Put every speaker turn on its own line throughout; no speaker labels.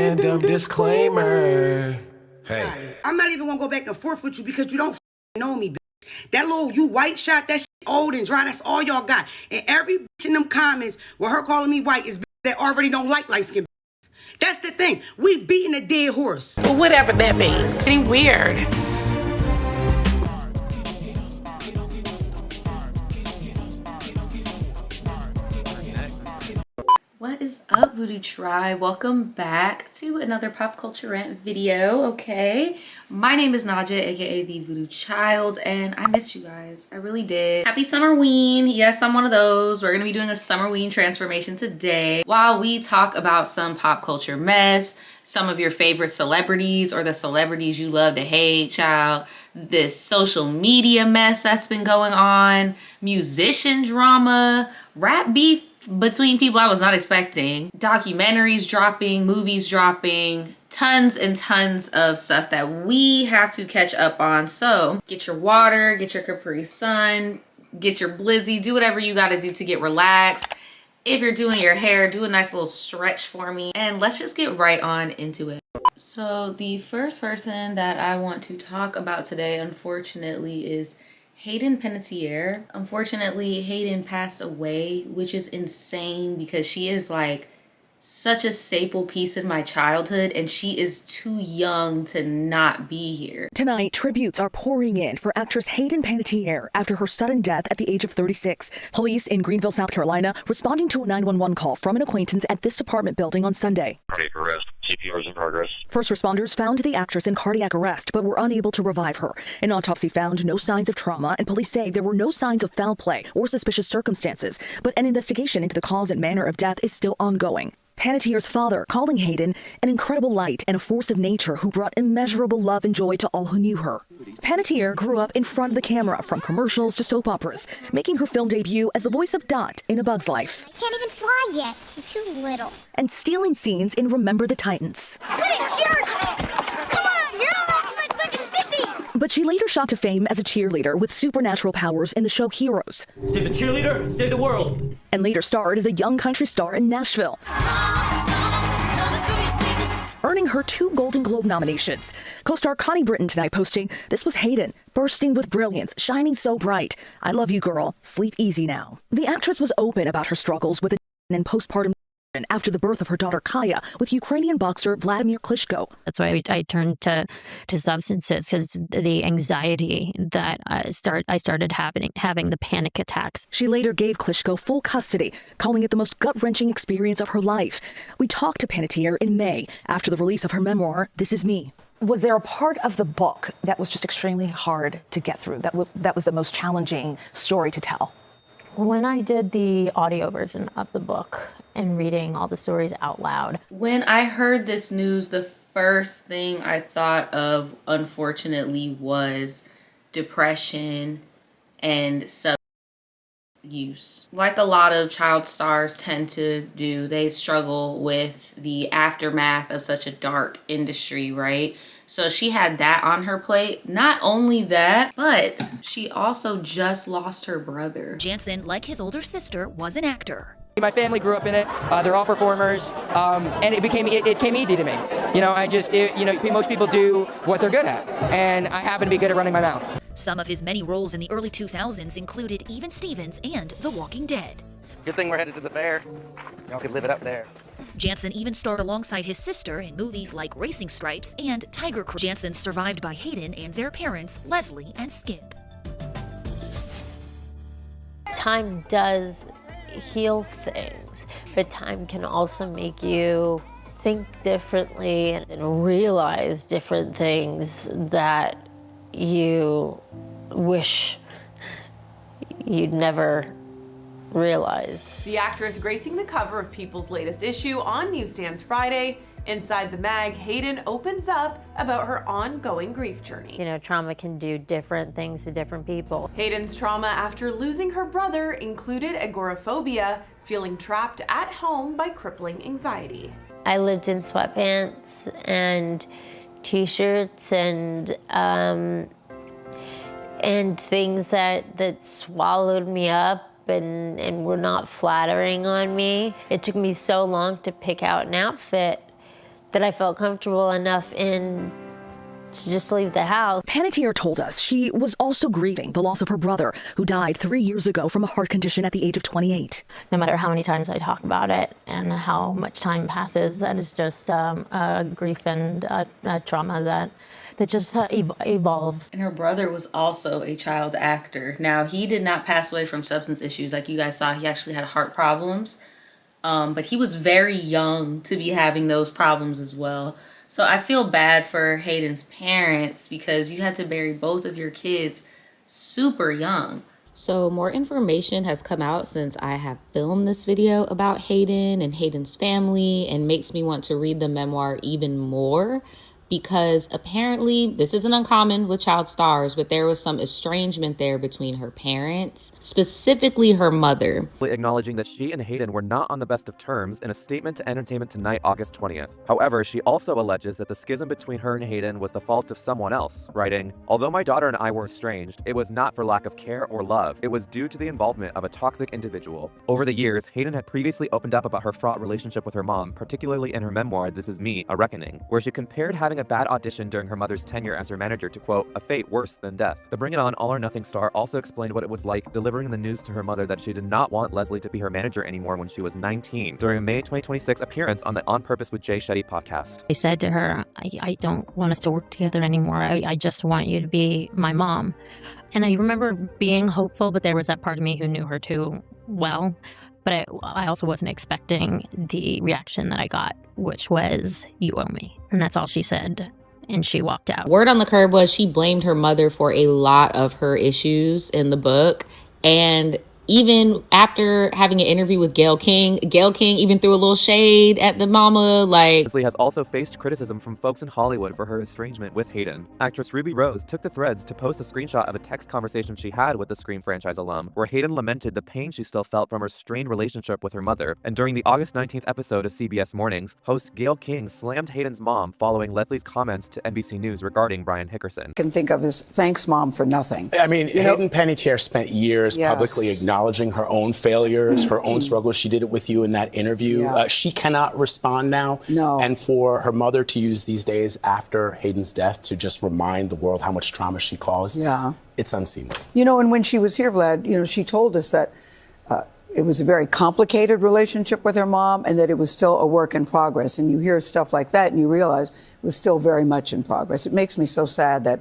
random disclaimer. Hey.
I'm not even gonna go back and forth with you because you don't know me, bitch. That little you white shot, that shit old and dry, that's all y'all got. And every bitch in them comments with her calling me white is bitch that already don't like light-skinned bitches. That's the thing. We beating a dead horse.
Well, whatever that means. Getting weird.
What is up, Voodoo Tribe? Welcome back to another pop culture rant video. Okay, my name is Naja, aka the Voodoo Child, and I missed you guys. I really did. Happy Summerween. Yes, I'm one of those. We're gonna be doing a Summerween transformation today while we talk about some pop culture mess, some of your favorite celebrities or the celebrities you love to hate, child, this social media mess that's been going on, musician drama, rap beef between people I was not expecting, documentaries dropping, movies dropping, tons and tons of stuff that we have to catch up on. So get your water, get your Capri Sun, get your Blizzy, do whatever you gotta do to get relaxed. If you're doing your hair, do a nice little stretch for me, and let's just get right on into it. So the first person that I want to talk about today, unfortunately, is Hayden Panettiere. Unfortunately, Hayden passed away, which is insane because she is like such a staple piece in my childhood and she is too young to not be here.
Tonight, tributes are pouring in for actress Hayden Panettiere after her sudden death at the age of 36. Police in Greenville, South Carolina, responding to a 911 call from an acquaintance at this apartment building on Sunday.
Cardiac arrest. CPR is in progress.
First responders found the actress in cardiac arrest but were unable to revive her. An autopsy found no signs of trauma, and police say there were no signs of foul play or suspicious circumstances, but an investigation into the cause and manner of death is still ongoing. Panettiere's father calling Hayden an incredible light and a force of nature who brought immeasurable love and joy to all who knew her. Panettiere grew up in front of the camera, from commercials to soap operas, making her film debut as the voice of Dot in A Bug's Life.
I can't even fly yet. I'm too little.
And stealing scenes in Remember the Titans.
What a jerk! Come on, you're all acting like a bunch of sissies!
But she later shot to fame as a cheerleader with supernatural powers in the show Heroes.
Save the cheerleader, save the world.
And later starred as a young country star in Nashville, earning her 2 Golden Globe nominations. Co-star Connie Britton tonight posting, "This was Hayden, bursting with brilliance, shining so bright. I love you, girl. Sleep easy now." The actress was open about her struggles with addiction and postpartum after the birth of her daughter Kaya with Ukrainian boxer Vladimir Klitschko.
That's why I turned to substances, because the anxiety that I started having the panic attacks.
She later gave Klitschko full custody, calling it the most gut-wrenching experience of her life. We talked to Panettiere in May after the release of her memoir, This Is Me.
Was there a part of the book that was just extremely hard to get through, that was the most challenging story to tell?
When I did the audio version of the book and reading all the stories out loud.
When I heard this news, the first thing I thought of, unfortunately, was depression and substance use. Like a lot of child stars tend to do, they struggle with the aftermath of such a dark industry, right? So she had that on her plate. Not only that, but she also just lost her brother.
Jansen, like his older sister, was an actor.
My family grew up in it. They're all performers, and it came easy to me. You know, most people do what they're good at, and I happen to be good at running my mouth.
Some of his many roles in the early 2000s included Even Stevens and The Walking Dead.
Good thing we're headed to the fair. Y'all could live it up there.
Jansen even starred alongside his sister in movies like Racing Stripes and Tiger Crew. Jansen survived by Hayden and their parents, Leslie and Skip.
Time does heal things, but time can also make you think differently and realize different things that you wish you'd never realized.
The actress gracing the cover of People's latest issue on newsstands Friday. Inside the mag, Hayden opens up about her ongoing grief journey.
You know, trauma can do different things to different people.
Hayden's trauma after losing her brother included agoraphobia, feeling trapped at home by crippling anxiety.
I lived in sweatpants and t-shirts and things that swallowed me up and were not flattering on me. It took me so long to pick out an outfit
that I felt comfortable enough in to just leave the house.
Panettiere told us she was also grieving the loss of her brother, who died 3 years ago from a heart condition at the age of 28.
No matter how many times I talk about it and how much time passes, that is just a grief and a trauma that just evolves.
And her brother was also a child actor. Now, he did not pass away from substance issues like you guys saw. He actually had heart problems. But he was very young to be having those problems as well. So I feel bad for Hayden's parents because you had to bury both of your kids super young. So more information has come out since I have filmed this video about Hayden and Hayden's family, and makes me want to read the memoir even more, because apparently this isn't uncommon with child stars, but there was some estrangement there between her parents, specifically her mother.
Acknowledging that she and Hayden were not on the best of terms in a statement to Entertainment Tonight August 20th. However, she also alleges that the schism between her and Hayden was the fault of someone else, writing, "Although my daughter and I were estranged, it was not for lack of care or love. It was due to the involvement of a toxic individual." Over the years, Hayden had previously opened up about her fraught relationship with her mom, particularly in her memoir, This Is Me, A Reckoning, where she compared having a bad audition during her mother's tenure as her manager to, quote, "a fate worse than death." The Bring It On All or Nothing star also explained what it was like delivering the news to her mother that she did not want Leslie to be her manager anymore when she was 19, during a May 2026 appearance on the On Purpose with Jay Shetty podcast.
I said to her, I don't want us to work together anymore. I just want you to be my mom. And I remember being hopeful, but there was that part of me who knew her too well. But I also wasn't expecting the reaction that I got, which was, "You owe me." And that's all she said. And she walked out.
Word on the curb was she blamed her mother for a lot of her issues in the book. And even after having an interview with Gayle King even threw a little shade at the mama.
Leslie has also faced criticism from folks in Hollywood for her estrangement with Hayden. Actress Ruby Rose took the threads to post a screenshot of a text conversation she had with the Scream franchise alum, where Hayden lamented the pain she still felt from her strained relationship with her mother. And during the August 19th episode of CBS Mornings, host Gayle King slammed Hayden's mom following Leslie's comments to NBC News regarding Brian Hickerson.
Can think of as thanks, Mom, for nothing.
I mean, Hayden Panettiere spent years publicly acknowledging her own failures, her own struggles. She did it with you in that interview. She cannot respond now.
No.
And for her mother to use these days after Hayden's death to just remind the world how much trauma she caused, it's unseemly.
You know, and when she was here, Vlad, she told us that it was a very complicated relationship with her mom and that it was still a work in progress. And you hear stuff like that and you realize it was still very much in progress. It makes me so sad that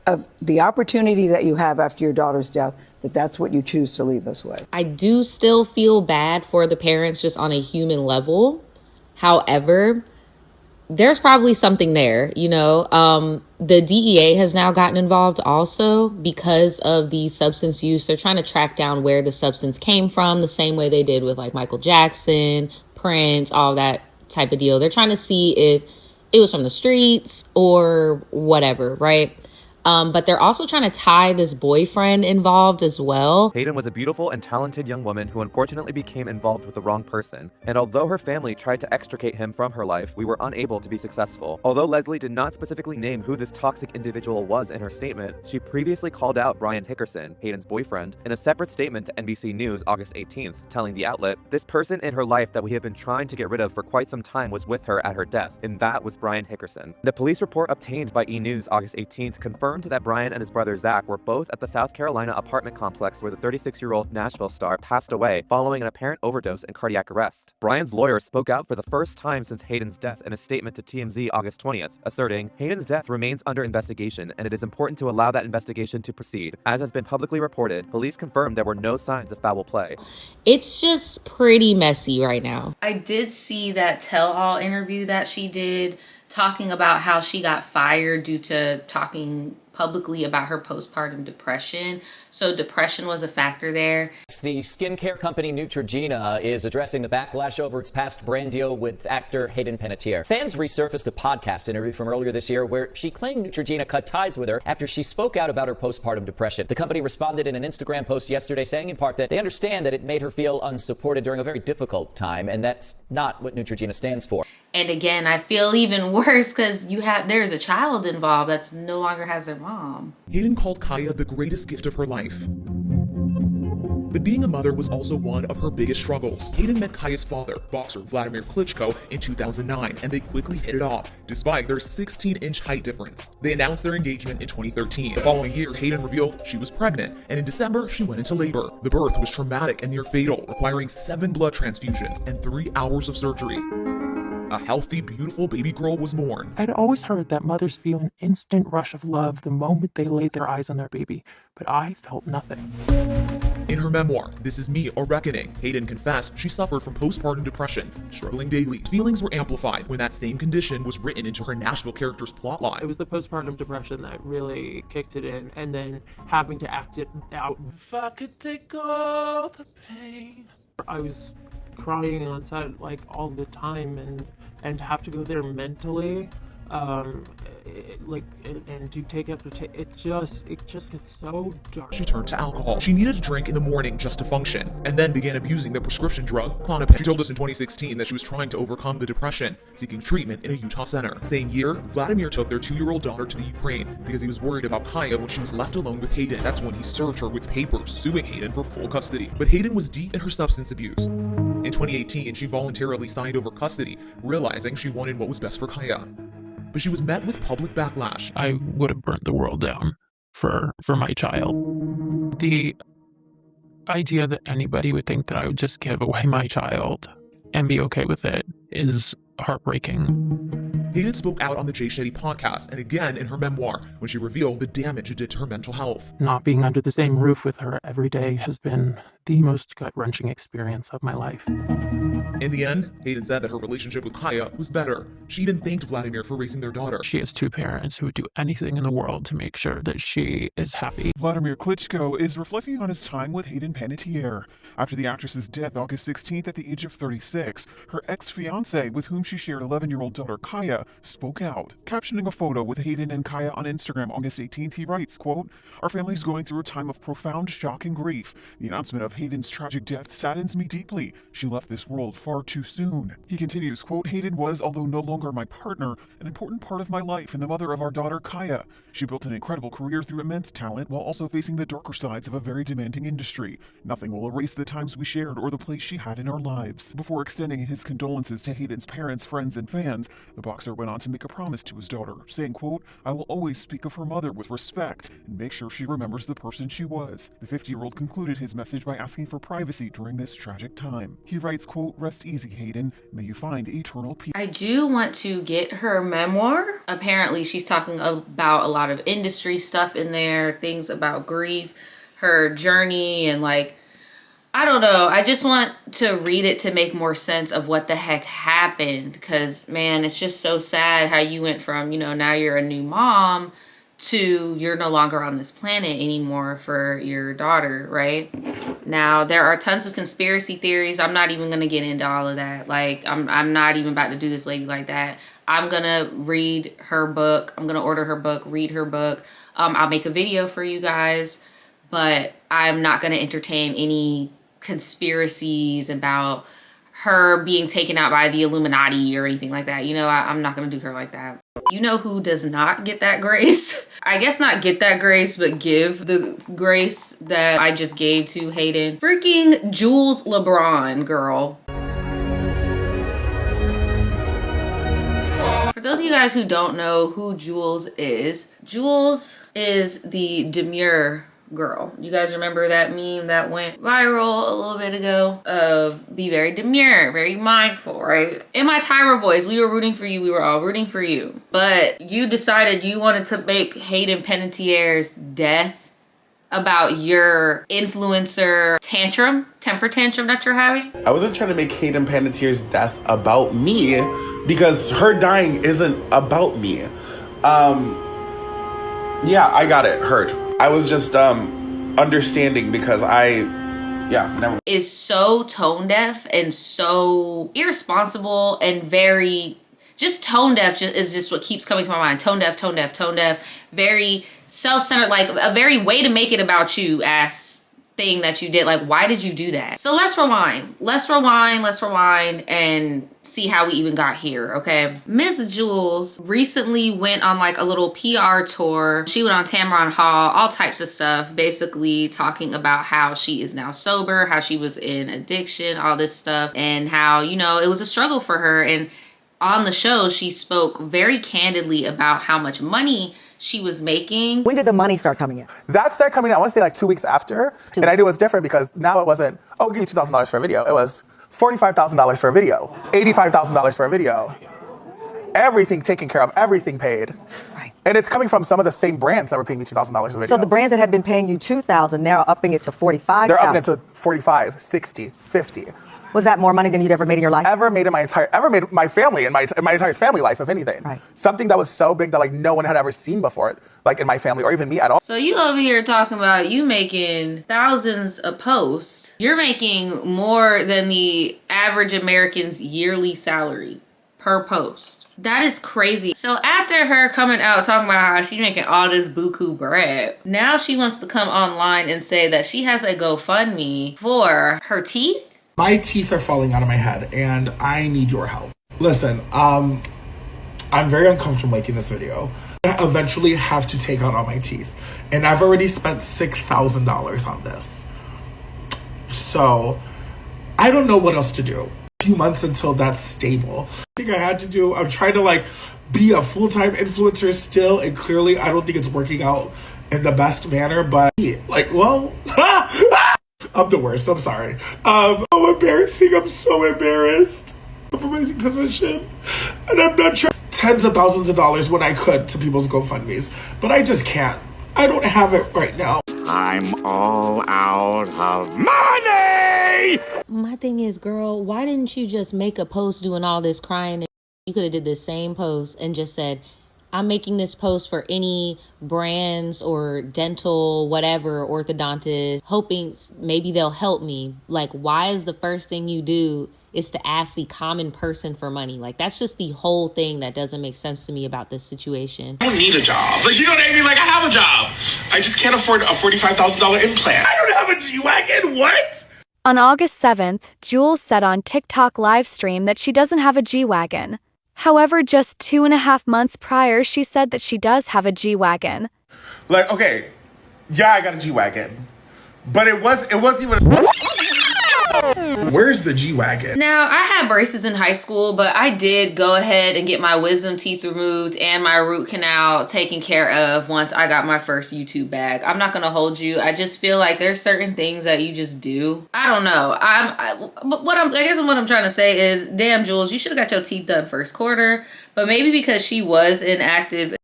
of the opportunity that you have after your daughter's death, that's what you choose to leave us with.
I do still feel bad for the parents just on a human level. However, there's probably something there, The DEA has now gotten involved also because of the substance use. They're trying to track down where the substance came from, the same way they did with like Michael Jackson, Prince, all that type of deal. They're trying to see if it was from the streets or whatever, right? But they're also trying to tie this boyfriend involved as well.
Hayden was a beautiful and talented young woman who unfortunately became involved with the wrong person. And although her family tried to extricate him from her life, we were unable to be successful. Although Leslie did not specifically name who this toxic individual was in her statement, she previously called out Brian Hickerson, Hayden's boyfriend, in a separate statement to NBC News August 18th, telling the outlet, "This person in her life that we have been trying to get rid of for quite some time was with her at her death, and that was Brian Hickerson." The police report obtained by E! News August 18th confirmed that Brian and his brother Zach were both at the South Carolina apartment complex where the 36-year-old Nashville star passed away following an apparent overdose and cardiac arrest. Brian's lawyer spoke out for the first time since Hayden's death in a statement to TMZ August 20th, asserting, "Hayden's death remains under investigation, and it is important to allow that investigation to proceed. As has been publicly reported, police confirmed there were no signs of foul play."
It's just pretty messy right now. I did see that tell-all interview that she did talking about how she got fired due to talking publicly about her postpartum depression. So depression was a factor there.
The skincare company Neutrogena is addressing the backlash over its past brand deal with actor Hayden Panettiere. Fans resurfaced a podcast interview from earlier this year where she claimed Neutrogena cut ties with her after she spoke out about her postpartum depression. The company responded in an Instagram post yesterday saying in part that they understand that it made her feel unsupported during a very difficult time, and that's not what Neutrogena stands for.
And again, I feel even worse because there's a child involved that's no longer has their mom.
Hayden called Kaya the greatest gift of her life. But being a mother was also one of her biggest struggles. Hayden met Kaya's father, boxer Vladimir Klitschko, in 2009, and they quickly hit it off, despite their 16-inch height difference. They announced their engagement in 2013. The following year, Hayden revealed she was pregnant, and in December, she went into labor. The birth was traumatic and near fatal, requiring 7 blood transfusions and 3 hours of surgery. A healthy, beautiful baby girl was born.
I'd always heard that mothers feel an instant rush of love the moment they lay their eyes on their baby, but I felt nothing.
In her memoir, This Is Me, A Reckoning, Hayden confessed she suffered from postpartum depression, struggling daily. Feelings were amplified when that same condition was written into her Nashville character's plotline.
It was the postpartum depression that really kicked it in, and then having to act it out. If I could take all the pain. I was crying on set like all the time, and to have to go there mentally, and to take after take, it just gets so dark.
She turned to alcohol. She needed a drink in the morning just to function, and then began abusing the prescription drug Klonopin. She told us in 2016 that she was trying to overcome the depression, seeking treatment in a Utah center. Same year, Vladimir took their 2-year-old daughter to the Ukraine because he was worried about Kaya when she was left alone with Hayden. That's when he served her with papers suing Hayden for full custody. But Hayden was deep in her substance abuse. In 2018, she voluntarily signed over custody, realizing she wanted what was best for Kaya. But she was met with public backlash.
I would have burnt the world down for my child. The idea that anybody would think that I would just give away my child and be okay with it is heartbreaking.
Hayden spoke out on the Jay Shetty podcast and again in her memoir when she revealed the damage it did to her mental health.
Not being under the same roof with her every day has been the most gut-wrenching experience of my life.
In the end, Hayden said that her relationship with Kaya was better. She even thanked Vladimir for raising their daughter.
She has 2 parents who would do anything in the world to make sure that she is happy.
Vladimir Klitschko is reflecting on his time with Hayden panettiere. After the actress's death August 16th at the age of 36, her ex-fiancé, with whom she shared 11-year-old daughter Kaya, spoke out. Captioning a photo with Hayden and Kaya on Instagram August 18th, he writes, quote, "Our family is going through a time of profound shock and grief. The announcement of Hayden's tragic death saddens me deeply. She left this world far too soon." He continues, quote, "Hayden was, although no longer my partner, an important part of my life and the mother of our daughter Kaya. She built an incredible career through immense talent while also facing the darker sides of a very demanding industry. Nothing will erase the times we shared or the place she had in our lives." Before extending his condolences to Hayden's parents, friends, and fans, the boxer went on to make a promise to his daughter, saying, quote, "I will always speak of her mother with respect and make sure she remembers the person she was." The 50-year-old concluded his message by asking for privacy during this tragic time. He writes, quote, "Rest easy, Hayden. May you find eternal peace."
I do want to get her memoir. Apparently she's talking about a lot of industry stuff in there, things about grief, her journey, and like, I don't know. I just want to read it to make more sense of what the heck happened. Because, man, it's just so sad how you went from, now you're a new mom to you're no longer on this planet anymore for your daughter, right? Now, there are tons of conspiracy theories. I'm not even going to get into all of that. Like, I'm not even about to do this lady like that. I'm going to read her book. I'm going to order her book, read her book. I'll make a video for you guys. But I'm not going to entertain any conspiracies about her being taken out by the Illuminati or anything like that. I'm not going to do her like that. You know who does not get that grace? I guess not get that grace, but give the grace that I just gave to Hayden. Freaking Jools LeBron, girl. For those of you guys who don't know who Jools is the demure girl. You guys remember that meme that went viral a little bit ago of be very demure, very mindful, right? In my Tyra voice, we were rooting for you. We were all rooting for you. But you decided you wanted to make Hayden Panettiere's death about your influencer temper tantrum that you're having.
I wasn't trying to make Hayden Panettiere's death about me because her dying isn't about me. Yeah, I got it, hurt. I was just understanding because never.
Is so tone deaf and so irresponsible and very just tone deaf is just what keeps coming to my mind. Tone deaf, very self-centered, like a very way to make it about you ass thing that you did. Like, why did you do that? So let's rewind and see how we even got here, okay? Miss Jools recently went on like a little PR tour. She went on Tamron Hall, all types of stuff, basically talking about how she is now sober, how she was in addiction, all this stuff, and how, you know, it was a struggle for her. And on the show, she spoke very candidly about how much money she was making.
When did the money start coming in?
That started coming in, I want to say like 2 weeks after. And I knew it was different because now it wasn't, oh, we'll give you $2,000 for a video. It was $45,000 for a video, $85,000 for a video. Everything taken care of, everything paid.
Right.
And it's coming from some of the same brands that were paying me $2,000 a video.
So the brands that had been paying you $2,000 now are upping it to $45,000.
They're upping it to $45,000, $60,000, $50,000.
Was that more money than you'd ever made in your life?
Ever made my family in my entire family life, if anything.
Right.
Something that was so big that like no one had ever seen before, like in my family or even me at all.
So you over here talking about you making thousands a post. You're making more than the average American's yearly salary per post. That is crazy. So after her coming out talking about how she's making all this buku bread, now she wants to come online and say that she has a GoFundMe for her teeth.
My teeth are falling out of my head and I need your help. Listen, I'm very uncomfortable making this video. I eventually have to take out all my teeth. And I've already spent $6,000 on this. So I don't know what else to do. A few months until that's stable. I think I'm trying to like be a full-time influencer still, and clearly I don't think it's working out in the best manner, but like, well, I'm the worst, I'm sorry. Oh, embarrassing, I'm so embarrassed. Compromising position. And I'm not trying tens of thousands of dollars when I could to people's GoFundMes, but I just can't. I don't have it right now.
I'm all out of money!
My thing is, girl, why didn't you just make a post doing all this crying? You could have did the same post and just said, I'm making this post for any brands or dental, whatever, orthodontist, hoping maybe they'll help me. Like, why is the first thing you do is to ask the common person for money? Like, that's just the whole thing that doesn't make sense to me about this situation.
I don't need a job. Like, you know what I mean? Like, I have a job. I just can't afford a $45,000 implant. I don't have a G-Wagon. What?
On August 7th, Jools said on TikTok live stream that she doesn't have a G-Wagon. However, just 2.5 months prior, she said that she does have a G-Wagon.
Like, okay, yeah, I got a G-Wagon, but it wasn't even. Where's the G-Wagon?
Now, I had braces in high school, but I did go ahead and get my wisdom teeth removed and my root canal taken care of once I got my first YouTube bag. I'm not gonna hold you. I just feel like there's certain things that you just do. I don't know. I guess what I'm trying to say is, damn, Jools, you should have got your teeth done first quarter, but maybe because she was inactive,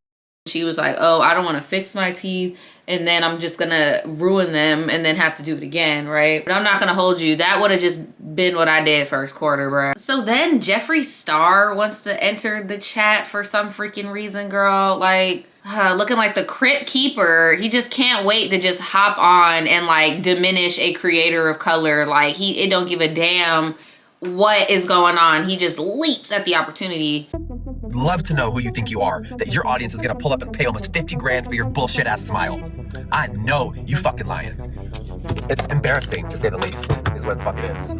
she was like, oh, I don't want to fix my teeth, and then I'm just gonna ruin them and then have to do it again, right? But I'm not gonna hold you. That would have just been what I did first quarter, bruh. So then Jeffree Star wants to enter the chat for some freaking reason, girl. Like, looking like the crypt keeper. He just can't wait to just hop on and like diminish a creator of color. Like, it don't give a damn what is going on. He just leaps at the opportunity.
Love to know who you think you are, that your audience is gonna pull up and pay almost 50 grand for your bullshit ass smile. I know you fucking lying. It's embarrassing, to say the least, is what the fuck it is.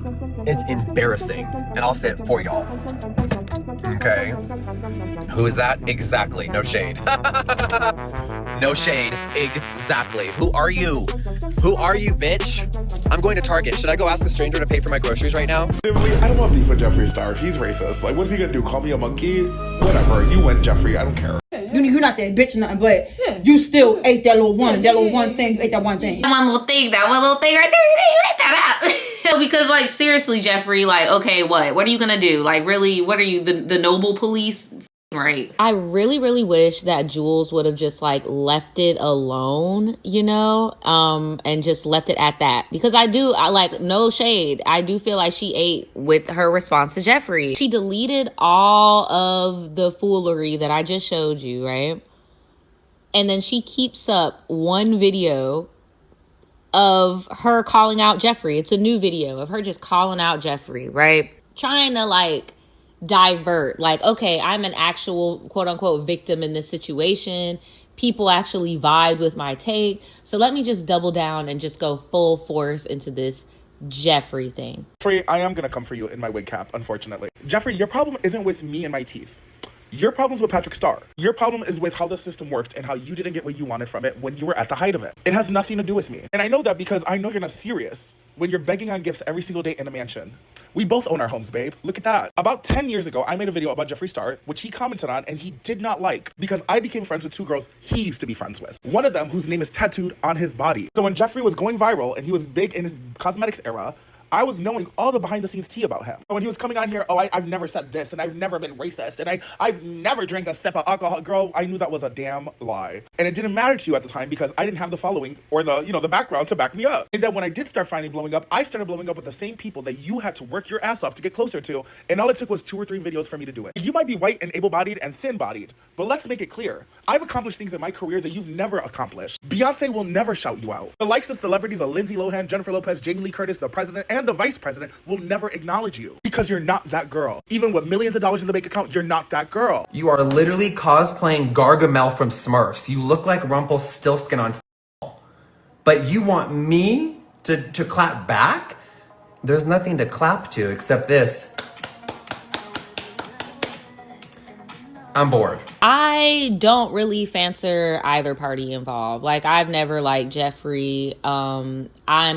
It's embarrassing, and I'll say it for y'all. Okay. Who is that? Exactly. No shade. No shade. Exactly. Who are you? Who are you, bitch? I'm going to Target. Should I go ask a stranger to pay for my groceries right now?
I don't want beef with Jeffree Star. He's racist. Like, what is he gonna do? Call me a monkey? Whatever. You win, Jeffree. I don't care.
You're not that bitch or nothing, but you still ate that little one. That little one thing. You ate that one thing.
That one little thing right there. You ate that out. Because, like, seriously, Jeffree, like, okay, what? What are you gonna do? Like, really, what are you, the noble police? Right.
I really, really wish that Jools would have just like left it alone, you know, and just left it at that. Because I like, no shade, I do feel like she ate with her response to Jeffree. She deleted all of the foolery that I just showed you, right? And then she keeps up one video of her calling out Jeffree. It's a new video of her just calling out Jeffree, right? Trying to like divert, like, okay, I'm an actual quote unquote victim in this situation. People actually vibe with my take. So let me just double down and just go full force into this
Jeffrey thing.
Jeffrey, I am gonna come for you in my wig cap, unfortunately. Jeffrey, your problem isn't with me and my teeth. Your problem's with Patrick Starr. Your problem is with how the system worked and how you didn't get what you wanted from it when you were at the height of it. It has nothing to do with me. And I know that because I know you're not serious when you're begging on gifts every single day in a mansion. We both own our homes, babe. Look at that. About 10 years ago, I made a video about Jeffree Star, which he commented on and he did not like because I became friends with two girls he used to be friends with. One of them whose name is tattooed on his body. So when Jeffree was going viral and he was big in his cosmetics era, I was knowing all the behind the scenes tea about him. When he was coming on here, I've never said this and I've never been racist and I've never drank a sip of alcohol. Girl, I knew that was a damn lie. And it didn't matter to you at the time because I didn't have the following or the background to back me up. And then when I did start finally blowing up, I started blowing up with the same people that you had to work your ass off to get closer to. And all it took was 2 or 3 videos for me to do it. You might be white and able-bodied and thin-bodied, but let's make it clear. I've accomplished things in my career that you've never accomplished. Beyonce will never shout you out. The likes of celebrities of Lindsay Lohan, Jennifer Lopez, Jamie Lee Curtis, the president, and the vice president will never acknowledge you because you're not that girl. Even with millions of dollars in the bank account, you're not that girl.
You are literally cosplaying Gargamel from Smurfs. You look like Rumpelstiltskin on but you want me to clap back? There's nothing to clap to except this. I'm bored.
I don't really fancy either party involved. Like, I've never liked Jeffrey. I'm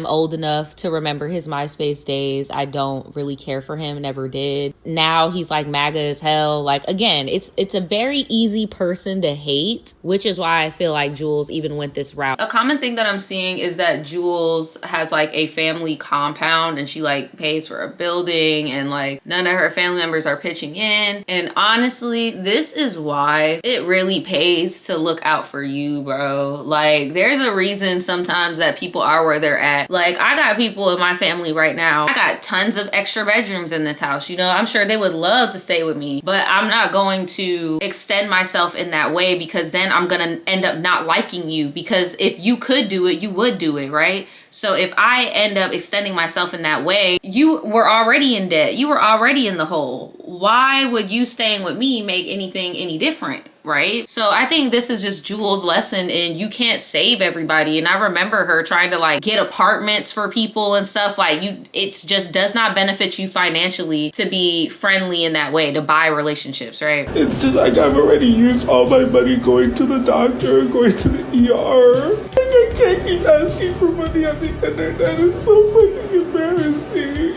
old enough to remember his MySpace days. I don't really care for him, never did. Now he's like MAGA as hell. Like, again, it's a very easy person to hate, which is why I feel like Jools even went this route. A common thing that I'm seeing is that Jools has like a family compound and she like pays for a building and like none of her family members are pitching in. And honestly, this is why it really pays to look out for you, bro. Like, there's a reason sometimes that people are where they're at. Like, I got people in my family right now. I got tons of extra bedrooms in this house. You know, I'm sure they would love to stay with me, but I'm not going to extend myself in that way because then I'm gonna end up not liking you, because if you could do it, you would do it, right? So if I end up extending myself in that way, you were already in debt. You were already in the hole. Why would you staying with me make anything any different, right? So I think this is just Jools' lesson in you can't save everybody. And I remember her trying to like get apartments for people and stuff. Like, it just does not benefit you financially to be friendly in that way, to buy relationships, right?
It's just like I've already used all my money going to the doctor, going to the ER. Like, I can't keep asking for money on the internet. It's so fucking embarrassing.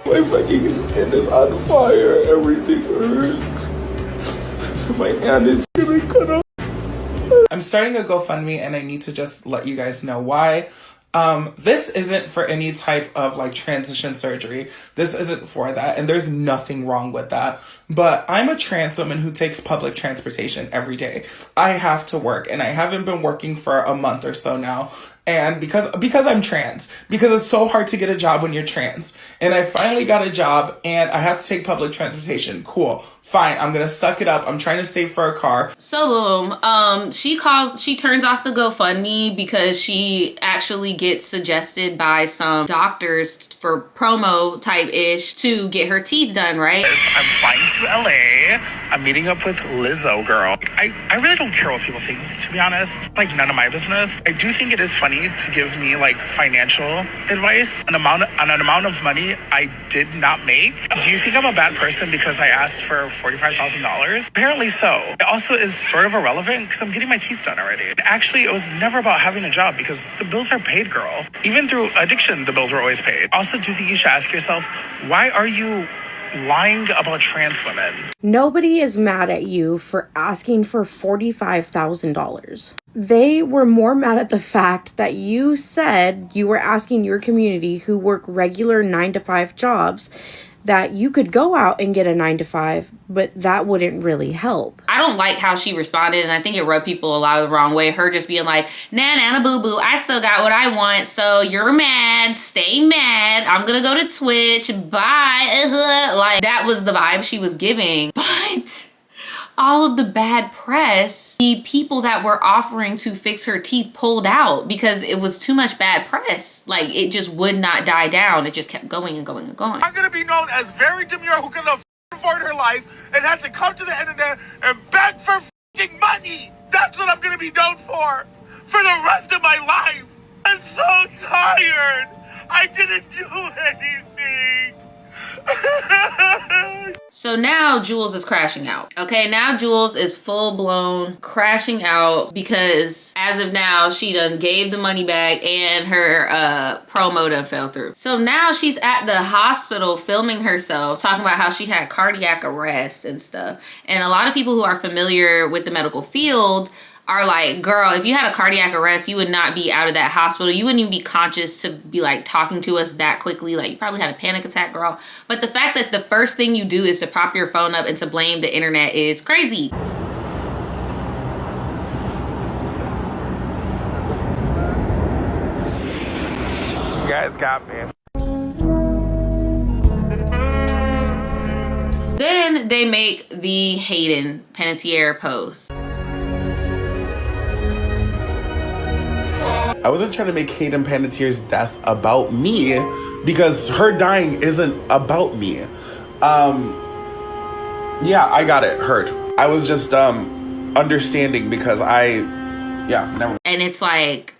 My fucking skin is on fire. Everything hurts. My hand is gonna cut off.
I'm starting a GoFundMe and I need to just let you guys know why. This isn't for any type of like transition surgery. This isn't for that, and there's nothing wrong with that. But I'm a trans woman who takes public transportation every day. I have to work, and I haven't been working for a month or so now. And because I'm trans, because it's so hard to get a job when you're trans. And I finally got a job and I have to take public transportation. Cool. Fine. I'm going to suck it up. I'm trying to save for a car.
So boom, she turns off the GoFundMe because she actually gets suggested by some doctors for promo type ish to get her teeth done, right?
I'm flying to LA. I'm meeting up with Lizzo, girl. I really don't care what people think, to be honest. Like, none of my business. I do think it is funny to give me like financial advice, an amount of money I did not make. Do you think I'm a bad person because I asked for $45,000? Apparently so. It also is sort of irrelevant because I'm getting my teeth done already. Actually, it was never about having a job because the bills are paid, girl. Even through addiction, the bills were always paid. Also, do you think you should ask yourself, why are you lying about trans women?
Nobody is mad at you for asking for $45,000. They were more mad at the fact that you said you were asking your community who work regular 9-to-5 jobs that you could go out and get a 9-to-5, but that wouldn't really help.
I don't like how she responded, and I think it rubbed people a lot of the wrong way. Her just being like, nah, boo boo, I still got what I want, so you're mad, stay mad, I'm gonna go to Twitch, bye. Like, that was the vibe she was giving. But all of the bad press, the people that were offering to fix her teeth pulled out because it was too much bad press. Like, it just would not die down. It just kept going and going and going.
I'm gonna be known as very demure who couldn't afford her life and had to come to the internet and beg for fucking money. That's what I'm gonna be known for the rest of my life. I'm so tired. I didn't do anything.
So now Jools is crashing out. Okay, now Jools is full blown crashing out because as of now, she done gave the money back and her promo done fell through. So now she's at the hospital filming herself, talking about how she had cardiac arrest and stuff. And a lot of people who are familiar with the medical field are like, girl, if you had a cardiac arrest, you would not be out of that hospital. You wouldn't even be conscious to be like talking to us that quickly. Like, you probably had a panic attack, girl. But the fact that the first thing you do is to prop your phone up and to blame the internet is crazy.
You guys got me.
Then they make the Hayden panettiere post.
I wasn't trying to make Hayden Panettiere's death about me because her dying isn't about me. Yeah, I got it, hurt. I was just understanding because never.
And it's like,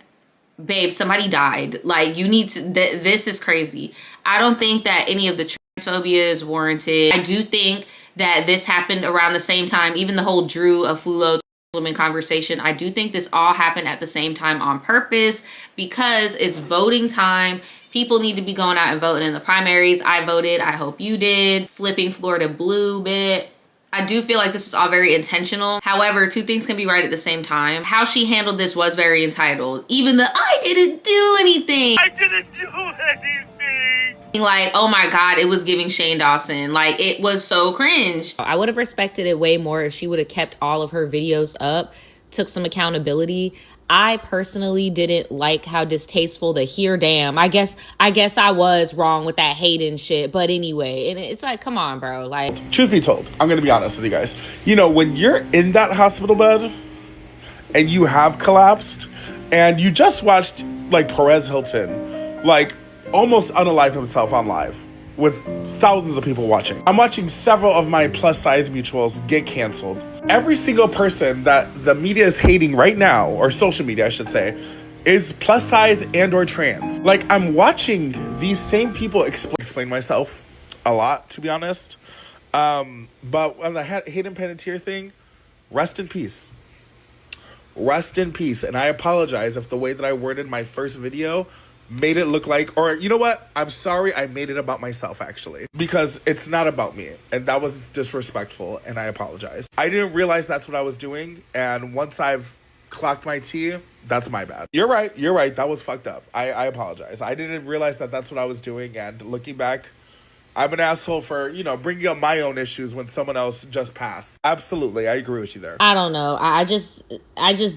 babe, somebody died. Like, you need to, this is crazy. I don't think that any of the transphobia is warranted. I do think that this happened around the same time, even the whole Drew Afulo women conversation. I do think this all happened at the same time on purpose because it's voting time. People need to be going out and voting in the primaries. I voted. I hope you did. Flipping Florida blue bit. I do feel like this was all very intentional. However, two things can be right at the same time. How she handled this was very entitled. Even the, I didn't do anything.
I didn't do anything.
Like, oh my God, it was giving Shane Dawson. Like, it was so cringe. I would have respected it way more if she would have kept all of her videos up, took some accountability. I personally didn't like how distasteful the here damn. I guess I was wrong with that Hayden shit. But anyway, and it's like, come on, bro. Like,
Truth be told, I'm gonna be honest with you guys. You know, when you're in that hospital bed and you have collapsed and you just watched like Perez Hilton, like almost unalive himself on live with thousands of people watching. I'm watching several of my plus size mutuals get canceled. Every single person that the media is hating right now, or social media I should say, is plus size and or trans. Like, I'm watching these same people explain myself a lot, to be honest. But on the Hayden Panettiere thing, rest in peace. Rest in peace. And I apologize if the way that I worded my first video made it look like, or you know what? I'm sorry I made it about myself, actually. Because it's not about me. And that was disrespectful, and I apologize. I didn't realize that's what I was doing, and once I've clocked my T, that's my bad. You're right. That was fucked up. I apologize. I didn't realize that that's what I was doing, and looking back, I'm an asshole for, you know, bringing up my own issues when someone else just passed. Absolutely. I agree with you there.
I don't know. I just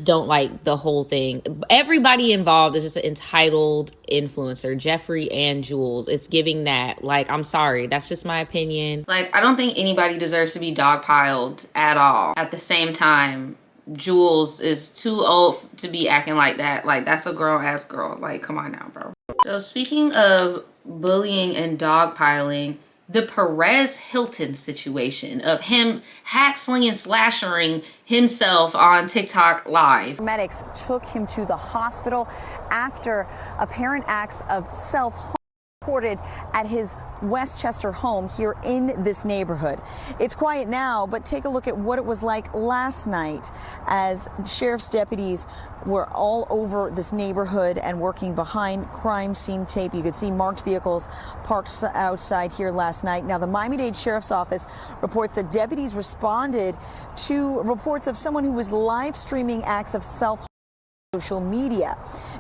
don't like the whole thing. Everybody involved is just an entitled influencer, Jeffrey and Jools. It's giving that. Like, I'm sorry. That's just my opinion. Like, I don't think anybody deserves to be dogpiled at all. At the same time, Jools is too old to be acting like that. Like, that's a grown-ass girl. Like, come on now, bro. So, speaking of bullying and dogpiling, the Perez Hilton situation of him hack-slinging, slashering himself on TikTok live.
Medics took him to the hospital after apparent acts of self-harm reported at his Westchester home here in this neighborhood. It's quiet now, but take a look at what it was like last night as sheriff's deputies were all over this neighborhood and working behind crime scene tape. You could see marked vehicles parked outside here last night. Now, the Miami-Dade Sheriff's Office reports that deputies responded to reports of someone who was live streaming acts of self-harm on social media.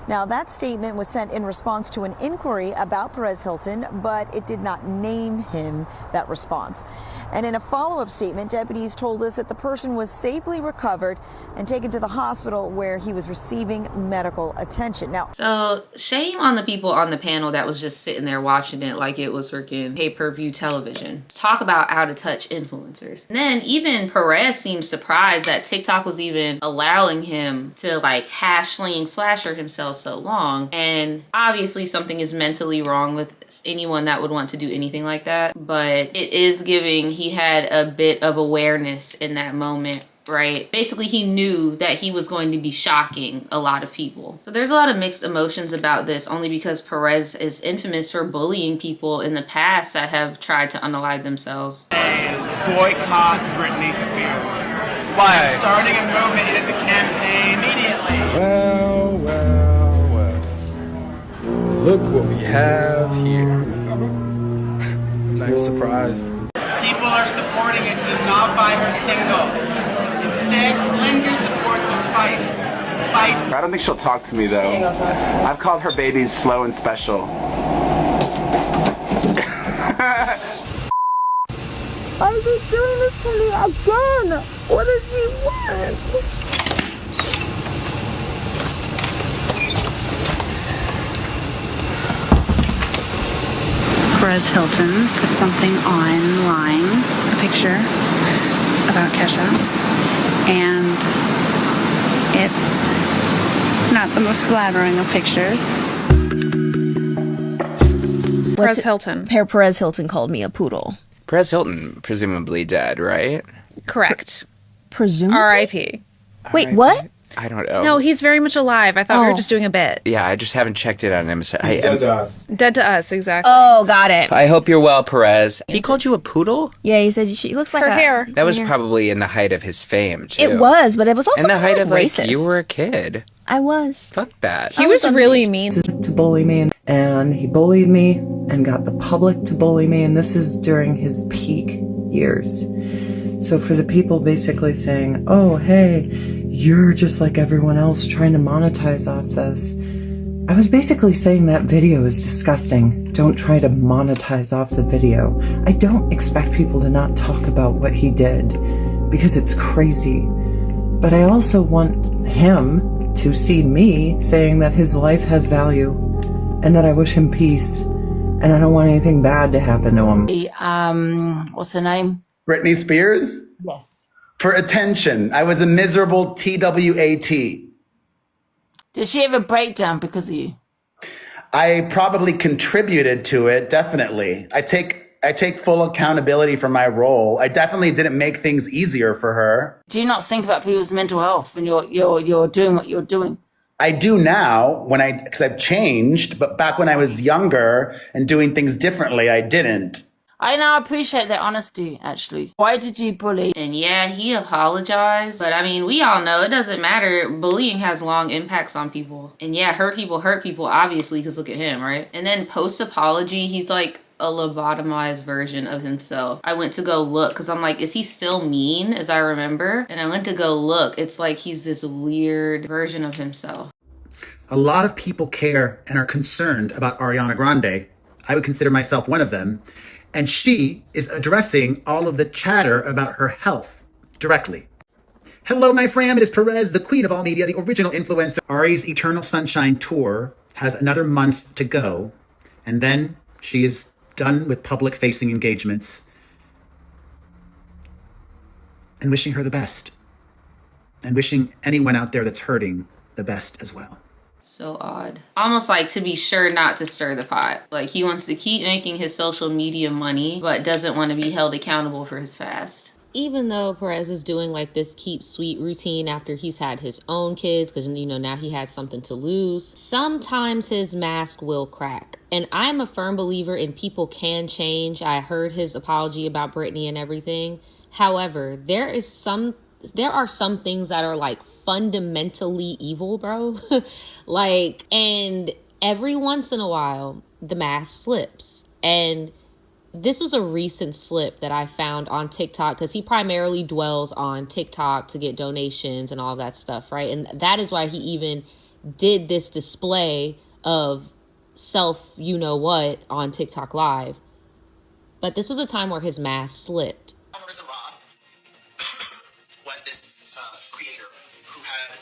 Now, that statement was sent in response to an inquiry about Perez Hilton, but it did not name him that response. And in a follow-up statement, deputies told us that the person was safely recovered and taken to the hospital where he was receiving medical attention. Now,
so shame on the people on the panel that was just sitting there watching it like it was freaking pay-per-view television. Talk about out-of-touch influencers. And then even Perez seemed surprised that TikTok was even allowing him to like hash-sling slasher himself so long, and obviously something is mentally wrong with anyone that would want to do anything like that, but it is giving he had a bit of awareness in that moment right? Basically, he knew that he was going to be shocking a lot of people. So there's a lot of mixed emotions about this, only because Perez is infamous for bullying people in the past that have tried to unalive themselves.
Boycott Britney Spears. Why? Starting a movement, it is a campaign immediately.
Well, well, well. Look what we have here. I'm not even surprised.
People are supporting it. Do not buy her single. Instead, lend your support to Feist. Feist.
I don't think she'll talk to me, though. I've called her babies slow and special.
Why is he doing this to me again? What does he want?
Perez Hilton put something online, a picture about Kesha, and it's not the most flattering of pictures.
Perez Hilton. Perez Hilton called me a poodle.
Perez Hilton, presumably dead, right?
Correct. Presumably? R.I.P. Wait, what?
I don't know.
No, he's very much alive. I thought we were just doing a bit.
Yeah, I just haven't checked it on him.
Dead to us. Dead to us, exactly. Oh, got it.
I hope you're well, Perez. He called you a poodle?
Yeah, he said she looks like her hair.
That was probably in the height of his fame, too.
It was, but it was also
in the height of, like,
racist.
you were a kid.
I was.
Fuck that.
He was really mean.
To bully me, and he bullied me and got the public to bully me, and this is during his peak years. So for the people basically saying, oh, hey, you're just like everyone else trying to monetize off this, I was basically saying that video is disgusting. Don't try to monetize off the video. I don't expect people to not talk about what he did, because it's crazy. But I also want him to see me saying that his life has value and that I wish him peace and I don't want anything bad to happen to him.
What's her name?
Britney Spears?
Yes.
For attention. I was a miserable TWAT.
Did she have a breakdown because of you?
I probably contributed to it, definitely. I take full accountability for my role. I definitely didn't make things easier for her.
Do you not think about people's mental health when you're doing what you're doing?
I do now because I've changed, but back when I was younger and doing things differently, I didn't.
I now appreciate that honesty, actually. Why did you bully?
And yeah, he apologized. But I mean, we all know it doesn't matter. Bullying has long impacts on people. And yeah, hurt people, obviously, because look at him, right? And then post-apology, he's like a lobotomized version of himself. I went to go look because I'm like, is he still mean as I remember? And I went to go look. It's like he's this weird version of himself.
A lot of people care and are concerned about Ariana Grande. I would consider myself one of them. And she is addressing all of the chatter about her health directly. Hello, my fam. It is Perez, the queen of all media, the original influencer. Ari's Eternal Sunshine tour has another month to go. And then she is done with public-facing engagements. And wishing her the best. And wishing anyone out there that's hurting the best as well.
So odd. Almost like to be sure not to stir the pot. Like he wants to keep making his social media money, but doesn't want to be held accountable for his past. Even though Perez is doing like this keep sweet routine after he's had his own kids, because, you know, now he had something to lose, sometimes his mask will crack. And I'm a firm believer in people can change. I heard his apology about Britney and everything. However, there are some things that are like fundamentally evil, bro. Like, and every once in a while, the mask slips. And this was a recent slip that I found on TikTok because he primarily dwells on TikTok to get donations and all that stuff, right? And that is why he even did this display of self you-know-what on TikTok Live. But this was a time where his mask slipped.
Was this creator who had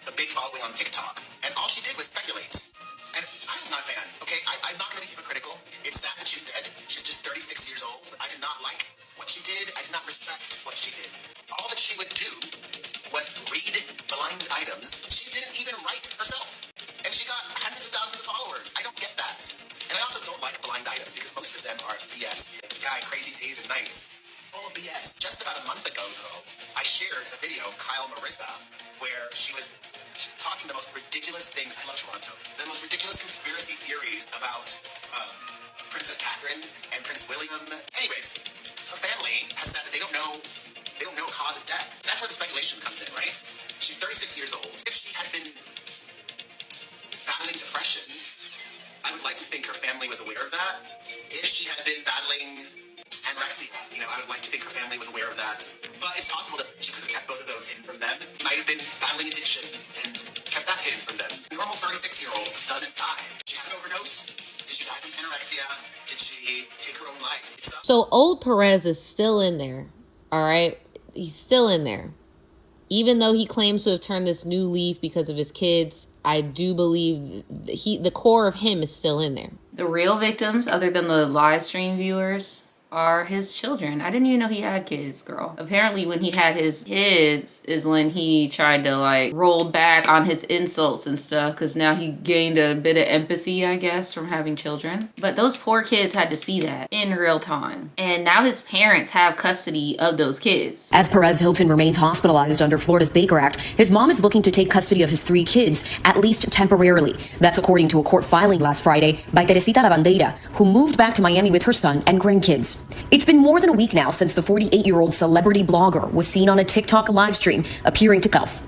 a big following on TikTok, and all she did was speculate. And I was not a fan, okay? I'm not going to be hypocritical. It's sad that she's dead. She's just 36 years old. I did not like what she did. I did not respect what she did. All that she would do was read blind items. She didn't even write herself. And she got hundreds of thousands of followers. I don't get that. And I also don't like blind items because most of them are BS. This guy, crazy days and nights. Full of BS. Just about a month ago, though, I shared a video of Kyle Marissa where she was talking the most ridiculous things. I love Toronto. The most ridiculous conspiracy theories about Princess Catherine and Prince William. Anyways, her family has said that they don't know cause of death. That's where the speculation comes in, right? She's 36 years old. If she had been battling depression, I would like to think her family was aware of that. If she had been battling anorexia, I would like to think her family was aware of that. But it's possible that she could have kept both of those hidden from them. She might have been battling addiction and kept that hidden from them. A normal 36-year-old doesn't die. Did she have an overdose? Did she die from anorexia? Did she take her own life?
So old Perez is still in there, all right? He's still in there. Even though he claims to have turned this new leaf because of his kids, I do believe the core of him is still in there. The real victims, other than the live stream viewers, are his children. I didn't even know he had kids, girl. Apparently when he had his kids is when he tried to roll back on his insults and stuff, because now he gained a bit of empathy, I guess, from having children. But those poor kids had to see that in real time. And now his parents have custody of those kids.
As Perez Hilton remains hospitalized under Florida's Baker Act, his mom is looking to take custody of his 3 kids, at least temporarily. That's according to a court filing last Friday by Teresita Lavandeira, who moved back to Miami with her son and grandkids. It's been more than a week now since the 48-year-old celebrity blogger was seen on a TikTok live stream appearing to cuff.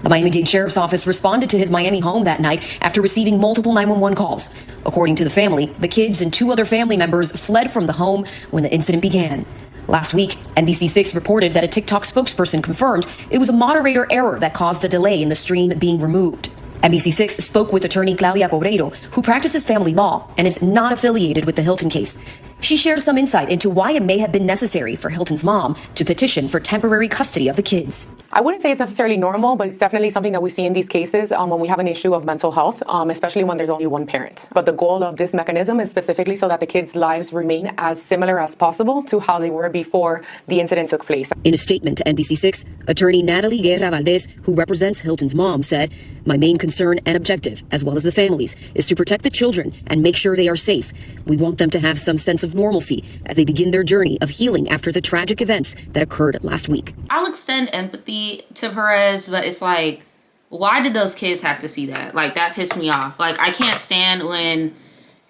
The Miami-Dade Sheriff's Office responded to his Miami home that night after receiving multiple 911 calls. According to the family, the kids and 2 other family members fled from the home when the incident began. Last week, NBC6 reported that a TikTok spokesperson confirmed it was a moderator error that caused a delay in the stream being removed. NBC6 spoke with attorney Claudia Cobreiro, who practices family law and is not affiliated with the Hilton case. She shared some insight into why it may have been necessary for Hilton's mom to petition for temporary custody of the kids.
I wouldn't say it's necessarily normal, but it's definitely something that we see in these cases when we have an issue of mental health, especially when there's only one parent. But the goal of this mechanism is specifically so that the kids' lives remain as similar as possible to how they were before the incident took place.
In a statement to NBC6, attorney Natalie Guerra Valdez, who represents Hilton's mom, said, "My main concern and objective, as well as the families, is to protect the children and make sure they are safe. We want them to have some sense of normalcy as they begin their journey of healing after the tragic events that occurred last week."
I'll extend empathy to Perez, but it's why did those kids have to see that? That pissed me off. I can't stand when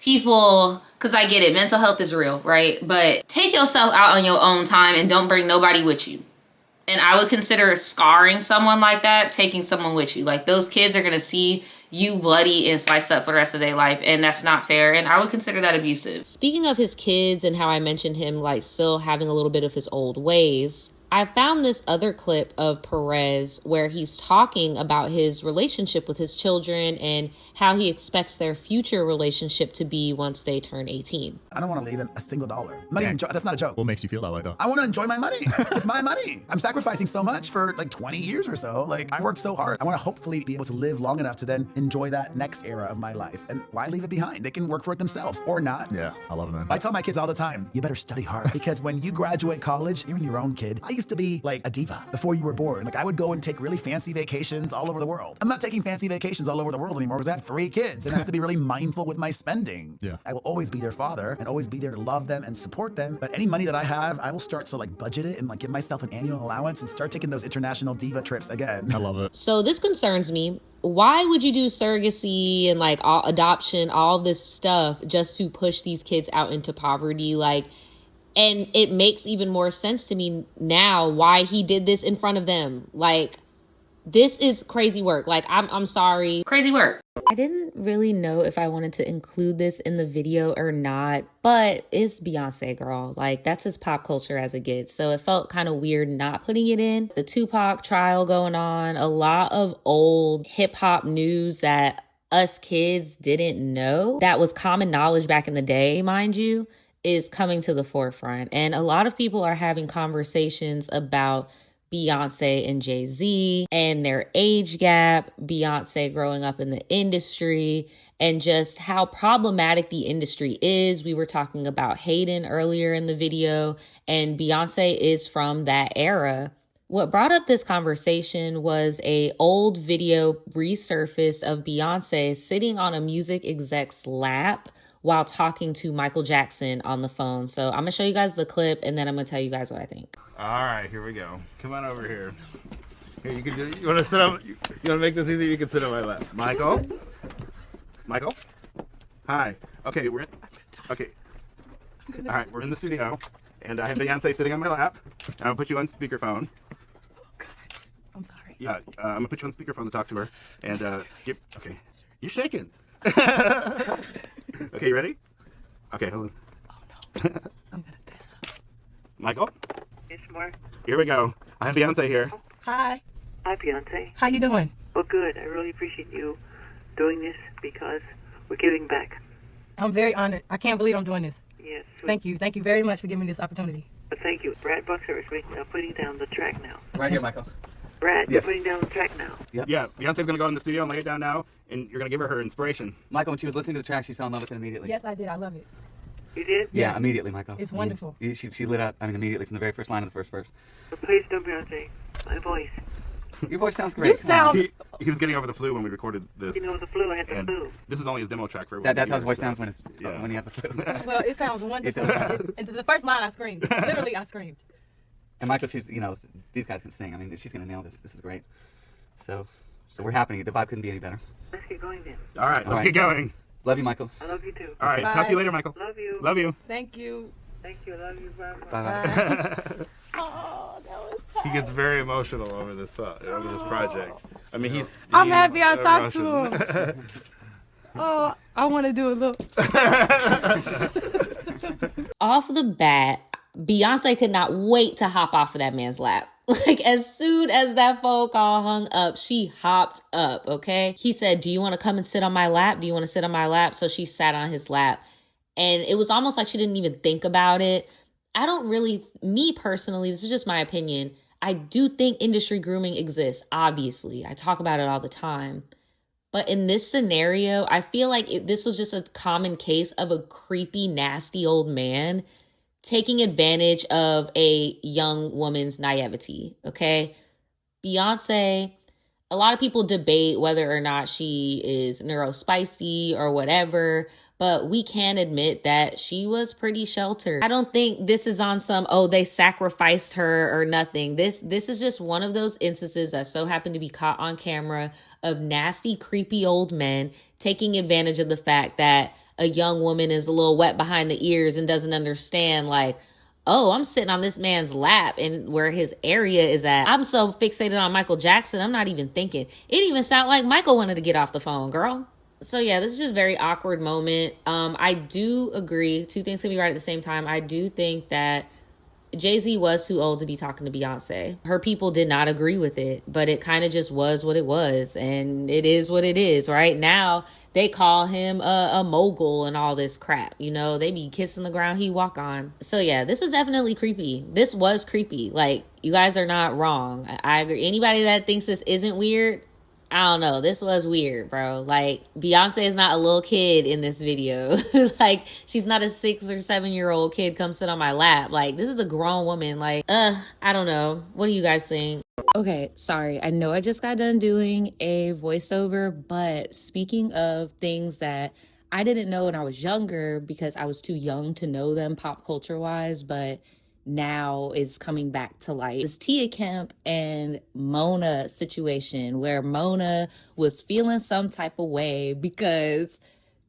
people, because I get it, mental health is real, right? But take yourself out on your own time and don't bring nobody with you. And I would consider scarring someone like that, taking someone with you. Those kids are going to see you bloody and sliced up for the rest of their life, and that's not fair, and I would consider that abusive. Speaking of his kids and how I mentioned him still having a little bit of his old ways, I found this other clip of Perez where he's talking about his relationship with his children and how he expects their future relationship to be once they turn 18.
I don't want to leave them a single dollar. That's not a joke.
What makes you feel that way, though?
I want to enjoy my money. It's my money. I'm sacrificing so much for 20 years or so. I worked so hard. I want to hopefully be able to live long enough to then enjoy that next era of my life. And why leave it behind? They can work for it themselves or not.
Yeah, I love it, man.
I tell my kids all the time, you better study hard because when you graduate college, you're your own kid. I used to be a diva before you were born. I would go and take really fancy vacations all over the world. I'm not taking fancy vacations all over the world anymore because I have 3 kids and I have to be really mindful with my spending.
Yeah.
I will always be their father and always be there to love them and support them. But any money that I have, I will start to budget it and give myself an annual allowance and start taking those international diva trips again.
I love it.
So this concerns me. Why would you do surrogacy and adoption, all this stuff just to push these kids out into poverty? And it makes even more sense to me now why he did this in front of them. This is crazy work. I'm sorry. Crazy work. I didn't really know if I wanted to include this in the video or not, but it's Beyonce, girl. That's as pop culture as it gets. So it felt kind of weird not putting it in. The Tupac trial going on, a lot of old hip hop news that us kids didn't know. That was common knowledge back in the day, mind you, is coming to the forefront. And a lot of people are having conversations about Beyonce and Jay-Z and their age gap, Beyonce growing up in the industry, and just how problematic the industry is. We were talking about Hayden earlier in the video, and Beyonce is from that era. What brought up this conversation was a old video resurfaced of Beyonce sitting on a music exec's lap while talking to Michael Jackson on the phone. So I'm gonna show you guys the clip and then I'm gonna tell you guys what I think.
All right, here we go. Come on over here. Here, you can do. You want to sit on? You want to make this easier? You can sit on my lap. Michael. Michael. Hi. Okay, we're in. Okay. All right, we're in the studio, and I have Beyonce sitting on my lap. And I'm gonna put you on speakerphone.
I'm sorry.
Yeah, I'm gonna put you on speakerphone to talk to her. And okay, you're shaking. Okay, you ready? Okay, hold on. Oh no. I'm gonna test. Michael.
Yes, Mark.
Here we go. I have Beyonce here.
Hi. Hi, Beyonce.
How you doing?
Well, good. I really appreciate you doing this because we're giving back.
I'm very honored. I can't believe I'm doing this.
Yes.
Thank you. Thank you very much for giving me this opportunity.
But thank you. Brad Buxer is putting down the track now.
Right here, Michael.
Brad,
Yes.
you're putting down the track now.
Yep. Yeah, Beyonce's gonna go in the studio and lay it down now, and you're gonna give her inspiration.
Michael, when she was listening to the track, she fell in love with it immediately.
Yes, I did. I love it.
You did?
Yeah,
Yes.
immediately, Michael.
It's wonderful.
She lit up, immediately from the very first line of the first verse.
But please don't, Beyonce. My voice.
Your voice sounds great.
You sound...
He was getting over the flu when we recorded this.
You know, the flu, I had the
and
flu.
This is only his demo track for
That's how his voice sounds when he has the flu.
Well, it sounds wonderful. And the first line I screamed. Literally, I screamed.
And Michael, she's, these guys can sing. I mean, she's going to nail this. This is great. So we're happy. The vibe couldn't be any better.
Let's get going then.
All right, let's get going.
Love you, Michael.
I love you too.
All right,
Bye.
talk to you later, Michael.
Love you.
Love you.
Thank you.
Thank you. I love you. Bye.
Bye.
Oh, that was tough.
He gets very emotional over this project. I mean, he's
I'm happy I talked
Russian.
to him. Oh, I want to do a little.
Off the bat, Beyonce could not wait to hop off of that man's lap. Like, as soon as that phone call hung up, she hopped up, okay? He said, do you want to come and sit on my lap? Do you want to sit on my lap? So she sat on his lap. And it was almost like she didn't even think about it. I don't really, me personally, this is just my opinion, I do think industry grooming exists, obviously. I talk about it all the time. But in this scenario, I feel like this was just a common case of a creepy, nasty old man taking advantage of a young woman's naivety, okay? Beyonce, a lot of people debate whether or not she is neurospicy or whatever, but we can admit that she was pretty sheltered. I don't think this is on some, oh, they sacrificed her or nothing. This is just one of those instances that so happened to be caught on camera of nasty, creepy old men taking advantage of the fact that a young woman is a little wet behind the ears and doesn't understand, like, oh, I'm sitting on this man's lap and where his area is at. I'm so fixated on Michael Jackson, I'm not even thinking. It even sounded like Michael wanted to get off the phone, girl. So yeah, this is just a very awkward moment. I do agree. Two things can be right at the same time. I do think that Jay-Z was too old to be talking to Beyonce. Her people did not agree with it, but it kind of just was what it was. And it is what it is, right? Now they call him a mogul and all this crap. You know, they be kissing the ground he walk on. So yeah, this was definitely creepy. This was creepy. Like, you guys are not wrong. I agree. Anybody that thinks this isn't weird, I don't know. This was weird, bro. Like, Beyonce is not a little kid in this video. Like, she's not a 6 or 7 year old kid come sit on my lap. Like, this is a grown woman. Like, I don't know. What do you guys think? Okay, sorry. I know I just got done doing a voiceover, but speaking of things that I didn't know when I was younger because I was too young to know them pop culture wise, but now is coming back to light. This Tia Kemp and Mona situation where Mona was feeling some type of way because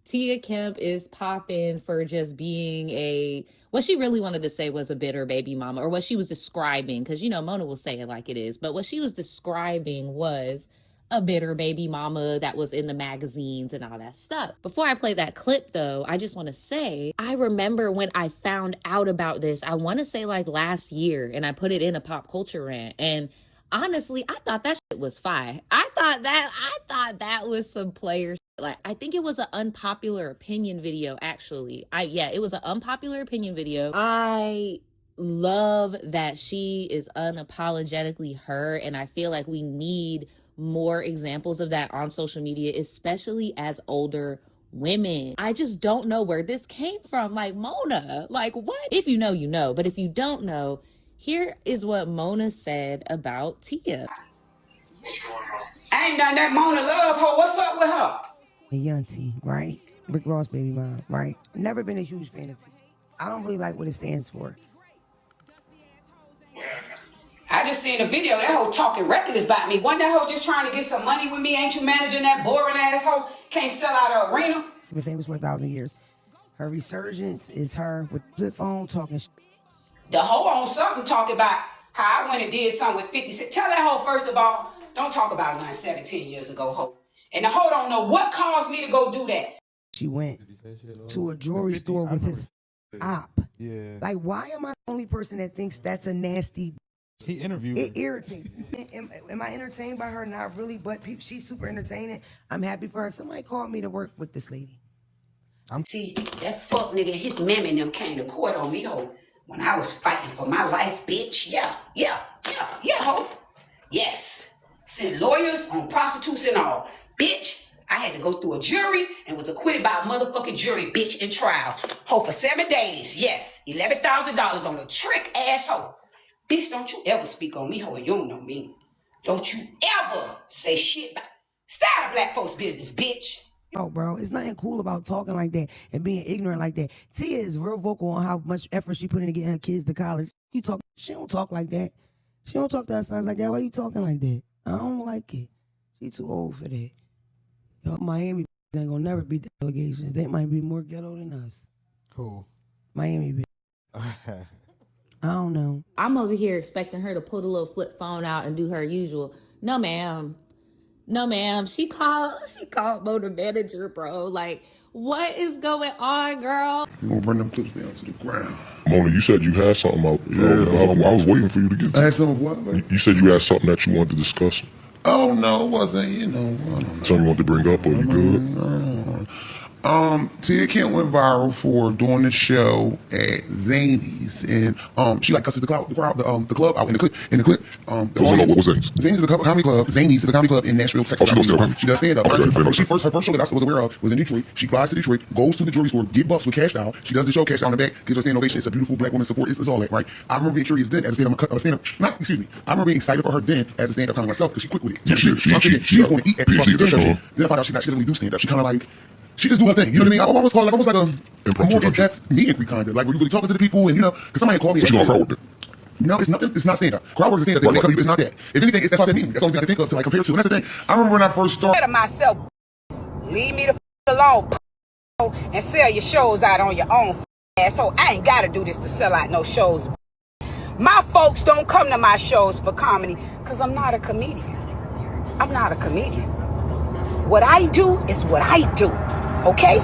Tia Kemp is popping for just being what she really wanted to say was a bitter baby mama, or what she was describing, because, you know, Mona will say it like it is, but what she was describing was a bitter baby mama that was in the magazines and all that stuff. Before I play that clip though, I just want to say, I remember when I found out about this, I want to say like last year, and I put it in a pop culture rant. And honestly, I thought that shit was fire. I thought that was some player shit. Like, I think it was an unpopular opinion video, actually. It was an unpopular opinion video. I love that she is unapologetically her, and I feel like we need more examples of that on social media, especially as older women. I just don't know where this came from. Like, Mona, like, what? If you know, you know. But if you don't know, here is what Mona said about Tia.
I ain't done that Mona love her. What's up with her?
Beyonce, right?
Rick Ross baby mom, right? Never been a huge fan of T. I don't really like what it stands for.
I just seen a video, that hoe talking reckless about me. Wasn't that hoe just trying to get some money with me? Ain't you managing that boring asshole? Can't sell out an arena?
She's been famous for 1,000 years. Her resurgence is her with flip phone talking
The hoe on something talking about how I went and did something with 50 Cent. Tell that hoe, first of all, don't talk about nothing 17 years ago, hoe. And the hoe don't know what caused me to go do that.
She went to a jewelry store with his op. Yeah. Like, why am I the only person that thinks that's a nasty?
He interviewed.
It irritates me. Am I entertained by her? Not really, but she's super entertaining. I'm happy for her. Somebody called me to work with this lady.
See, that fuck nigga and his mammy and them came to court on me, ho. When I was fighting for my life, bitch. Yeah, ho. Yes. Sent lawyers on prostitutes and all. Bitch, I had to go through a jury and was acquitted by a motherfucking jury, bitch, in trial. Ho, for 7 days. Yes. $11,000 on a trick asshole. Bitch, don't you ever speak on me, ho, and you don't know me. Don't you ever say shit about... Stay out of black folks' business, bitch.
Oh, bro, it's nothing cool about talking like that and being ignorant like that. Tia is real vocal on how much effort she put in to get her kids to college. She don't talk like that. She don't talk to her sons like that. Why you talking like that? I don't like it. She too old for that. Yo, Miami ain't gonna never beat the allegations. They might be more ghetto than us.
Cool.
Miami I don't know.
I'm over here expecting her to pull the little flip phone out and do her usual. No, ma'am. No, ma'am. She called Mo the manager, bro. Like, what is going on, girl?
You gonna run them clips down to the ground.
Mona, you said you had something out. I was waiting for you to get to.
I had something what?
You said you had something that you wanted to discuss.
Oh, no, it wasn't, I don't know.
Something you want to bring up, or you good?
Tia Kent went viral for doing the show at Zany's, and she like cusses the club out in the clip. What was Zany's? Zany's is a comedy club. Zany's is a comedy club in Nashville, Texas. She does stand up. Her first show that I was aware of was in Detroit. She flies to Detroit, goes to the jewelry store, get bucks with cash down. She does the show, cash down the back, gives her stand ovation. It's a beautiful black woman support. It's all that, right? I remember being curious then as a stand-up. I remember being excited for her then as a stand-up comic myself because she quick with it. She was going to eat at the fucking stand-up shit. Then I found out she doesn't really do stand-up. She kind of like. She just do her thing, you know what I mean? I almost call it almost like a more in-depth meet and greet kind of, like where you really talking to the people and, because somebody called me and said, no, it's nothing, it's not stand-up. Crowd work is stand-up, it's not that. If anything, that's what I mean. That's the only thing I can think of to like compare to. And that's the thing. I remember when I first started.
To myself, leave me the alone and sell your shows out on your own asshole. I ain't gotta do this to sell out no shows. My folks don't come to my shows for comedy because I'm not a comedian. I'm not a comedian. What I do is what I do. Okay?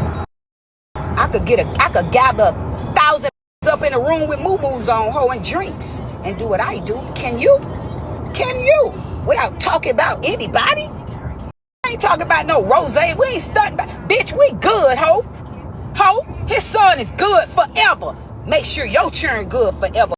I could gather 1,000 up in a room with moo-moos on, ho, and drinks and do what I do. Can you? Can you? Without talking about anybody? I ain't talking about no rose. We ain't stunting about. Bitch, we good, ho. Ho, his son is good forever. Make sure your children good forever.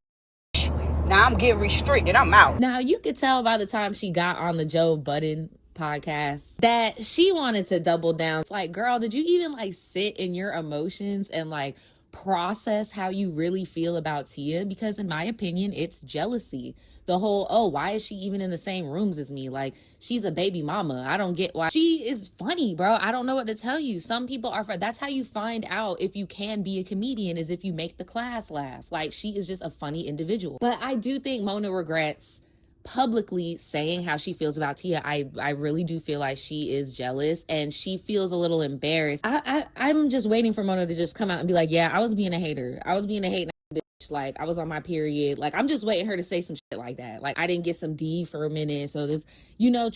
Now I'm getting restricted. I'm out.
Now, you could tell by the time she got on the Joe Budden podcast that she wanted to double down. It's like, girl, did you even like sit in your emotions and like process how you really feel about Tia? Because in my opinion, it's jealousy. The whole, oh, why is she even in the same rooms as me? Like, she's a baby mama. I don't get why. She is funny, bro. I don't know what to tell you. Some people are, that's how you find out if you can be a comedian, is if you make the class laugh. Like, she is just a funny individual. But I do think Mona regrets publicly saying how she feels about Tia. I really do feel like she is jealous and she feels a little embarrassed. I'm just waiting for Mona to just come out and be like, yeah, I was being a hater. I was being a hating bitch. Like, I was on my period. Like, I'm just waiting her to say some shit like that. Like, I didn't get some D for a minute. So this,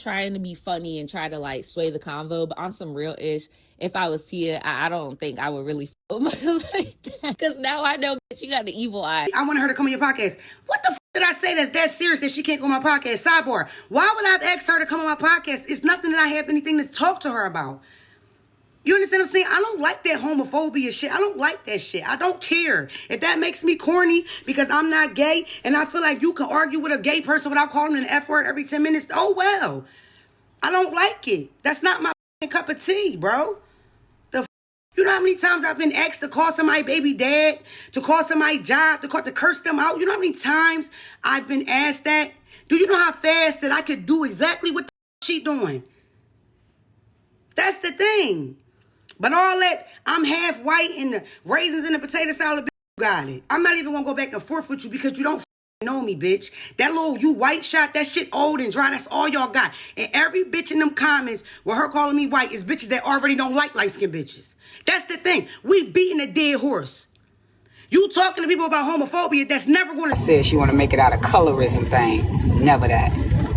trying to be funny and try to like sway the convo, but on some real ish, if I was Tia, I don't think I would really feel much like that. Because now I know that you got the evil eye.
I want her to come on your podcast. What the did I say that's that serious that she can't go on my podcast? Sidebar. Why would I have asked her to come on my podcast? It's nothing that I have anything to talk to her about. You understand what I'm saying? I don't like that homophobia shit. I don't like that shit. I don't care. If that makes me corny because I'm not gay and I feel like you can argue with a gay person without calling them an F word every 10 minutes, oh well. I don't like it. That's not my cup of tea, bro. You know how many times I've been asked to call somebody baby dad, to call somebody job, to curse them out? You know how many times I've been asked that? Do you know how fast that I could do exactly what the she doing? That's the thing. But all that, I'm half white and the raisins and the potato salad, bitch, you got it. I'm not even gonna go back and forth with you because you don't know me, bitch. That little you white shot, that shit old and dry, that's all y'all got. And every bitch in them comments with her calling me white is bitches that already don't like light-skinned bitches. That's the thing. We beating a dead horse. You talking to people about homophobia, that's never gonna...
Said she wanna make it out of colorism thing. Never that.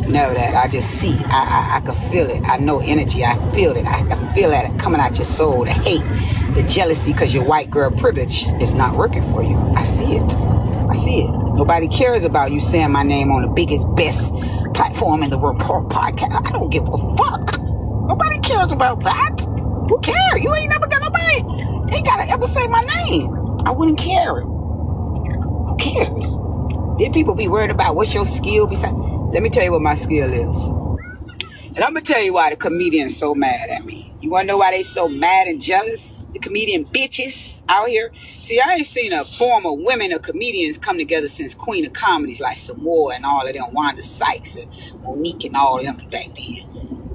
Never that. I just see. I can feel it. I know energy. I feel it. I can feel that coming out your soul. The hate, the jealousy because your white girl privilege is not working for you. I see it. I see it. Nobody cares about you saying my name on the biggest, best platform in the world, podcast. I don't give a fuck. Nobody cares about that. Who cares? You ain't never got nobody. Ain't gotta ever say my name. I wouldn't care. Who cares? Did people be worried about what's your skill besides? Let me tell you what my skill is. And I'm going to tell you why the comedians so mad at me. You want to know why they so mad and jealous? The comedian bitches out here. See, I ain't seen a form of women or comedians come together since Queen of Comedies like Samoa and all of them, Wanda Sykes and Monique and all of them back then.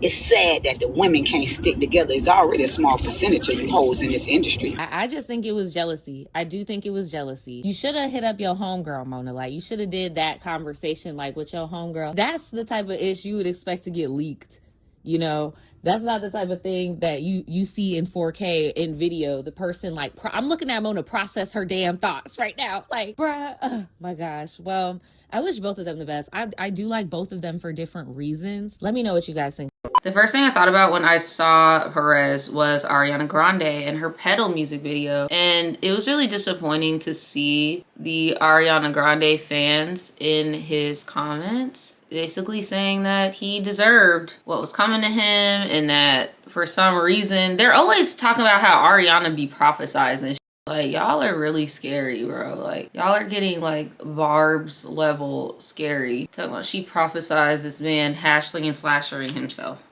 It's sad that the women can't stick together. It's already a small percentage of you hoes in this industry.
I just think it was jealousy. I do think it was jealousy. You should have hit up your homegirl, Mona. Like, you should have did that conversation, like, with your homegirl. That's the type of issue you would expect to get leaked. You know, that's not the type of thing that you see in 4K in video. The person, like, I'm looking at Mona process her damn thoughts right now. Like, bruh, oh my gosh. Well, I wish both of them the best. I do like both of them for different reasons. Let me know what you guys think. The first thing I thought about when I saw Perez was Ariana Grande and her Pedal music video. And it was really disappointing to see the Ariana Grande fans in his comments basically saying that he deserved what was coming to him and that for some reason, they're always talking about how Ariana be prophesizing and shit. Like, y'all are really scary, bro. Like, y'all are getting, like, Barb's level scary. Talking about she prophesized this man hashling and slashering himself.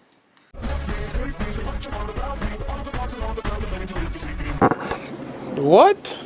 What?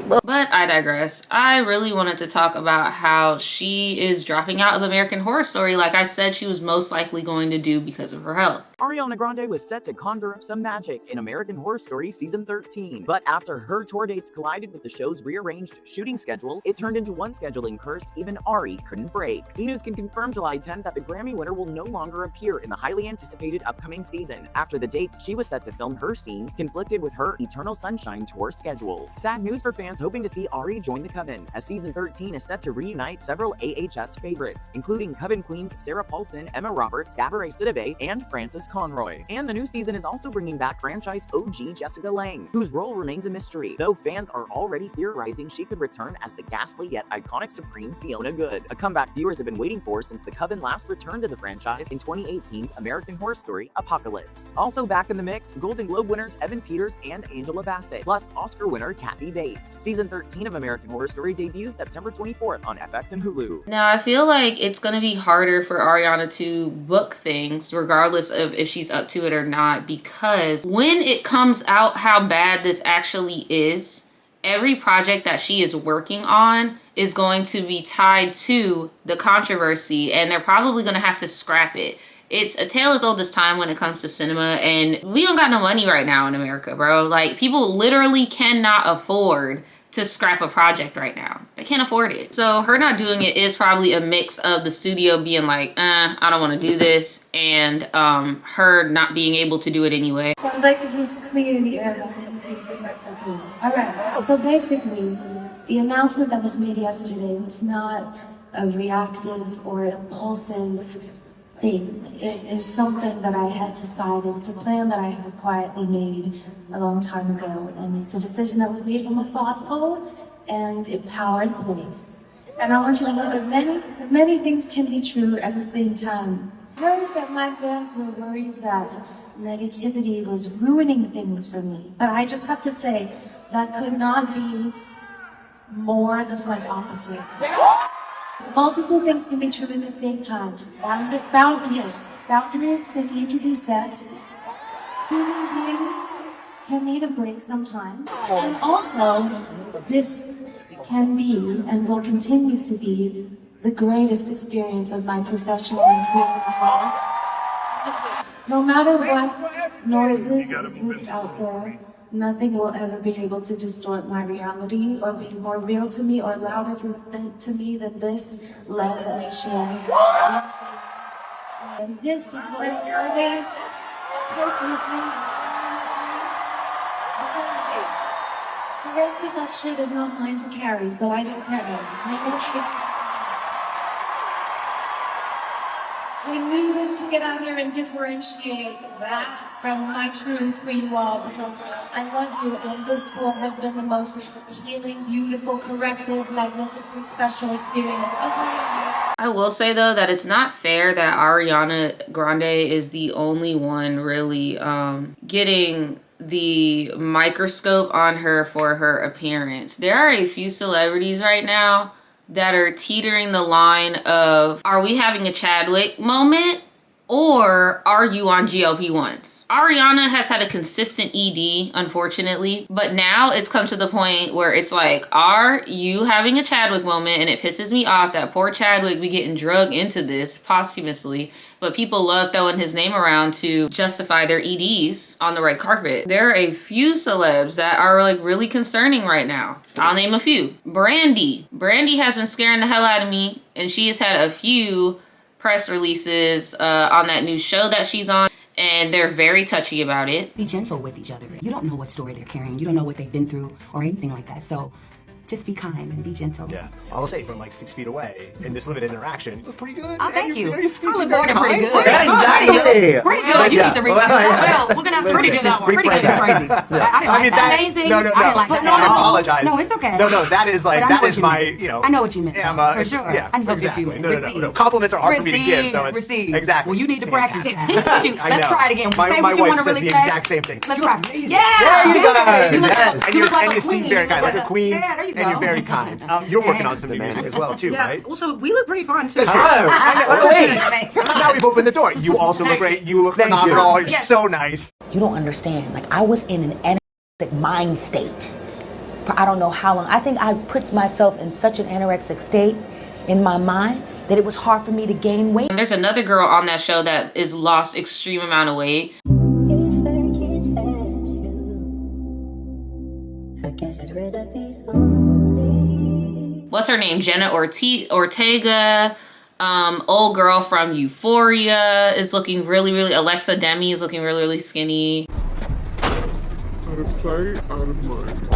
But I digress. I really wanted to talk about how she is dropping out of American Horror Story like I said she was most likely going to do because of her health.
Ariana Grande was set to conjure up some magic in American Horror Story Season 13, but after her tour dates collided with the show's rearranged shooting schedule, it turned into one scheduling curse even Ari couldn't break. E! News can confirm July 10th that the Grammy winner will no longer appear in the highly anticipated upcoming season after the dates she was set to film her scenes conflicted with her Eternal Sunshine tour schedule. Sad news for fans hoping to see Ari join the Coven, as Season 13 is set to reunite several AHS favorites, including Coven queens Sarah Paulson, Emma Roberts, Gabourey Sidibe, and Frances Conroy. And the new season is also bringing back franchise OG Jessica Lange, whose role remains a mystery, though fans are already theorizing she could return as the ghastly yet iconic Supreme Fiona Good, a comeback viewers have been waiting for since the Coven last returned to the franchise in 2018's American Horror Story Apocalypse. Also back in the mix, Golden Globe winners Evan Peters and Angela Bassett, plus Oscar winner Kathy Bates. Season 13 of American Horror Story debuts September 24th on FX and Hulu.
Now, I feel like it's going to be harder for Ariana to book things, regardless of if she's up to it or not, because when it comes out how bad this actually is, every project that she is working on is going to be tied to the controversy, and they're probably going to have to scrap it. It's a tale as old as time when it comes to cinema, and we don't got no money right now in America, bro. Like, people literally cannot afford to scrap a project right now. They can't afford it. So her not doing it is probably a mix of the studio being like, I don't want to do this, and her not being able to do it anyway.
I'd like to just clear the air about things if that's okay. Alright, so basically, the announcement that was made yesterday was not a reactive or impulsive thing. It is something that I had decided. It's a plan that I had quietly made a long time ago, and it's a decision that was made from a thoughtful and empowered place. And I want you to know that many things can be true at the same time. I heard that my fans were worried that negativity was ruining things for me, but I just have to say that could not be more the flat opposite. Multiple things can be true at the same time. Boundaries that need to be set. Human beings can need a break sometime. And also, this can be and will continue to be the greatest experience of my professional and career life. No matter what noises exist out there, nothing will ever be able to distort my reality or be more real to me or louder to me than this love that we share. And this is what I always take with me. Because the rest of that shit is not mine to carry, so I don't care. I needed to get out here and differentiate that from my truth for you all because I love you and this tour has been the most healing, beautiful, corrective, magnificent, special experience of my life.
I will say though that it's not fair that Ariana Grande is the only one really getting the microscope on her for her appearance. There are a few celebrities right now that are teetering the line of, are we having a Chadwick moment or are you on GLP-1s? Ariana has had a consistent ED, unfortunately, but now it's come to the point where it's like, are you having a Chadwick moment? And it pisses me off that poor Chadwick be getting drugged into this posthumously, but people love throwing his name around to justify their EDs on the red carpet. There are a few celebs that are like really concerning right now. I'll name a few. Brandy. Brandy has been scaring the hell out of me, and she has had a few press releases on that new show that she's on, and they're very touchy about it.
Be gentle with each other. You don't know what story they're carrying. You don't know what they've been through or anything like that. So just be kind and be gentle.
Yeah, I'll say from like 6 feet away in this limited interaction, you look pretty good.
Oh, thank you.
You're
I look pretty good.
Exactly.
Pretty good. You need to read that. Well, we're gonna have to pretty good that one. Pretty good is crazy. I didn't like that. Amazing.
No.
I didn't like that.
I apologize.
No, it's okay.
No, that is like, that is my, you know.
I know what you meant.
Yeah,
for sure.
Yeah,
I know
exactly.
what you meant.
No. Compliments are hard for me to give, so it's.
Receive.
Exactly.
Well, you need to practice. Let's try it again.
My wife says the exact same thing.
Let's try.
Yeah.
You go.
And you seem very kind, like a queen.
Yeah, there you go.
And you're very kind. You're working on some new music as well, too, right?
Also, we look pretty fun, too.
That's true. Now we've opened the door. You also look great. You look phenomenal. You're so nice.
You don't understand. Like, I was in an anorexic mind state for I don't know how long. I think I put myself in such an anorexic state in my mind that it was hard for me to gain weight.
And there's another girl on that show that is lost extreme amount of weight. What's her name? Jenna Ortega. Old girl from Euphoria is looking really, Alexa Demi is looking really skinny.
Out of sight, out of mind.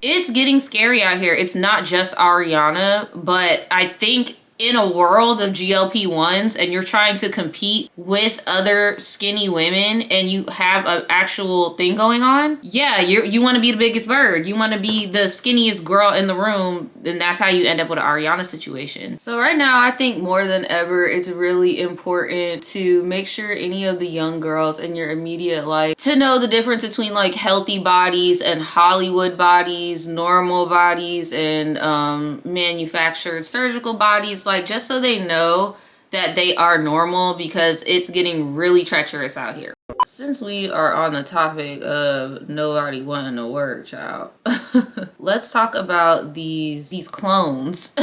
It's getting scary out here. It's not just Ariana, but I think in a world of GLP-1s and you're trying to compete with other skinny women and you have an actual thing going on, yeah, you want to be the biggest bird. You want to be the skinniest girl in the room, and that's how you end up with an Ariana situation. So right now, I think more than ever, it's really important to make sure any of the young girls in your immediate life to know the difference between like healthy bodies and Hollywood bodies, normal bodies, and manufactured surgical bodies. Like, just so they know that they are normal, because it's getting really treacherous out here. Since we are on the topic of nobody wanting to work, child, let's talk about these clones.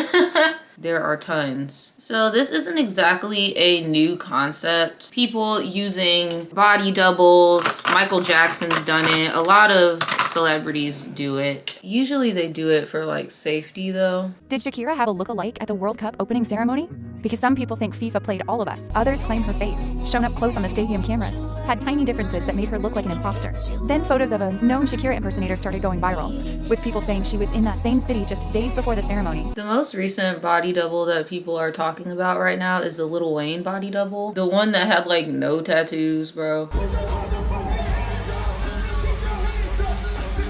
There are tons. So this isn't exactly a new concept. People using body doubles. Michael Jackson's done it. A lot of celebrities do it. Usually they do it for like safety though.
Did Shakira have a look-alike at the World Cup opening ceremony? Because some people think FIFA played all of us. Others claim her face, shown up close on the stadium cameras, had tiny differences that made her look like an imposter. Then photos of a known Shakira impersonator started going viral, with people saying she was in that same city just days before the ceremony.
The most recent body double that people are talking about right now is the Lil Wayne body double. The one that had like no tattoos, bro.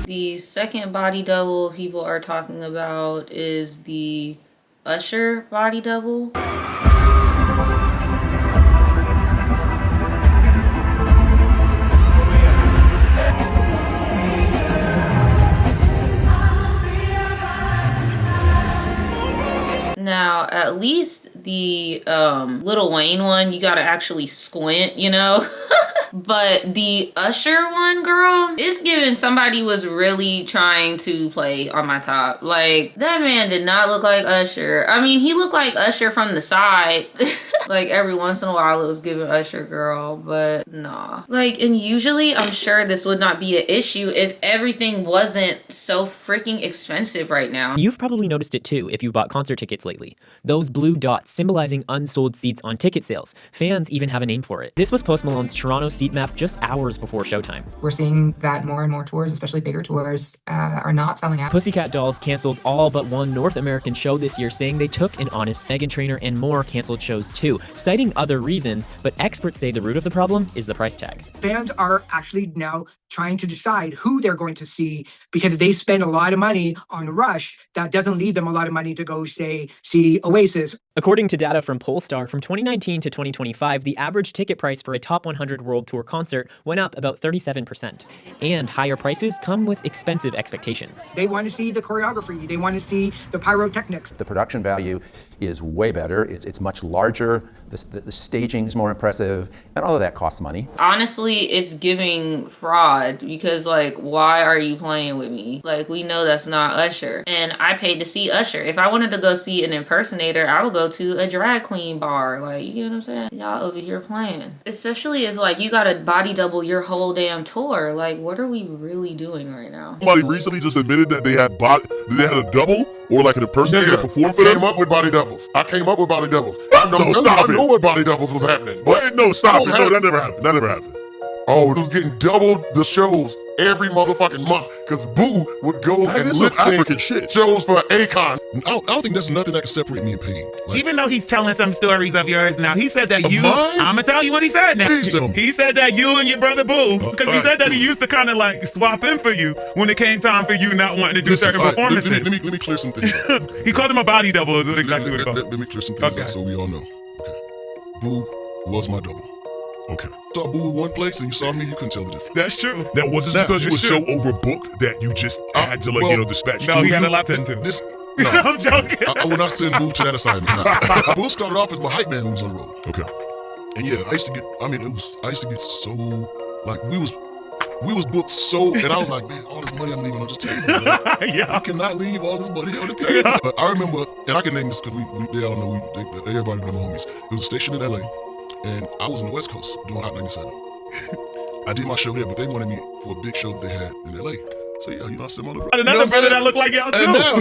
The second body double people are talking about is the Usher body double. Now, at least the Lil Wayne one, you gotta actually squint, you know? But the Usher one, girl, it's giving somebody was really trying to play on my top. Like, that man did not look like Usher. I mean, he looked like Usher from the side. Like every once in a while it was giving Usher girl, but nah. Like, and usually I'm sure this would not be an issue if everything wasn't so freaking expensive right now.
You've probably noticed it too if you bought concert tickets lately. Those blue dots symbolizing unsold seats on ticket sales. Fans even have a name for it. This was Post Malone's Toronto seat map just hours before showtime.
We're seeing that more and more tours, especially bigger tours, are not selling out.
Pussycat Dolls canceled all but one North American show this year, saying they took an honest. Meghan Trainor and more canceled shows too, citing other reasons, but experts say the root of the problem is the price tag.
Fans are actually now trying to decide who they're going to see because they spend a lot of money on Rush. That doesn't leave them a lot of money to go, say, see Oasis.
According to data from Polestar, from 2019 to 2025, the average ticket price for a top 100 world tour concert went up about 37%. And higher prices come with expensive expectations.
They want to see the choreography. They want to see the pyrotechnics.
The production value is way better. It's much larger. The staging is more impressive, and all of that costs money.
Honestly, it's giving fraud because, like, why are you playing with me? Like, we know that's not Usher, and I paid to see Usher. If I wanted to go see an impersonator, I would go to a drag queen bar. Like, you know what I'm saying? Y'all over here playing. Especially if, like, you gotta body double your whole damn tour. Like, what are we really doing right now?
Somebody recently just admitted that they had a double or like an impersonator perform for them. I came up with body doubles. No, stop it. I know what body doubles was happening. Wait, no, stop it. No, that never happened. That never happened. Oh, it was getting doubled the shows every motherfucking month because Boo would go and lip sync shows for Akon. I don't think there's nothing that can separate me and pain. Like,
even though he's telling some stories of yours now, he said that you, I'm gonna tell you what he said now. He said that you and your brother Boo, because he said that he used to kind of like swap in for you when it came time for you not wanting to do certain performances.
Let me clear some things up.
He called him a body double is exactly what he called.
Let me clear some things up so we all know. Okay. Boo was my double. Okay. Saw Boo in one place and you saw me, you couldn't tell the difference.
That's true.
That wasn't because you were so overbooked that you just had to dispatch.
No, he had a lot to do.
No,
I'm joking.
I will not send Boo to that assignment. Nah. Boo started off as my hype man when he was on the road. Okay. And yeah, I used to get so, like, we was booked so, and I was like, man, all this money I'm leaving on the table. Yeah. I cannot leave all this money on the table. Yeah. But I remember, and I can name this because they all know, everybody know my homies. It was a station in LA, and I was on the West Coast doing Hot 97. I did my show there, but they wanted me for a big show that they had in LA. So yeah, I sent my little brother.
Another brother that looked like y'all too.
And now,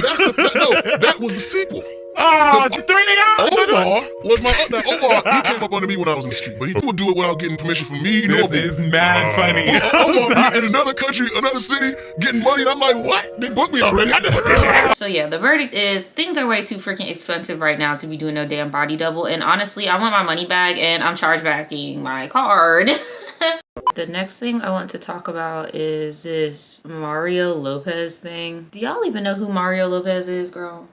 that was the sequel.
Oh, it's 3
Omar was my Omar. He came up under me when I was in the street, but he would do it without getting permission from me.
This is mad funny.
Omar in another country, another city, getting money, and I'm like, what? They booked me already.
So yeah, the verdict is things are way too freaking expensive right now to be doing no damn body double. And honestly, I want my money back, and I'm chargebacking my card. The next thing I want to talk about is this Mario Lopez thing. Do y'all even know who Mario Lopez is, girl?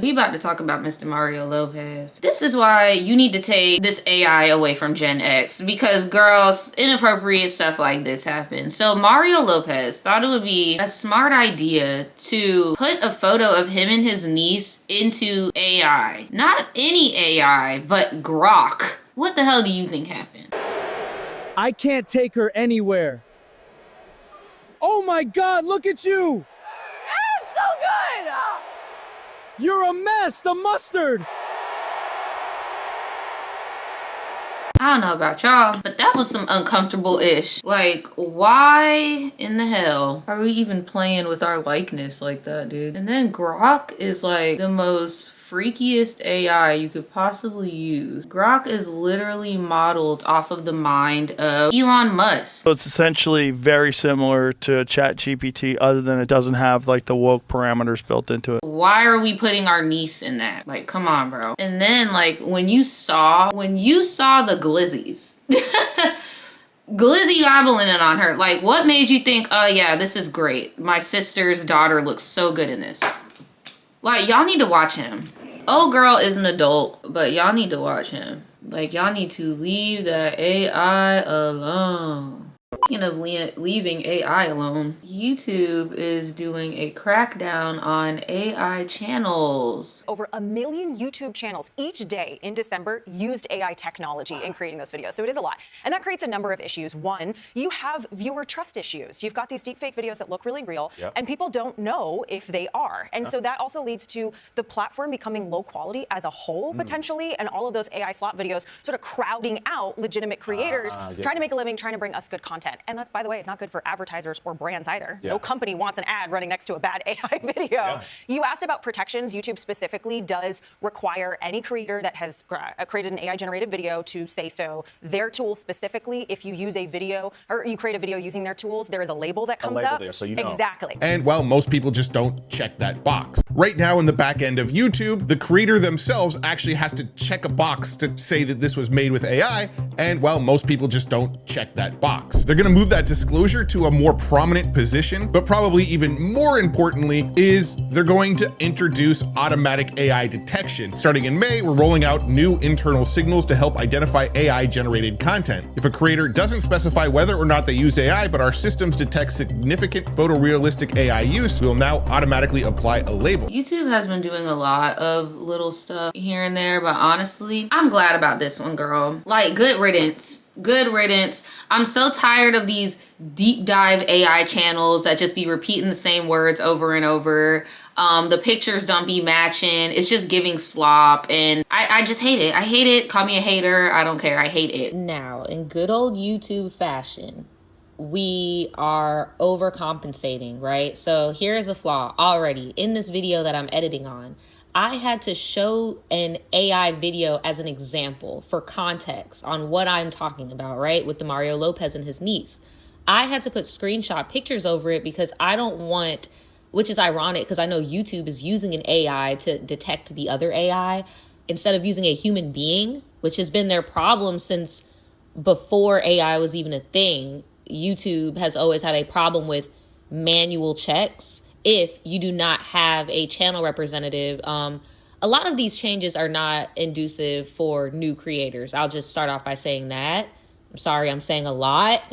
We about to talk about Mr. Mario Lopez. This is why you need to take this AI away from Gen X, because girls, inappropriate stuff like this happens. So Mario Lopez thought it would be a smart idea to put a photo of him and his niece into AI. Not any AI, but Grok. What the hell do you think happened?
I can't take her anywhere. Oh my God, look at you!
I'm so good!
You're a mess, the mustard!
I don't know about y'all, but that was some uncomfortable-ish. Like, why in the hell are we even playing with our likeness like that, dude? And then Grok is like the most freakiest AI you could possibly use. Grok is literally modeled off of the mind of Elon Musk.
So it's essentially very similar to ChatGPT, other than it doesn't have like the woke parameters built into it.
Why are we putting our niece in that? Like, come on, bro. And then like when you saw the glizzies, glizzy gobbling it on her, like what made you think, oh yeah, this is great. My sister's daughter looks so good in this. Like, y'all need to watch him. Oh, girl is an adult, but y'all need to watch him. Like, y'all need to leave that AI alone. Speaking of leaving AI alone, YouTube is doing a crackdown on AI channels.
Over 1 million YouTube channels each day in December used AI technology in creating those videos. So it is a lot. And that creates a number of issues. One, you have viewer trust issues. You've got these deepfake videos that look really real, and people don't know if they are. And so that also leads to the platform becoming low quality as a whole, potentially, and all of those AI slop videos sort of crowding out legitimate creators trying to make a living, trying to bring us good content. And that, by the way, is not good for advertisers or brands either. No company wants an ad running next to a bad AI video. You asked about protections. YouTube specifically does require any creator that has created an AI-generated video to say so. Their tools specifically, if you use a video or you create a video using their tools, there is a label that comes up.
There, so you know.
Exactly.
And well, most people just don't check that box. Right now in the back end of YouTube, the creator themselves actually has to check a box to say that this was made with AI, and well, most people just don't check that box. They're gonna move that disclosure to a more prominent position, but probably even more importantly is they're going to introduce automatic AI detection. Starting in May, we're rolling out new internal signals to help identify AI-generated content. If a creator doesn't specify whether or not they used AI, but our systems detect significant photorealistic AI use, we will now automatically apply a label.
YouTube has been doing a lot of little stuff here and there, but honestly, I'm glad about this one, girl. Like, good riddance. Good riddance. I'm so tired of these deep dive AI channels that just be repeating the same words over and over. The pictures don't be matching. It's just giving slop, and I just hate it. I hate it. Call me a hater. I don't care. I hate it.
Now, in good old YouTube fashion, we are overcompensating, right? So here's a flaw already in this video that I'm editing on. I had to show an AI video as an example for context on what I'm talking about, right? With the Mario Lopez and his niece. I had to put screenshot pictures over it because I don't want, which is ironic because I know YouTube is using an AI to detect the other AI instead of using a human being, which has been their problem since before AI was even a thing. YouTube has always had a problem with manual checks if you do not have a channel representative. A lot of these changes are not inducive for new creators. I'll just start off by saying that. I'm sorry, I'm saying a lot.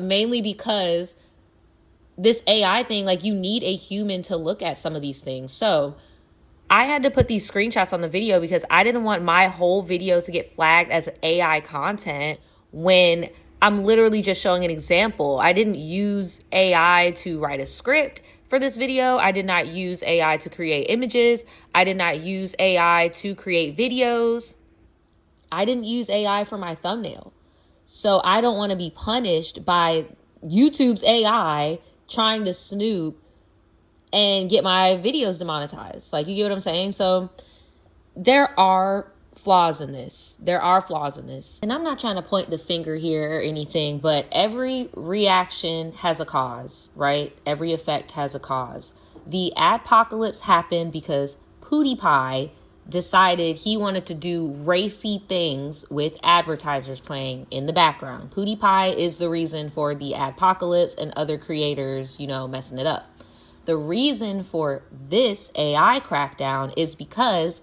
Mainly because this AI thing, like, you need a human to look at some of these things. So I had to put these screenshots on the video because I didn't want my whole video to get flagged as AI content when I'm literally just showing an example. I didn't use AI to write a script for this video. I did not use AI to create images. I did not use AI to create videos. I didn't use AI for my thumbnail. So I don't want to be punished by YouTube's AI trying to snoop and get my videos demonetized. Like, you get what I'm saying? So there are flaws in this. There are flaws in this. And I'm not trying to point the finger here or anything, but every reaction has a cause, right? Every effect has a cause. The adpocalypse happened because PewDiePie decided he wanted to do racy things with advertisers playing in the background. PewDiePie is the reason for the adpocalypse and other creators, you know, messing it up. The reason for this AI crackdown is because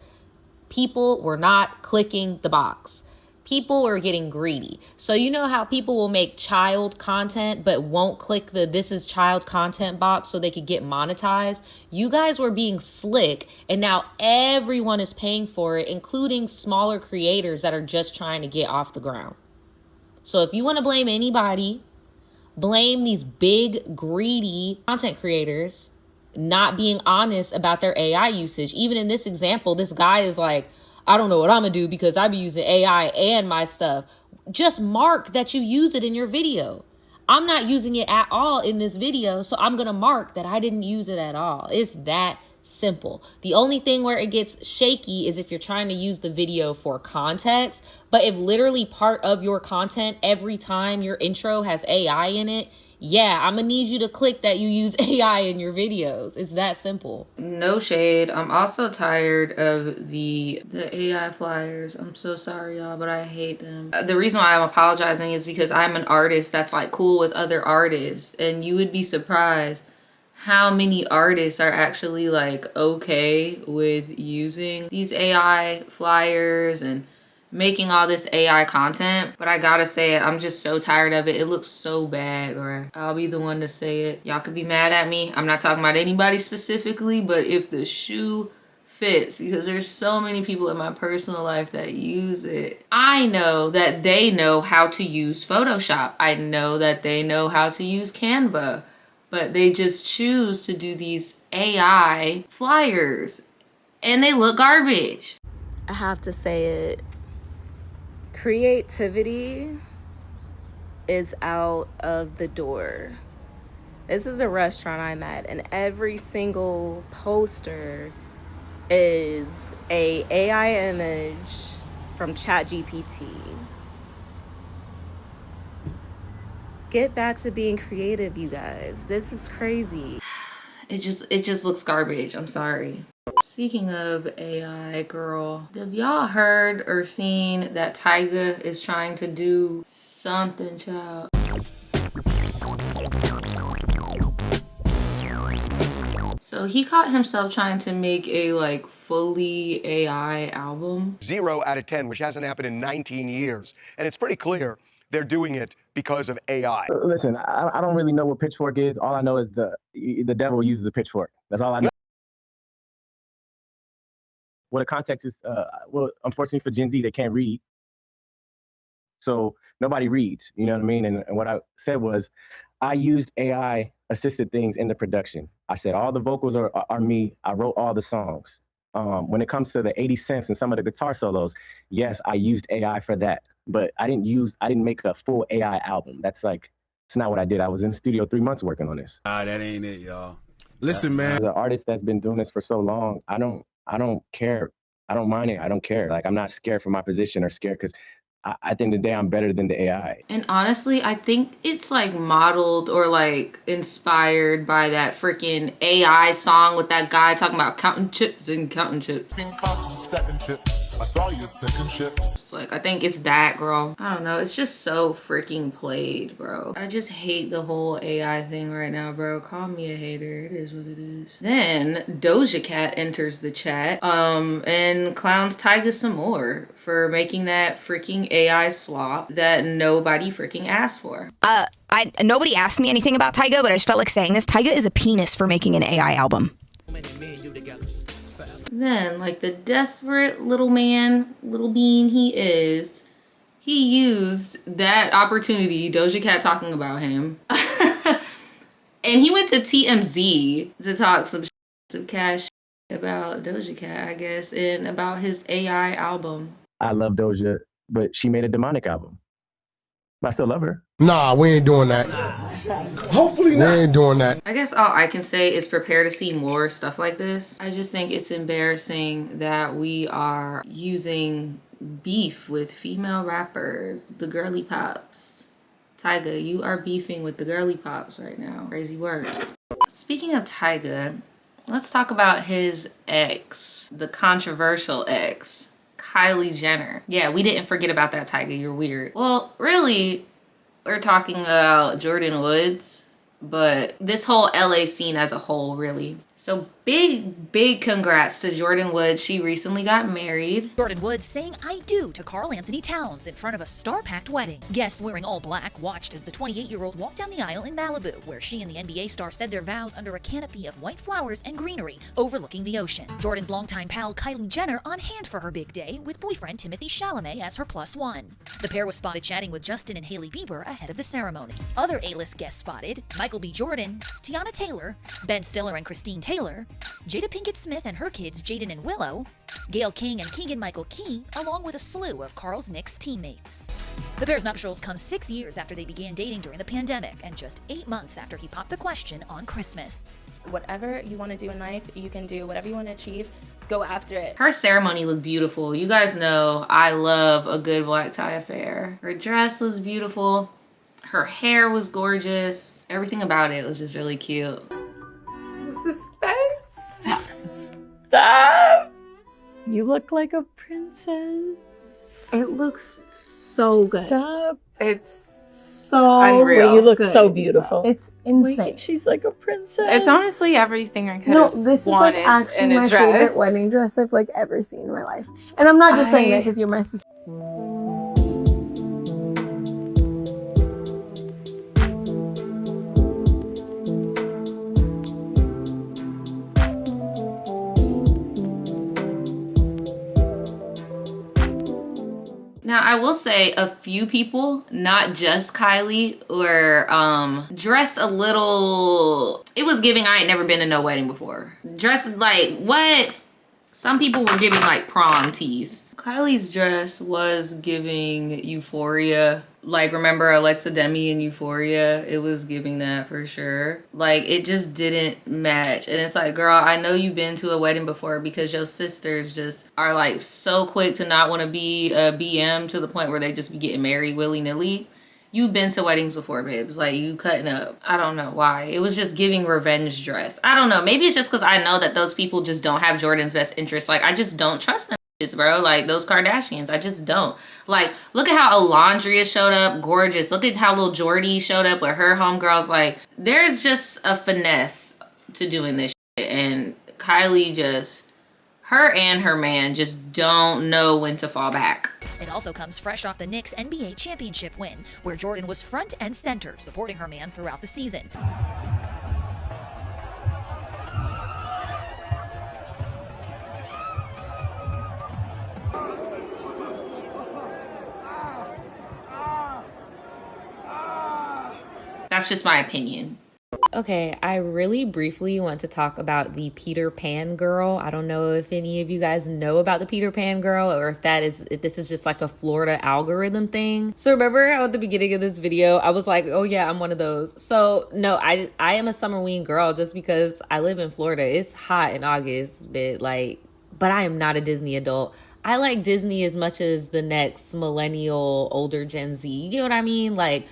people were not clicking the box. People were getting greedy. So you know how people will make child content but won't click the "this is child content" box so they could get monetized? You guys were being slick, and now everyone is paying for it, including smaller creators that are just trying to get off the ground. So if you want to blame anybody, blame these big, greedy content creators not being honest about their AI usage. Even in this example, this guy is like, I don't know what I'm gonna do because I be using AI and my stuff. Just mark that you use it in your video. I'm not using it at all in this video, so I'm gonna mark that I didn't use it at all. It's that simple. The only thing where it gets shaky is if you're trying to use the video for context. But if literally part of your content every time your intro has AI in it, yeah, I'm gonna need you to click that you use AI in your videos. It's that simple.
No shade. I'm also tired of the AI flyers. I'm so sorry, y'all, but I hate them. The reason why I'm apologizing is because I'm an artist that's like cool with other artists, and you would be surprised how many artists are actually like okay with using these AI flyers and making all this AI content, but I gotta say it, I'm just so tired of it. It looks so bad, bro. I'll be the one to say it. Y'all could be mad at me. I'm not talking about anybody specifically, but if the shoe fits, because there's so many people in my personal life that use it. I know that they know how to use Photoshop. I know that they know how to use Canva, but they just choose to do these AI flyers and they look garbage.
I have to say it. Creativity is out of the door. This is a restaurant I'm at, and every single poster is a AI image from ChatGPT. Get back to being creative, you guys. This is crazy.
It just looks garbage. I'm sorry. Speaking of AI, girl, have y'all heard or seen that Tyga is trying to do something, child? So he caught himself trying to make a like fully AI album.
0 out of 10, which hasn't happened in 19 years. And it's pretty clear they're doing it because of AI.
Listen, I don't really know what pitchfork is. All I know is the devil uses a pitchfork. That's all I know. Well, the context is, well, unfortunately for Gen Z, they can't read. So nobody reads, you know what I mean? And what I said was, I used AI assisted things in the production. I said, all the vocals are me. I wrote all the songs. When it comes to the 80 cents and some of the guitar solos, yes, I used AI for that. But I didn't make a full AI album. It's not what I did. I was in the studio 3 months working on this.
That ain't it, y'all. Listen, man.
As an artist that's been doing this for so long, I don't care. I don't mind it. I don't care. Like, I'm not scared for my position or scared because at the end of the day, I'm better than the AI.
And honestly, I think it's like modeled or like inspired by that freaking AI song with that guy talking about counting chips and counting chips.
I saw you sinking chips.
It's like, I think it's that, girl. I don't know. It's just so freaking played, bro. I just hate the whole AI thing right now, bro. Call me a hater. It is what it is. Then Doja Cat enters the chat and clowns Tyga some more for making that freaking AI slop that nobody freaking asked for.
Nobody asked me anything about Tyga, but I just felt like saying this. Tyga is a penis for making an AI album.
Then, like the desperate little man, little bean he is, he used that opportunity, Doja Cat talking about him, and he went to TMZ to talk some cash about Doja Cat, I guess, and about his AI album.
I love Doja, but she made a demonic album. But I still love her.
Nah, we ain't doing that. Hopefully not. We ain't doing that.
I guess all I can say is prepare to see more stuff like this. I just think it's embarrassing that we are using beef with female rappers, the girly pops. Tyga, you are beefing with the girly pops right now. Crazy word. Speaking of Tyga, let's talk about his ex, the controversial ex, Kylie Jenner. Yeah, we didn't forget about that, Tyga. You're weird. Well, really, we're talking about Jordyn Woods, but this whole LA scene as a whole, really. So big congrats to Jordyn Woods. She recently got married.
Jordyn Woods saying I do to Karl Anthony Towns in front of a star-packed wedding. Guests wearing all black watched as the 28-year-old walked down the aisle in Malibu, where she and the NBA star said their vows under a canopy of white flowers and greenery overlooking the ocean. Jordyn's longtime pal Kylie Jenner on hand for her big day with boyfriend Timothée Chalamet as her +1. The pair was spotted chatting with Justin and Hailey Bieber ahead of the ceremony. Other A-list guests spotted Michael B. Jordan, Tiana Taylor, Ben Stiller and Christine Taylor, Jada Pinkett Smith and her kids Jaden and Willow, Gayle King and Keegan-Michael Key, along with a slew of Karl's Knicks teammates. The pair's nuptials come 6 years after they began dating during the pandemic and just 8 months after he popped the question on Christmas.
Whatever you want to do in life, you can do. Whatever you want to achieve, go after it.
Her ceremony looked beautiful. You guys know I love a good black tie affair. Her dress was beautiful. Her hair was gorgeous. Everything about it was just really cute.
Suspense. Stop. You look like a princess.
It looks so good.
Stop.
It's so
unreal. You look
good.
so beautiful.
It's insane.
Wait, she's like a princess.
It's honestly everything I could have wanted.
This is like actually my favorite wedding dress I've like ever seen in my life. And I'm not just saying that because you're my sister.
Now, I will say a few people, not just Kylie, were dressed a little... It was giving I ain't never been to no wedding before. Dressed like, what? Some people were giving like prom tees. Kylie's dress was giving Euphoria. Like, remember Alexa Demi in Euphoria? It was giving that for sure. Like, it just didn't match. And it's like, girl, I know you've been to a wedding before because your sisters just are like so quick to not want to be a BM to the point where they just be getting married willy-nilly. You've been to weddings before, babes. Like, you cutting up. I don't know why. It was just giving revenge dress. I don't know. Maybe it's just because I know that those people just don't have Jordyn's best interest. Like, I just don't trust them, bro. Like, those Kardashians. I just don't. Like, look at how Alondria showed up. Gorgeous. Look at how little Jordyn showed up with her homegirls. Like, there's just a finesse to doing this shit. And Kylie just... her and her man just don't know when to fall back.
It also comes fresh off the Knicks NBA championship win, where Jordyn was front and center, supporting her man throughout the season.
That's just my opinion.
Okay, I really briefly want to talk about the Peter Pan girl. I don't know if any of you guys know about the Peter Pan girl or if this is just like a Florida algorithm thing. So remember how at the beginning of this video, I was like, oh yeah, I'm one of those. So no, I am a Summerween girl just because I live in Florida. It's hot in August, but I am not a Disney adult. I like Disney as much as the next millennial, older Gen Z. You get what I mean? Like,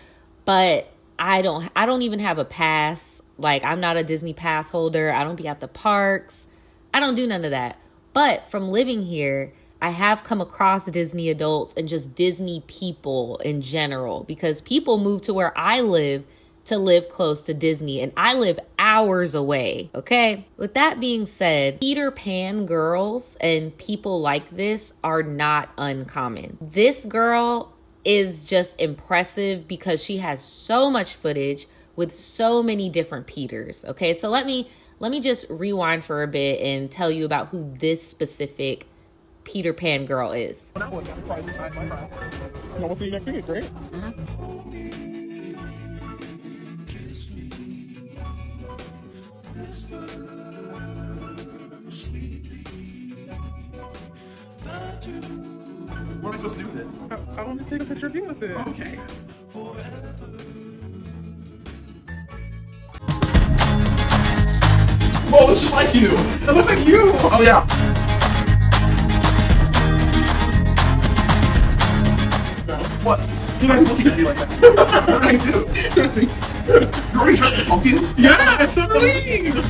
but I don't even have a pass. Like, I'm not a Disney pass holder. I don't be at the parks. I don't do none of that. But from living here, I have come across Disney adults and just Disney people in general, because people move to where I live to live close to Disney, and I live hours away, okay? With that being said, Peter Pan girls and people like this are not uncommon. This girl is just impressive because she has so much footage with so many different Peters. Okay, so let me just rewind for a bit and tell you about who this specific Peter Pan girl is.
We'll see you next week, right?
What am I supposed to do with it?
I want to take a picture of you with it.
Okay. Whoa, it's just like you. It looks like you. Oh yeah. No. What? You're not looking at me like that. What did I do? You're already dressed in pumpkins?
Yeah, it's Summerween.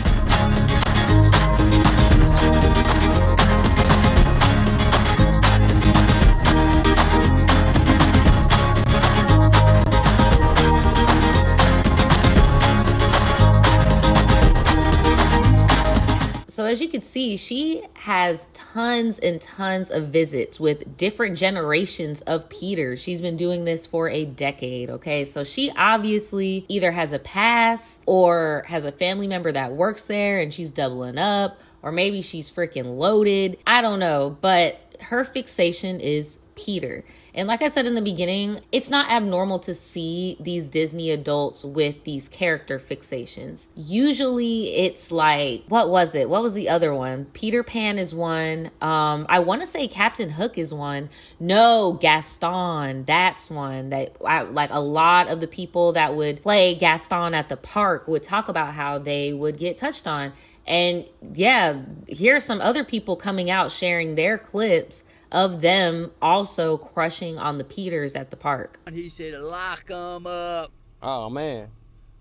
So as you can see, she has tons and tons of visits with different generations of Peter. She's been doing this for a decade, okay? So she obviously either has a pass or has a family member that works there and she's doubling up, or maybe she's freaking loaded. I don't know, but her fixation is Peter. And like I said in the beginning, it's not abnormal to see these Disney adults with these character fixations. Usually it's like, what was it? What was the other one? Peter Pan is one. I want to say Captain Hook is one. No, Gaston, that's one. That like a lot of the people that would play Gaston at the park would talk about how they would get touched on. And yeah, here are some other people coming out sharing their clips of them also crushing on the Peters at the park.
He said, lock them up.
Oh, man.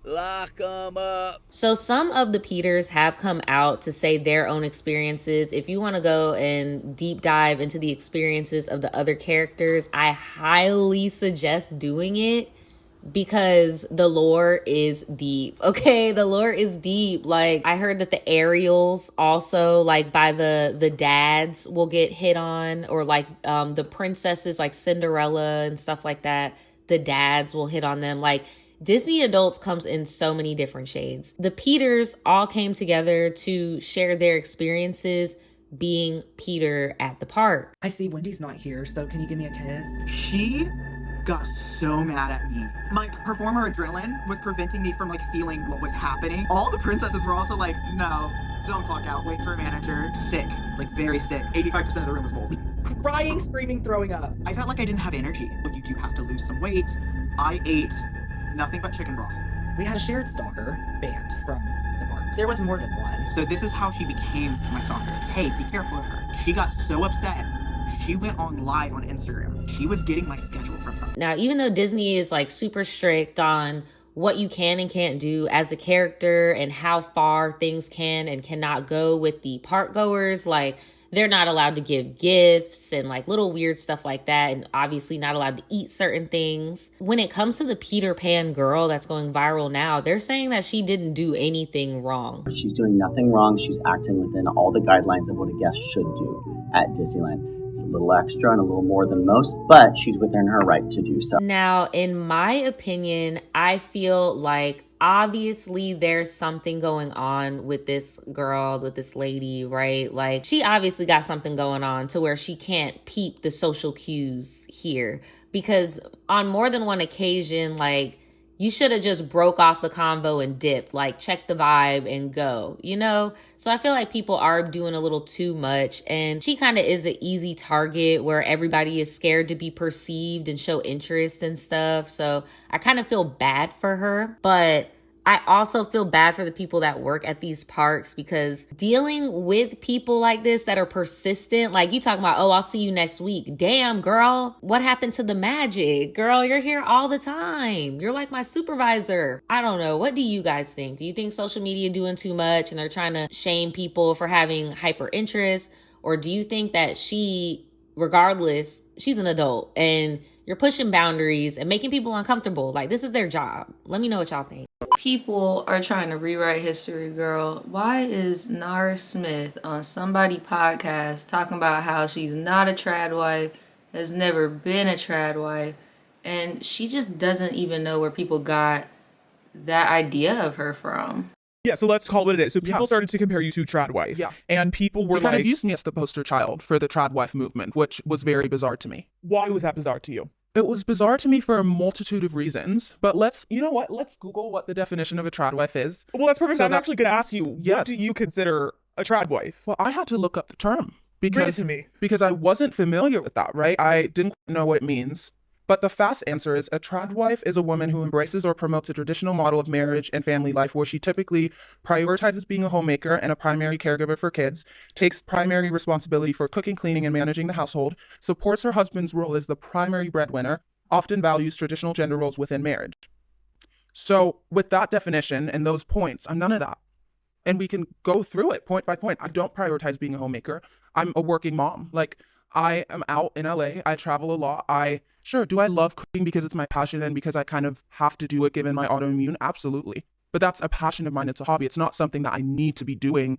Lock them up.
So some of the Peters have come out to say their own experiences. If you want to go and deep dive into the experiences of the other characters, I highly suggest doing it, because the lore is deep. Okay, the lore is deep. Like, I heard that the Ariels also, like, by the dads will get hit on, or like the princesses like Cinderella and stuff like that, the dads will hit on them. Like, Disney adults comes in so many different shades. The Peters all came together to share their experiences being Peter at the park.
I see Wendy's not here, so can you give me a kiss? She got so mad at me. My performer adrenaline was preventing me from like feeling what was happening. All the princesses were also like, no, don't clock out, wait for a manager. Sick, like very sick. 85% of the room was moldy. Crying, screaming, throwing up. I felt like I didn't have energy. You do have to lose some weight. I ate nothing but chicken broth. We had a shared stalker banned from the park. There was more than one. So this is how she became my stalker. Hey, be careful of her. She got so upset. She went on live on Instagram. She was getting my schedule from something.
Now, even though Disney is like super strict on what you can and can't do as a character and how far things can and cannot go with the park goers, like they're not allowed to give gifts and like little weird stuff like that, and obviously not allowed to eat certain things. When it comes to the Peter Pan girl that's going viral now, they're saying that she didn't do anything wrong.
She's doing nothing wrong. She's acting within all the guidelines of what a guest should do at Disneyland. It's a little extra and a little more than most, but she's within her right to do so.
Now, in my opinion, I feel like obviously there's something going on with this girl, with this lady, right? Like she obviously got something going on to where she can't peep the social cues here, because on more than one occasion, like you should have just broke off the convo and dipped, like check the vibe and go, you know? So I feel like people are doing a little too much, and she kind of is an easy target where everybody is scared to be perceived and show interest and stuff. So I kind of feel bad for her, but I also feel bad for the people that work at these parks, because dealing with people like this that are persistent, like you talking about, oh, I'll see you next week. Damn, girl, what happened to the magic? Girl, you're here all the time. You're like my supervisor. I don't know. What do you guys think? Do you think social media doing too much and they're trying to shame people for having hyper interest? Or do you think that she, regardless, she's an adult and you're pushing boundaries and making people uncomfortable? Like, this is their job. Let me know what y'all think.
People are trying to rewrite history, girl. Why is Nara Smith on somebody podcast talking about how she's not a tradwife, has never been a tradwife, and she just doesn't even know where people got that idea of her from?
Yeah, so let's call it what it is. So people started to compare you to tradwife. Yeah. And people were
kind of used me as the poster child for the tradwife movement, which was very bizarre to me.
Why was that bizarre to you?
It was bizarre to me for a multitude of reasons, but you know what? Let's Google what the definition of a tradwife is.
Well, that's perfect. So I'm actually going to ask you, what do you consider a tradwife?
Well, I had to look up the term because I wasn't familiar with that, right? I didn't know what it means. But the fast answer is a tradwife is a woman who embraces or promotes a traditional model of marriage and family life where she typically prioritizes being a homemaker and a primary caregiver for kids, takes primary responsibility for cooking, cleaning, and managing the household, supports her husband's role as the primary breadwinner, often values traditional gender roles within marriage. So with that definition and those points, I'm none of that. And we can go through it point by point. I don't prioritize being a homemaker. I'm a working mom. Like, I am out in LA. I travel a lot. Do I love cooking because it's my passion and because I kind of have to do it given my autoimmune? Absolutely. But that's a passion of mine. It's a hobby. It's not something that I need to be doing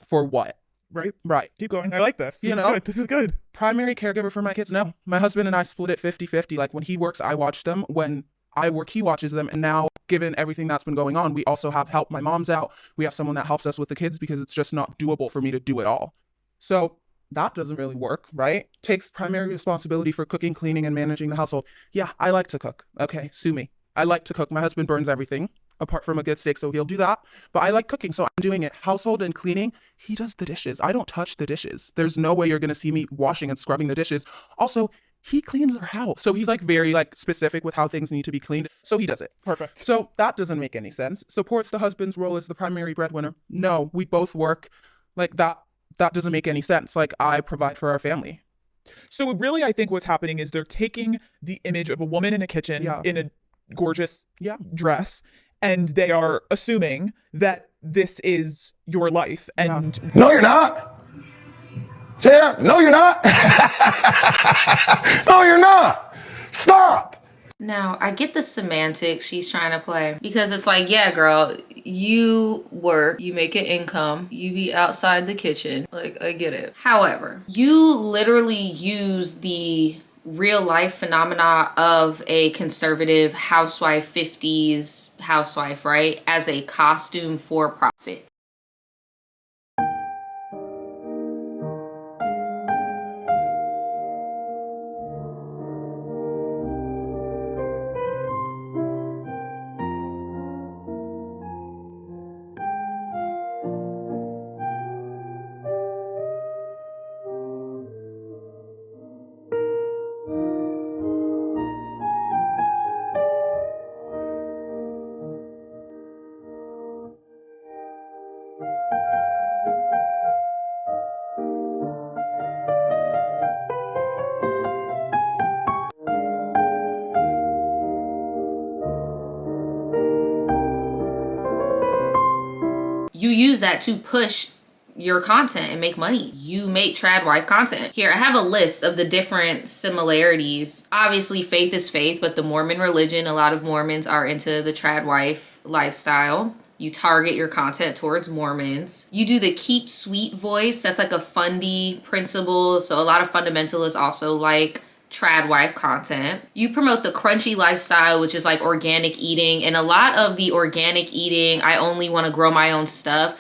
for what? Right.
Keep going. I like this. This is good.
Primary caregiver for my kids? No. My husband and I split it 50-50. Like when he works, I watch them. When I work, he watches them. And now, given everything that's been going on, we also have help. My mom's out. We have someone that helps us with the kids because it's just not doable for me to do it all. So that doesn't really work, right? Takes primary responsibility for cooking, cleaning, and managing the household. Yeah, I like to cook. Okay, sue me. I like to cook. My husband burns everything apart from a good steak, so he'll do that. But I like cooking, so I'm doing it. Household and cleaning, he does the dishes. I don't touch the dishes. There's no way you're going to see me washing and scrubbing the dishes. Also, he cleans our house. So he's very specific with how things need to be cleaned. So he does it.
Perfect.
So that doesn't make any sense. Supports the husband's role as the primary breadwinner. No, we both work. Like that doesn't make any sense. Like, I provide for our family.
So really, I think what's happening is they're taking the image of a woman in a kitchen in a gorgeous dress, and they are assuming that this is your life. And
No, you're not. Yeah, no, you're not. No, you're not. Stop.
Now, I get the semantics she's trying to play, because it's like, yeah, girl, you work, you make an income, you be outside the kitchen. Like, I get it. However, you literally use the real life phenomena of a conservative housewife, 50s housewife, right, as a costume for profit. use that to push your content and make money. You make tradwife content. Here, I have a list of the different similarities. Obviously, faith is faith, but the Mormon religion, a lot of Mormons are into the tradwife lifestyle. You target your content towards Mormons. You do the keep sweet voice. That's like a fundy principle. So a lot of fundamentalists also like tradwife content. You promote the crunchy lifestyle, which is like organic eating. And a lot of the organic eating, I only want to grow my own stuff,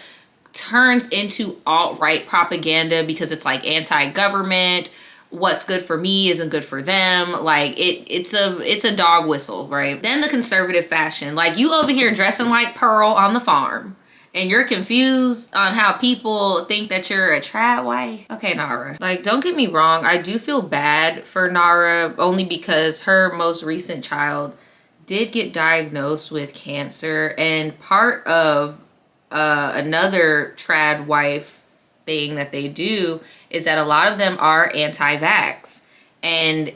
turns into alt-right propaganda because it's like anti-government. What's good for me isn't good for them. Like it's a dog whistle, right? Then the conservative fashion, like you over here dressing like Pearl on the farm and you're confused on how people think that you're a tradwife. Okay, Nara, like don't get me wrong, I do feel bad for Nara only because her most recent child did get diagnosed with cancer, and part of another tradwife thing that they do is that a lot of them are anti-vax and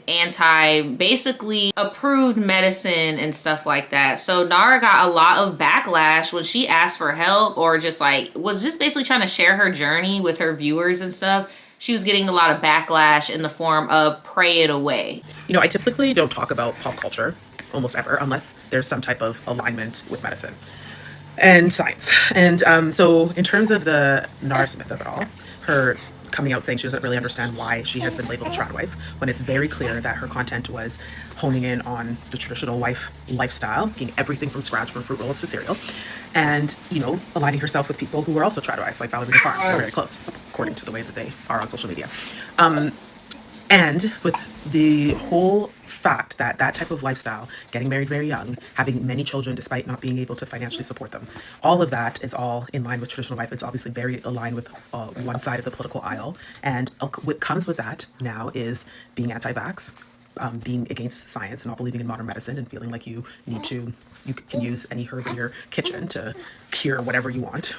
basically approved medicine and stuff like that. So Nara got a lot of backlash when she asked for help, or just like was just basically trying to share her journey with her viewers and stuff. She was getting a lot of backlash in the form of pray it away.
You know, I typically don't talk about pop culture almost ever unless there's some type of alignment with medicine and science. And so in terms of the Nara Smith of it all, her coming out saying she doesn't really understand why she has been labeled a tradwife, when it's very clear that her content was honing in on the traditional lifestyle, making everything from scratch, from fruit roll-ups to cereal, and, you know, aligning herself with people who are also tradwives, like Ballerina Farm. They're very close, according to the way that they are on social media. And with the whole fact that that type of lifestyle, getting married very young, having many children despite not being able to financially support them, all of that is all in line with traditional life. It's obviously very aligned with one side of the political aisle. And what comes with that now is being anti-vax, being against science, not believing in modern medicine, and feeling like you can use any herb in your kitchen to cure whatever you want.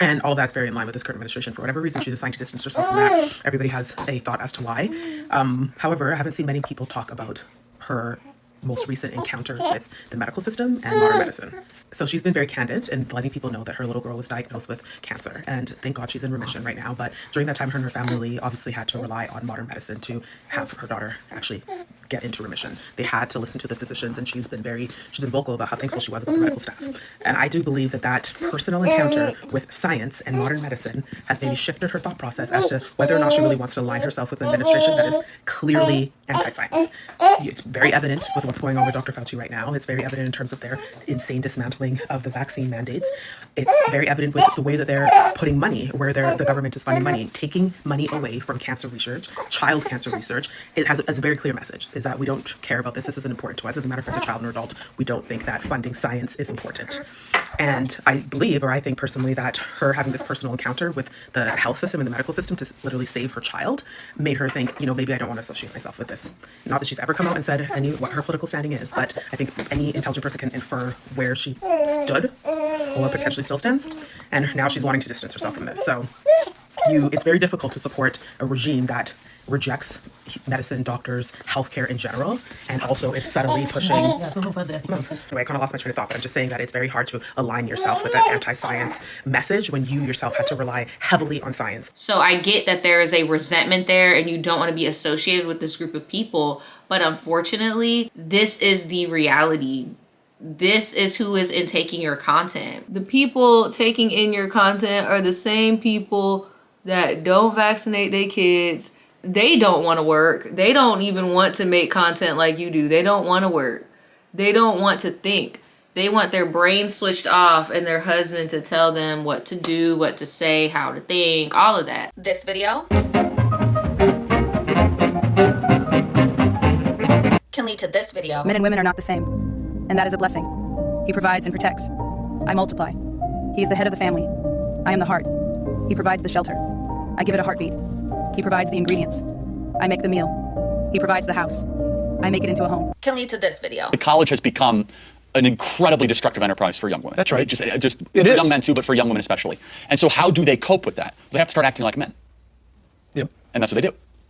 And all that's very in line with this current administration. For whatever reason, she's deciding to distance herself from that. Everybody has a thought as to why. However, I haven't seen many people talk about her most recent encounter with the medical system and modern medicine. So she's been very candid in letting people know that her little girl was diagnosed with cancer, and thank God she's in remission right now. But during that time, her and her family obviously had to rely on modern medicine to have her daughter actually get into remission. They had to listen to the physicians, and she's been vocal about how thankful she was about the medical staff. And I do believe that personal encounter with science and modern medicine has maybe shifted her thought process as to whether or not she really wants to align herself with an administration that is clearly anti-science. It's very evident with what's going on with Dr. Fauci right now. It's very evident in terms of their insane dismantling of the vaccine mandates. It's very evident with the way that they're putting money where the government is funding money, taking money away from cancer research, child cancer research. It has a very clear message, is that we don't care about this. This isn't important to us. Doesn't matter if it's a child or adult. We don't think that funding science is important. And I believe, or I think personally, that her having this personal encounter with the health system and the medical system to literally save her child made her think, you know, maybe I don't want to associate myself with this. Not that she's ever come out and said what her political standing is, but I think any intelligent person can infer where she stood or potentially still stands. And now she's wanting to distance herself from this. So it's very difficult to support a regime that rejects medicine, doctors, healthcare in general, and also is subtly pushing. I kind of lost my train of thought, but I'm just saying that it's very hard to align yourself with that anti-science message when you yourself had to rely heavily on science.
So I get that there is a resentment there and you don't want to be associated with this group of people, but unfortunately, this is the reality. This is who is intaking your content. The people taking in your content are the same people that don't vaccinate their kids. They don't want to work. They don't even want to make content like you do. They don't want to work. They don't want to think. They want their brain switched off and their husband to tell them what to do, what to say, how to think, all of that.
This video can lead to this video.
Men and women are not the same, and that is a blessing. He provides and protects. I multiply. He is the head of the family. I am the heart. He provides the shelter. I give it a heartbeat. He provides the ingredients. I make the meal. He provides the house. I make it into a home.
Can lead to this video.
The college has become an incredibly destructive enterprise for young women.
That's right.
Just for young men too, but for young women especially. And so how do they cope with that? They have to start acting like men.
Yep.
And that's what they do.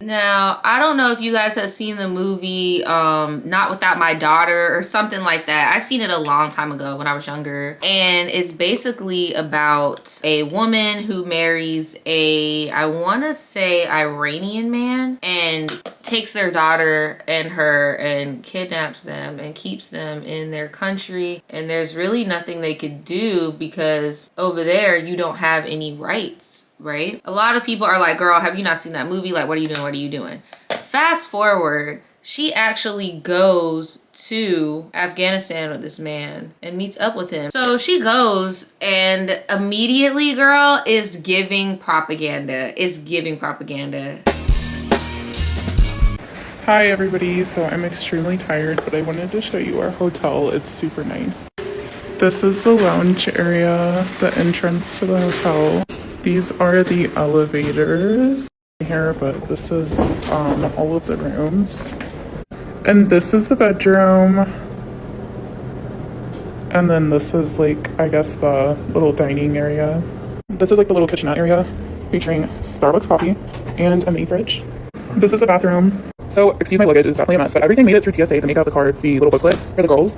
Now, I don't know if you guys have seen the movie Not Without My Daughter or something like that. I seen it a long time ago when I was younger. And it's basically about a woman who marries I want to say Iranian man, and takes their daughter and her and kidnaps them and keeps them in their country. And there's really nothing they could do because over there you don't have any rights. Right? A lot of people are like, girl, have you not seen that movie? Like, what are you doing? What are you doing? Fast forward, she actually goes to Afghanistan with this man and meets up with him. So she goes and immediately, girl, is giving propaganda.
Hi everybody, so I'm extremely tired, but I wanted to show you our hotel. It's super nice. This is the lounge area, the entrance to the hotel. These are the elevators here, but this is all of the rooms. And this is the bedroom. And then this is like, I guess, the little dining area. This is like the little kitchenette area featuring Starbucks coffee and a mini fridge. This is the bathroom. So, excuse my luggage, it's definitely a mess, but everything made it through TSA, to make out the cards, the little booklet for the girls.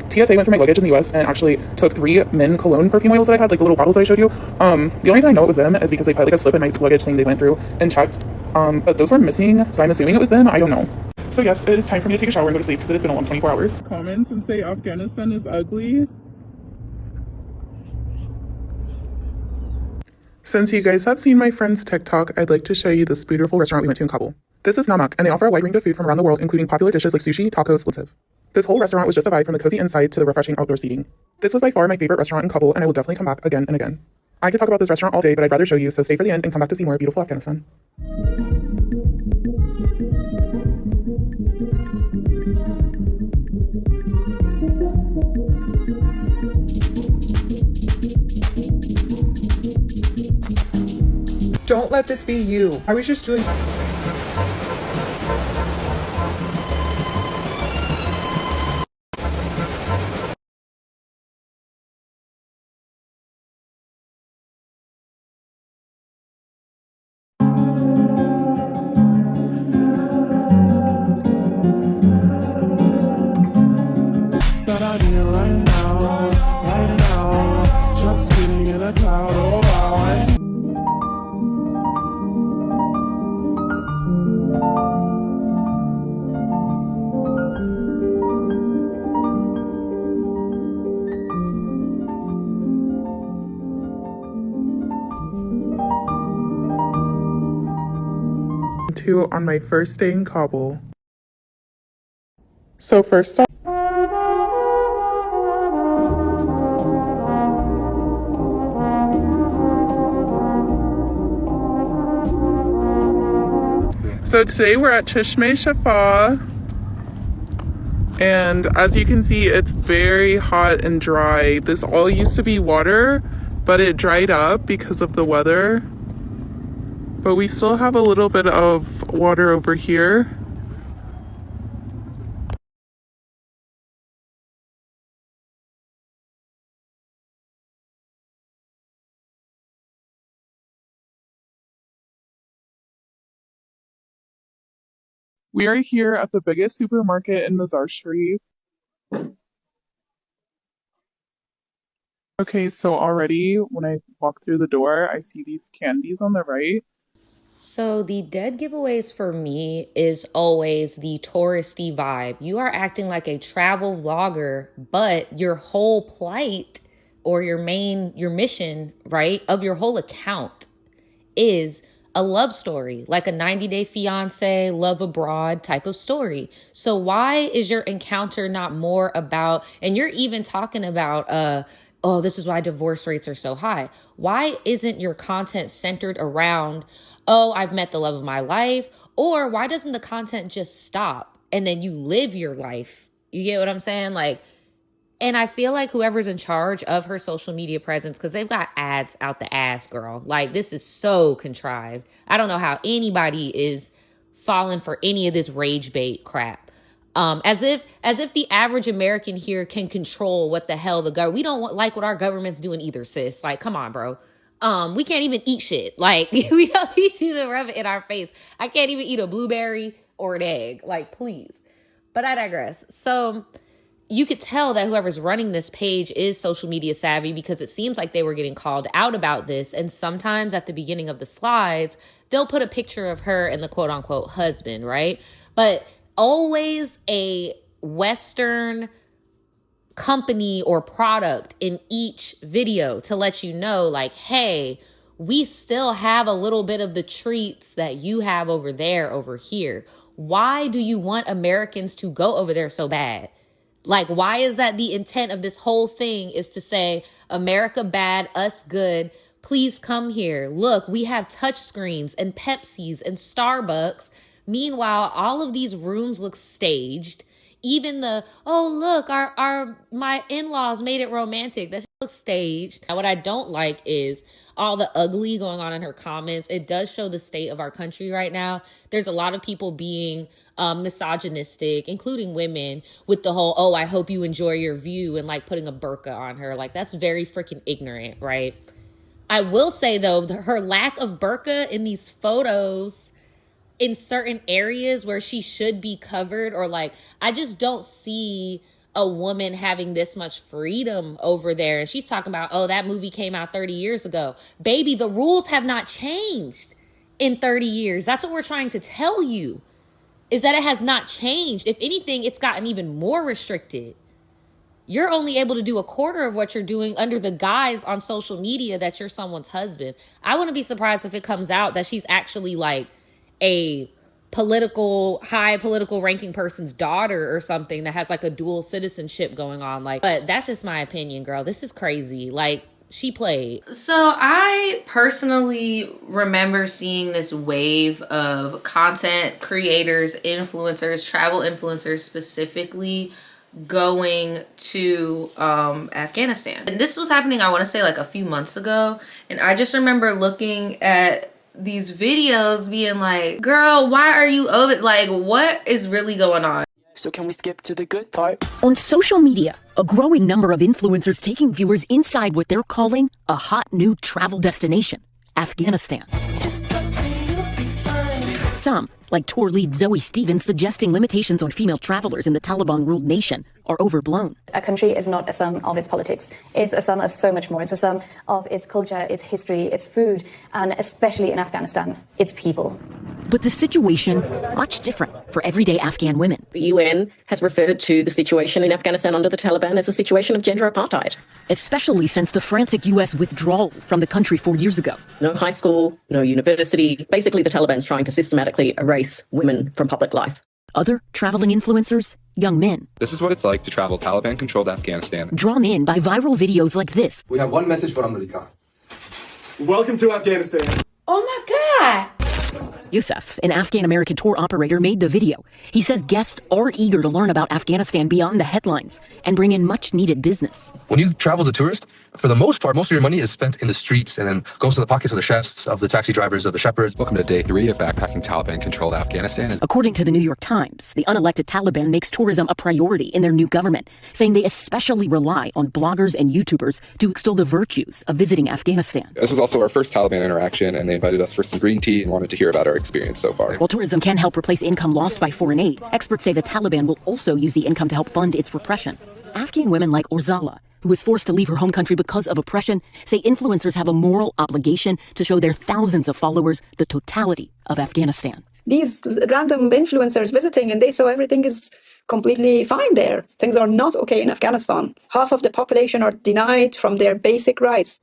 TSA went through my luggage in the US and actually took 3 men cologne perfume oils that I had, like the little bottles that I showed you. The only reason I know it was them is because they put like a slip in my luggage saying they went through and checked. But those were missing, so I'm assuming it was them. I don't know. So yes, it is time for me to take a shower and go to sleep because it has been a long 24 hours. Comments and say Afghanistan is ugly. Since you guys have seen my friend's TikTok, I'd like to show you this beautiful restaurant we went to in Kabul. This is Namak, and they offer a wide range of food from around the world, including popular dishes like sushi, tacos, and This whole restaurant was just a vibe from the cozy inside to the refreshing outdoor seating. This was by far my favorite restaurant in Kabul, and I will definitely come back again and again. I could talk about this restaurant all day, but I'd rather show you, so stay for the end and come back to see more beautiful Afghanistan. Don't let this be you. I was just doing... on my first day in Kabul. So first off, so today we're at Chishme Shafa, and as you can see, it's very hot and dry. This all used to be water, but it dried up because of the weather. But we still have a little bit of water over here. We are here at the biggest supermarket in Mazar Sharif. Okay, so already when I walk through the door, I see these candies on the right.
So the dead giveaways for me is always the touristy vibe. You are acting like a travel vlogger, but your whole plight or your mission, right, of your whole account is a love story, like a 90-Day Fiance, love abroad type of story. So why is your encounter not more about, and you're even talking about, oh, this is why divorce rates are so high. Why isn't your content centered around, oh, I've met the love of my life? Or why doesn't the content just stop and then you live your life? You get what I'm saying? Like, and I feel like whoever's in charge of her social media presence, because they've got ads out the ass, girl. Like, this is so contrived. I don't know how anybody is falling for any of this rage bait crap. As if the average American here can control what the hell the government. We don't like what our government's doing either, sis. Like, come on, bro. We can't even eat shit. Like, we don't need you to rub it in our face. I can't even eat a blueberry or an egg. Like, please. But I digress. So you could tell that whoever's running this page is social media savvy, because it seems like they were getting called out about this. And sometimes at the beginning of the slides, they'll put a picture of her and the quote unquote husband, right? But always a Western company or product in each video to let you know, like, hey, we still have a little bit of the treats that you have over there, over here. Why do you want Americans to go over there so bad? Like, why is that the intent of this whole thing, is to say, America bad, us good, please come here. Look, we have touch screens and Pepsis and Starbucks. Meanwhile, all of these rooms look staged. Even the, oh, look, my in-laws made it romantic. That shit looks staged. Now, what I don't like is all the ugly going on in her comments. It does show the state of our country right now. There's a lot of people being misogynistic, including women, with the whole, oh, I hope you enjoy your view, and like putting a burqa on her. Like, that's very freaking ignorant, right? I will say, though, her lack of burqa in these photos in certain areas where she should be covered, or like, I just don't see a woman having this much freedom over there. And she's talking about, oh, that movie came out 30 years ago. Baby, the rules have not changed in 30 years. That's what we're trying to tell you, is that it has not changed. If anything, it's gotten even more restricted. You're only able to do a quarter of what you're doing under the guise on social media that you're someone's husband. I wouldn't be surprised if it comes out that she's actually like a high political ranking person's daughter or something that has like a dual citizenship going on. Like, but that's just my opinion, girl. This is crazy. Like, she played. So I personally remember seeing this wave of content creators, influencers, travel influencers specifically, going to Afghanistan. And this was happening, I want to say, like a few months ago. And I just remember looking at these videos being like, girl, why are you over? Like, what is really going on?
So can we skip to the good part?
On social media, a growing number of influencers taking viewers inside what they're calling a hot new travel destination, Afghanistan. Some, like tour lead Zoe Stevens, suggesting limitations on female travelers in the Taliban-ruled nation are overblown.
A country is not a sum of its politics. It's a sum of so much more. It's a sum of its culture, its history, its food, and especially in Afghanistan, its people.
But the situation, much different for everyday Afghan women.
The UN has referred to the situation in Afghanistan under the Taliban as a situation of gender apartheid.
Especially since the frantic U.S. withdrawal from the country 4 years ago.
No high school, no university. Basically, the Taliban's trying to systematically erase women from public life.
Other traveling influencers, young men.
This is what it's like to travel Taliban-controlled Afghanistan.
Drawn in by viral videos like this.
We have one message for America. Welcome to Afghanistan.
Oh my God! Yusuf, an Afghan-American tour operator, made the video. He says guests are eager to learn about Afghanistan beyond the headlines and bring in much-needed business.
When you travel as a tourist, for the most part, most of your money is spent in the streets and then goes to the pockets of the chefs, of the taxi drivers, of the shepherds.
Welcome to day 3 of backpacking Taliban-controlled Afghanistan.
According to the New York Times, the unelected Taliban makes tourism a priority in their new government, saying they especially rely on bloggers and YouTubers to extol the virtues of visiting Afghanistan.
This was also our first Taliban interaction, and they invited us for some green tea and wanted to hear about our experience so far.
While tourism can help replace income lost by foreign aid, experts say the Taliban will also use the income to help fund its repression. Afghan women like Orzala, who was forced to leave her home country because of oppression, say influencers have a moral obligation to show their thousands of followers the totality of Afghanistan.
These random influencers visiting, and they saw everything is completely fine there. Things are not okay in Afghanistan. Half of the population are denied from their basic rights.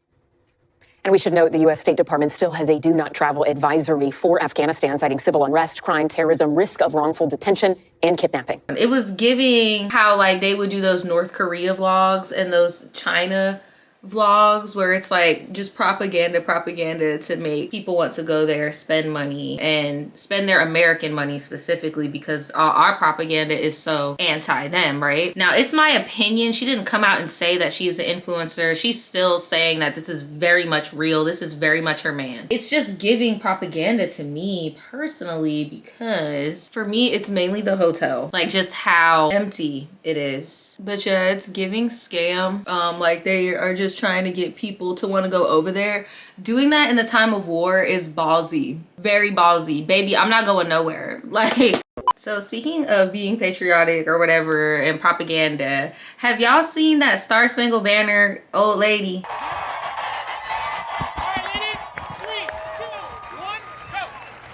And we should note the U.S. State Department still has a do not travel advisory for Afghanistan, citing civil unrest, crime, terrorism, risk of wrongful detention, and kidnapping.
It was giving how like they would do those North Korea vlogs and those China vlogs where it's like just propaganda to make people want to go there, spend money, and spend their American money specifically, because our propaganda is so anti them, right? Now, it's my opinion. She didn't come out and say that she's an influencer. She's still saying that this is very much real. This is very much her man. It's just giving propaganda to me personally, because for me, it's mainly the hotel, like just how empty it is. But yeah, it's giving scam. Like they are just just trying to get people to want to go over there. Doing that in the time of war is ballsy. Very ballsy. Baby, I'm not going nowhere. Like, so speaking of being patriotic or whatever and propaganda, have y'all seen that Star Spangled Banner old lady?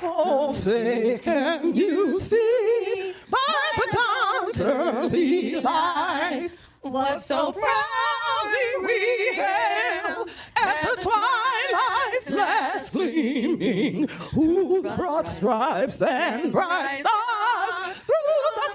Oh, say can you see by the dawn's early light what so proudly we hailed at the twilight's last gleaming, whose broad stripes and bright stars through the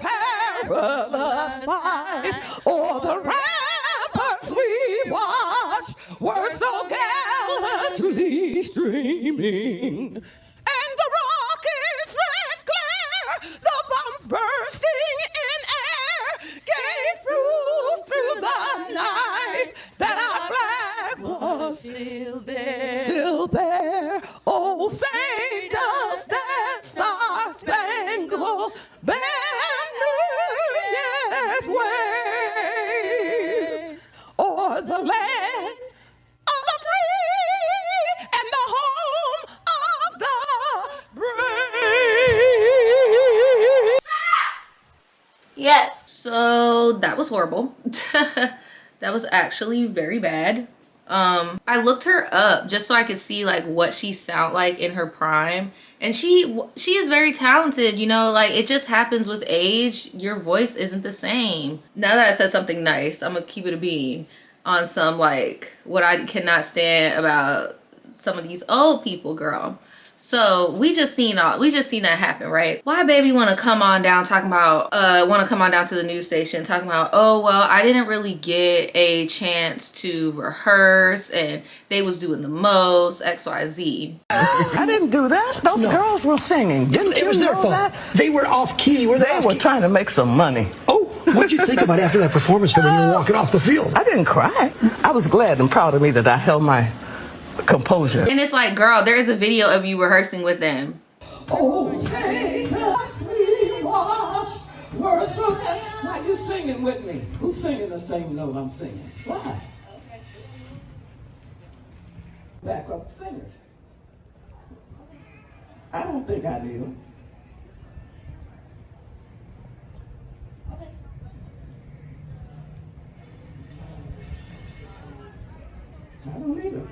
perilous fight o'er the ramparts we watched were so gallantly streaming. And the rocket's red glare, the bombs bursting in air, gave proof through the night that our flag was still there. Still there. Oh, say does that star-spangled banner yet wave o'er the land of the free and the home of the brave?
Yes. So that was horrible. That was actually very bad. I looked her up just so I could see like what she sound like in her prime, and she is very talented, you know, like it just happens with age. Your voice isn't the same. Now that I said something nice, I'm gonna keep it a bean on some like what I cannot stand about some of these old people, girl. So we just seen that happen, right? Why baby want to come on down talking about want to come on down to the news station talking about, oh well, I didn't really get a chance to rehearse and they was doing the most XYZ.
I didn't do that. Those girls were singing. Didn't
It was
you
their
know
fault.
that?
They were off key. They
were trying to make some money.
Oh, what did you think about after that performance when you were walking off the field?
I didn't cry. I was glad and proud of me that I held my composure.
And it's like, girl, there is a video of you rehearsing with them.
Oh, say does we watch words from heaven. Why you singing with me? Who's singing the same note I'm singing? Why? Back up singers. I don't think I do. I don't either.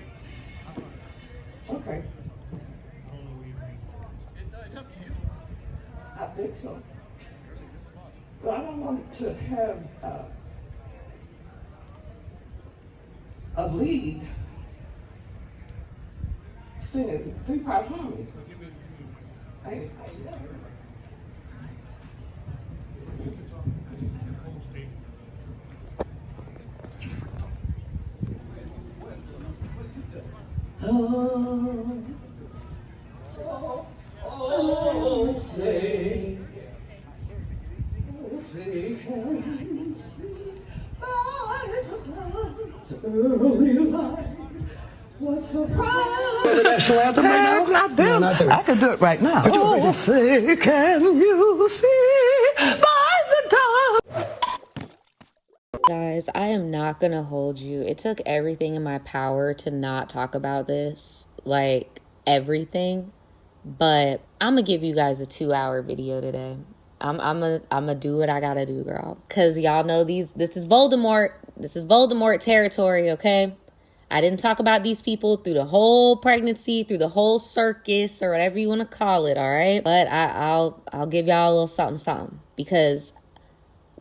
Okay. It's up to you. I think so. But I don't want to have a lead singing three-part harmony. I ain't never. Oh, say, can you see by the dawn's early light what surprise?
The national anthem right now?
Not there.
No, not there.
I can do it right now. Oh, say, can you see by the dawn?
Guys, I am not gonna hold you. It took everything in my power to not talk about this, like everything, but I'm gonna give you guys a 2-hour video today. I'm gonna do what I gotta do, girl, because y'all know this is Voldemort territory, okay? I didn't talk about these people through the whole pregnancy, through the whole circus, or whatever you want to call it, all right? But I'll give y'all a little something, because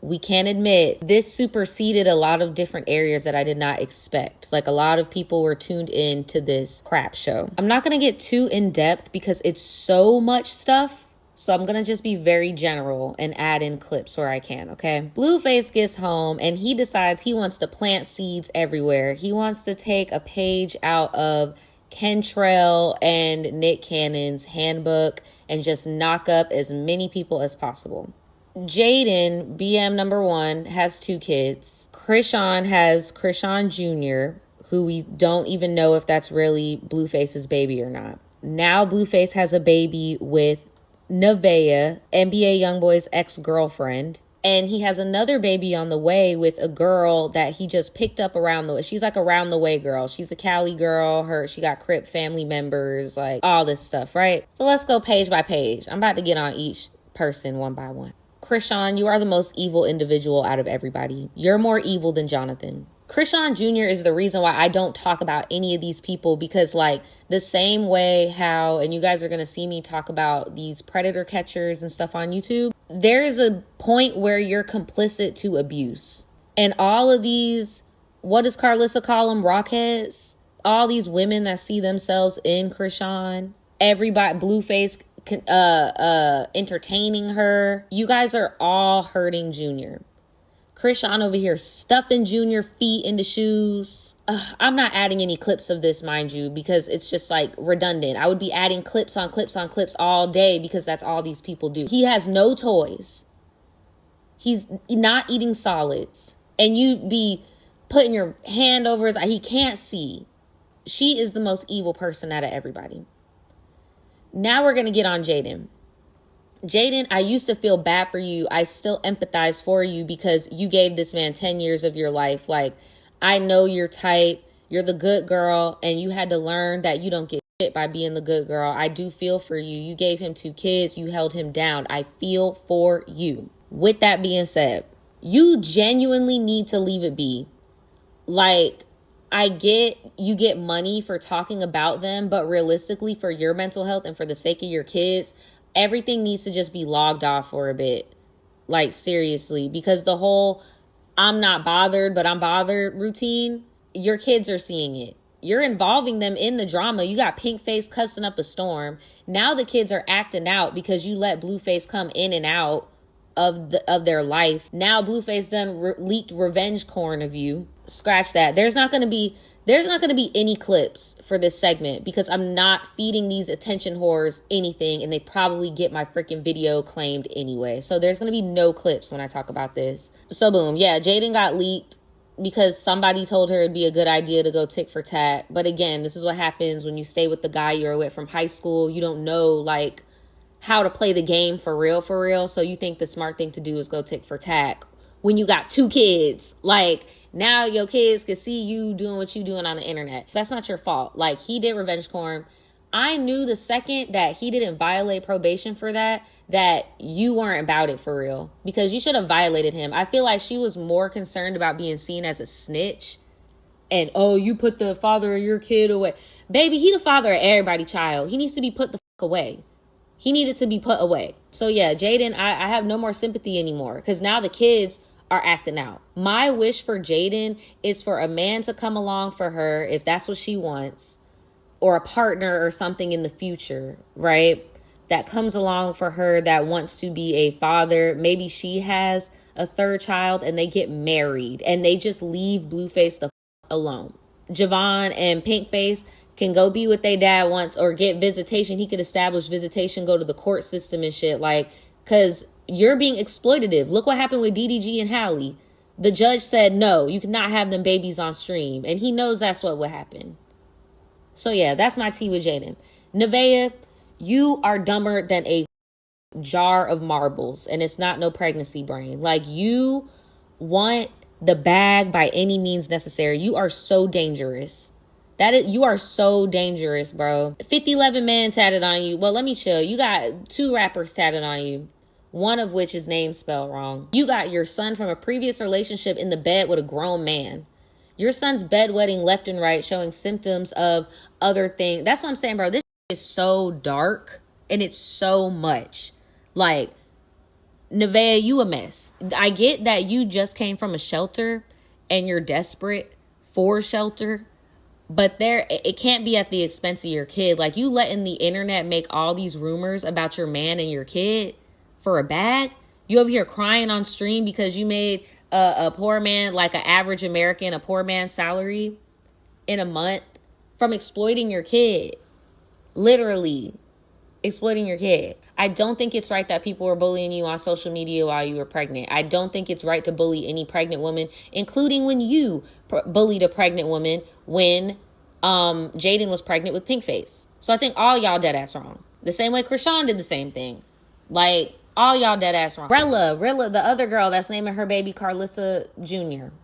we can admit this superseded a lot of different areas that I did not expect. Like, a lot of people were tuned in to this crap show. I'm not gonna get too in depth because it's so much stuff. So I'm gonna just be very general and add in clips where I can, okay? Blueface gets home and he decides he wants to plant seeds everywhere. He wants to take a page out of Kentrell and Nick Cannon's handbook and just knock up as many people as possible. Jordyn, BM number 1, has 2 kids. Krishan has Krishan Jr., who we don't even know if that's really Blueface's baby or not. Now Blueface has a baby with Nevaeh, NBA Youngboy's ex-girlfriend. And he has another baby on the way with a girl that he just picked up around the way. She's like a round the way girl. She's a Cali girl. She got Crip family members, like all this stuff, right? So let's go page by page. I'm about to get on each person one by one. Krishan, you are the most evil individual out of everybody. You're more evil than Jonathan. Krishan Jr. is the reason why I don't talk about any of these people, because like the same way how, and you guys are going to see me talk about these predator catchers and stuff on YouTube, there is a point where you're complicit to abuse. And all of these, what does Carlissa call them? Rockheads? All these women that see themselves in Krishan, everybody, blueface, entertaining her. You guys are all hurting Junior. Krishan over here stuffing Junior feet into shoes. I'm not adding any clips of this, mind you, because it's just like redundant. I would be adding clips on clips on clips all day because that's all these people do. He has no toys. He's not eating solids. And you be putting your hand over his eye. He can't see. She is the most evil person out of everybody. Now we're going to get on Jayden. Jayden, I used to feel bad for you. I still empathize for you because you gave this man 10 years of your life. Like, I know your type. You're the good girl, and you had to learn that you don't get shit by being the good girl. I do feel for you. You gave him 2 kids. You held him down. I feel for you. With that being said, you genuinely need to leave it be. Like, I get you get money for talking about them, but realistically, for your mental health and for the sake of your kids, everything needs to just be logged off for a bit. Like, seriously, because the whole I'm not bothered, but I'm bothered routine, your kids are seeing it. You're involving them in the drama. You got Pinkface cussing up a storm. Now the kids are acting out because you let Blueface come in and out of their life. Now Blueface done leaked revenge corn of you. Scratch that. There's not going to be any clips for this segment because I'm not feeding these attention whores anything, and they probably get my freaking video claimed anyway. So there's going to be no clips when I talk about this. So boom. Yeah, Jayden got leaked because somebody told her it'd be a good idea to go tick for tat. But again, this is what happens when you stay with the guy you're with from high school. You don't know like how to play the game for real. So you think the smart thing to do is go tick for tat when you got 2 kids. Like, now your kids can see you doing what you doing on the internet. That's not your fault. Like, he did revenge corn. I knew the second that he didn't violate probation for that you weren't about it for real, because you should have violated him. I feel like she was more concerned about being seen as a snitch and, oh, you put the father of your kid away. Baby, he the father of everybody's child. He needs to be put the fuck away. He needed to be put away. So yeah, Jayden, I have no more sympathy anymore because now the kids are acting out. My wish for Jayden is for a man to come along for her if that's what she wants, or a partner or something in the future, right? That comes along for her that wants to be a father. Maybe she has a 3rd child and they get married and they just leave Blueface the f- alone. Javon and Pinkface can go be with their dad once or get visitation. He could establish visitation, go to the court system and shit, like, because you're being exploitative. Look what happened with DDG and Hallie. The judge said, no, you cannot have them babies on stream. And he knows that's what would happen. So yeah, that's my tea with Jayden. Nevaeh, you are dumber than a jar of marbles. And it's not no pregnancy brain. Like, you want the bag by any means necessary. You are so dangerous. You are so dangerous, bro. 5011 man tatted on you. Well, let me chill. You got 2 rappers tatted on you. One of which is name spelled wrong. You got your son from a previous relationship in the bed with a grown man. Your son's bedwetting left and right, showing symptoms of other things. That's what I'm saying, bro. This is so dark and it's so much. Like, Nevaeh, you a mess. I get that you just came from a shelter and you're desperate for shelter, but it can't be at the expense of your kid. Like, you letting the internet make all these rumors about your man and your kid for a bag. You over here crying on stream because you made a poor man, like an average American, a poor man's salary in a month from exploiting your kid. Literally exploiting your kid. I don't think it's right that people were bullying you on social media while you were pregnant. I don't think it's right to bully any pregnant woman, including when you bullied a pregnant woman when Jayden was pregnant with Pinkface. So I think all y'all dead ass wrong. The same way Krishan did the same thing. Like, All y'all dead ass wrong. Rilla, the other girl that's naming her baby Carlissa Jr.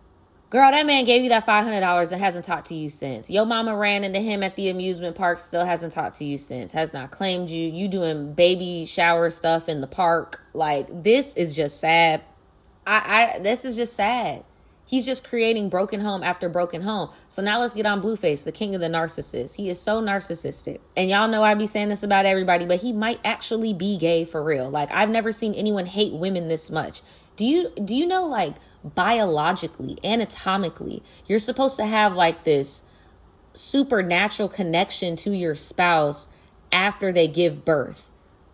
Girl, that man gave you that $500 and hasn't talked to you since. Your mama ran into him at the amusement park, still hasn't talked to you since. Has not claimed you. You doing baby shower stuff in the park. Like, this is just sad. This is just sad. He's just creating broken home after broken home. So now let's get on Blueface, the king of the narcissists. He is so narcissistic. And y'all know I be saying this about everybody, but he might actually be gay for real. Like, I've never seen anyone hate women this much. Do you know, like, biologically, anatomically, you're supposed to have like this supernatural connection to your spouse after they give birth.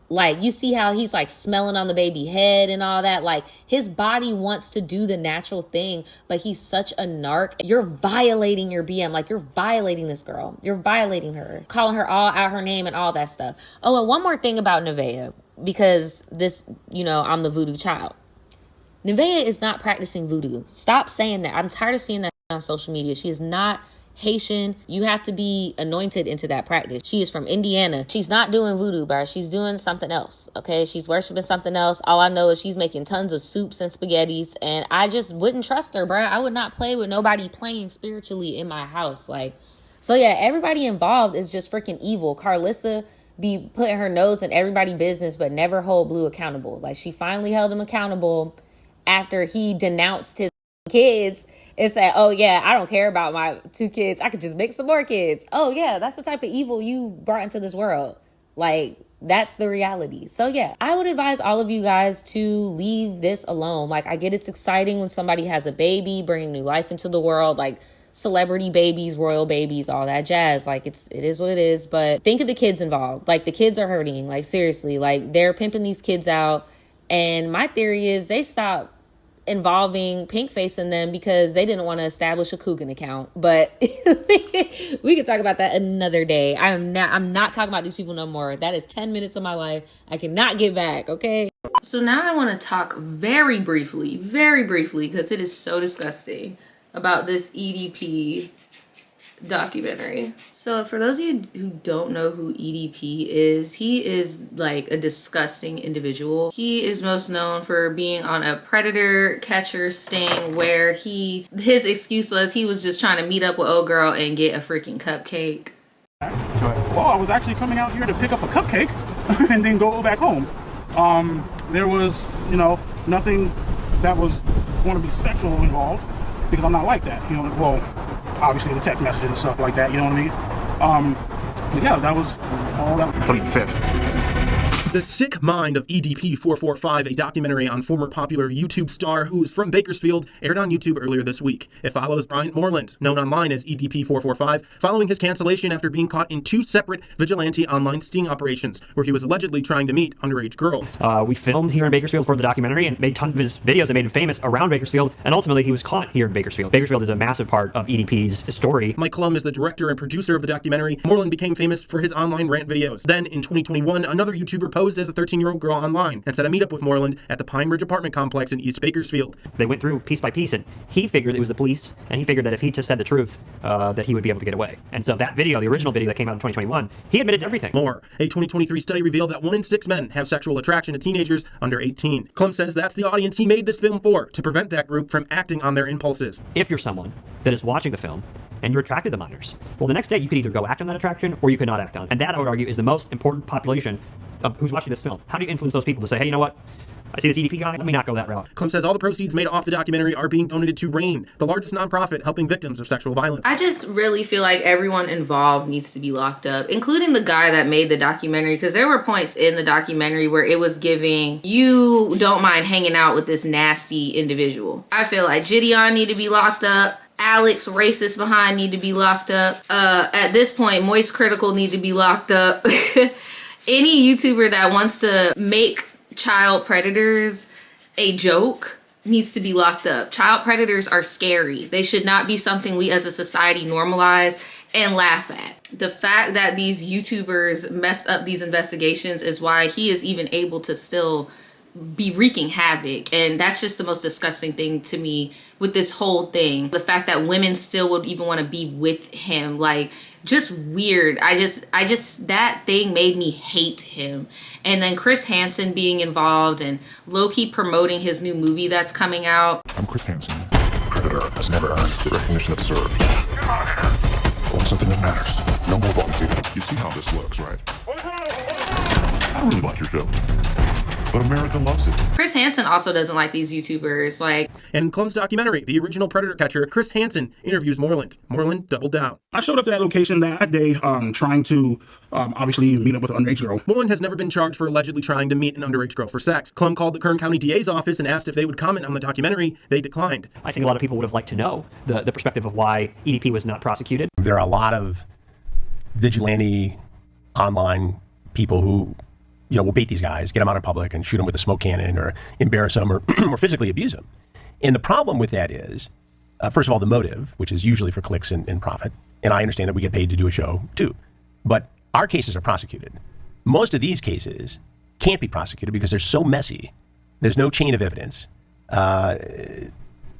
Like, you see how he's like smelling on the baby head and all that. Like, his body wants to do the natural thing, but he's such a narc. You're violating your BM. Like, you're violating this girl. You're violating her, calling her all out her name and all that stuff. Oh, and one more thing about Nevaeh, because this, you know, I'm the voodoo child. Nevaeh is not practicing voodoo. Stop saying that. I'm tired of seeing that on social media. She is not Haitian. You have to be anointed into that practice. She is from Indiana. She's not doing voodoo, bro. She's doing something else, okay? She's worshiping something else. All I know is she's making tons of soups and spaghettis, and I just wouldn't trust her, bro. I would not play with nobody playing spiritually in my house. Like, so yeah, everybody involved is just freaking evil. Carlissa be putting her nose in everybody's business, but never hold Blue accountable. Like, she finally held him accountable after he denounced his kids and said, oh yeah, I don't care about my 2 kids. I could just make some more kids. Oh yeah, that's the type of evil you brought into this world. Like, that's the reality. So yeah, I would advise all of you guys to leave this alone. Like, I get it's exciting when somebody has a baby, bringing new life into the world, like celebrity babies, royal babies, all that jazz. Like, it is what it is. But think of the kids involved. Like, the kids are hurting. Like, seriously, like, they're pimping these kids out. And my theory is they stopped involving Pinkface in them because they didn't want to establish a Coogan account. But we can talk about that another day. I'm not talking about these people no more. That is 10 minutes of my life I cannot get back, okay? So now I want to talk very briefly, because it is so disgusting, about this EDP documentary. So for those of you who don't know who EDP is, he is like a disgusting individual. He is most known for being on a predator catcher sting where his excuse was he was just trying to meet up with old girl and get a freaking cupcake.
Well, I was actually coming out here to pick up a cupcake and then go back home. There was, you know, nothing that was going to be sexual involved because I'm not like that, you know. Well, obviously the text messages and stuff like that, you know what I mean? But yeah, that was all that.
25th. The Sick Mind of EDP 445, a documentary on former popular YouTube star who is from Bakersfield, aired on YouTube earlier this week. It follows Bryant Moreland, known online as EDP 445, following his cancellation after being caught in 2 separate vigilante online sting operations, where he was allegedly trying to meet underage girls.
We filmed here in Bakersfield for the documentary and made tons of his videos that made him famous around Bakersfield, and ultimately he was caught here in Bakersfield. Bakersfield is a massive part of EDP's story.
Mike Klum is the director and producer of the documentary. Moreland became famous for his online rant videos. Then, in 2021, another YouTuber posed as a 13-year-old girl online and set a meetup with Moreland at the Pine Ridge apartment complex in East Bakersfield.
They went through piece by piece, and he figured it was the police, and he figured that if he just said the truth, that he would be able to get away. And so that video, the original video that came out in 2021, he admitted to everything.
More. A 2023 study revealed that 1 in 6 men have sexual attraction to teenagers under 18. Klum says that's the audience he made this film for, to prevent that group from acting on their impulses.
If you're someone that is watching the film and you're attracted to minors, well, the next day you could either go act on that attraction or you could not act on it. And that, I would argue, is the most important population of who's watching this film. How do you influence those people to say, hey, you know what? I see this EDP guy, let me not go that route.
Klum says all the proceeds made off the documentary are being donated to Rant, the largest nonprofit helping victims of sexual violence.
I just really feel like everyone involved needs to be locked up, including the guy that made the documentary, because there were points in the documentary where it was giving, you don't mind hanging out with this nasty individual. I feel like Gideon need to be locked up. Alex, racist behind, need to be locked up. At this point, Moist Critical need to be locked up. Any YouTuber that wants to make child predators a joke needs to be locked up. Child predators are scary. They should not be something we as a society normalize and laugh at. The fact that these YouTubers messed up these investigations is why he is even able to still be wreaking havoc. And that's just the most disgusting thing to me with this whole thing. The fact that women still would even want to be with him, like, just weird. I just that thing made me hate him. And then Chris Hansen being involved and low-key promoting his new movie that's coming out.
I'm Chris Hansen. Predator has never earned the recognition it deserves. Only something that matters. No more bottom feeding. You see how this works, right? I don't really like your show, but America loves it.
Chris Hansen also doesn't like these YouTubers. Like,
in Clum's documentary, the original predator catcher, Chris Hansen interviews Moreland. Moreland doubled down.
I showed up to that location that day trying to obviously meet up with an underage girl.
Moreland has never been charged for allegedly trying to meet an underage girl for sex. Clum called the Kern County DA's office and asked if they would comment on the documentary. They declined.
I think a lot of people would have liked to know the perspective of why EDP was not prosecuted.
There are a lot of vigilante online people who, you know, will bait these guys, get them out in public and shoot them with a smoke cannon or embarrass them or, or physically abuse them. And the problem with that is, first of all, the motive, which is usually for clicks and profit. And I understand that we get paid to do a show too. But our cases are prosecuted. Most of these cases can't be prosecuted because they're so messy. There's no chain of evidence. They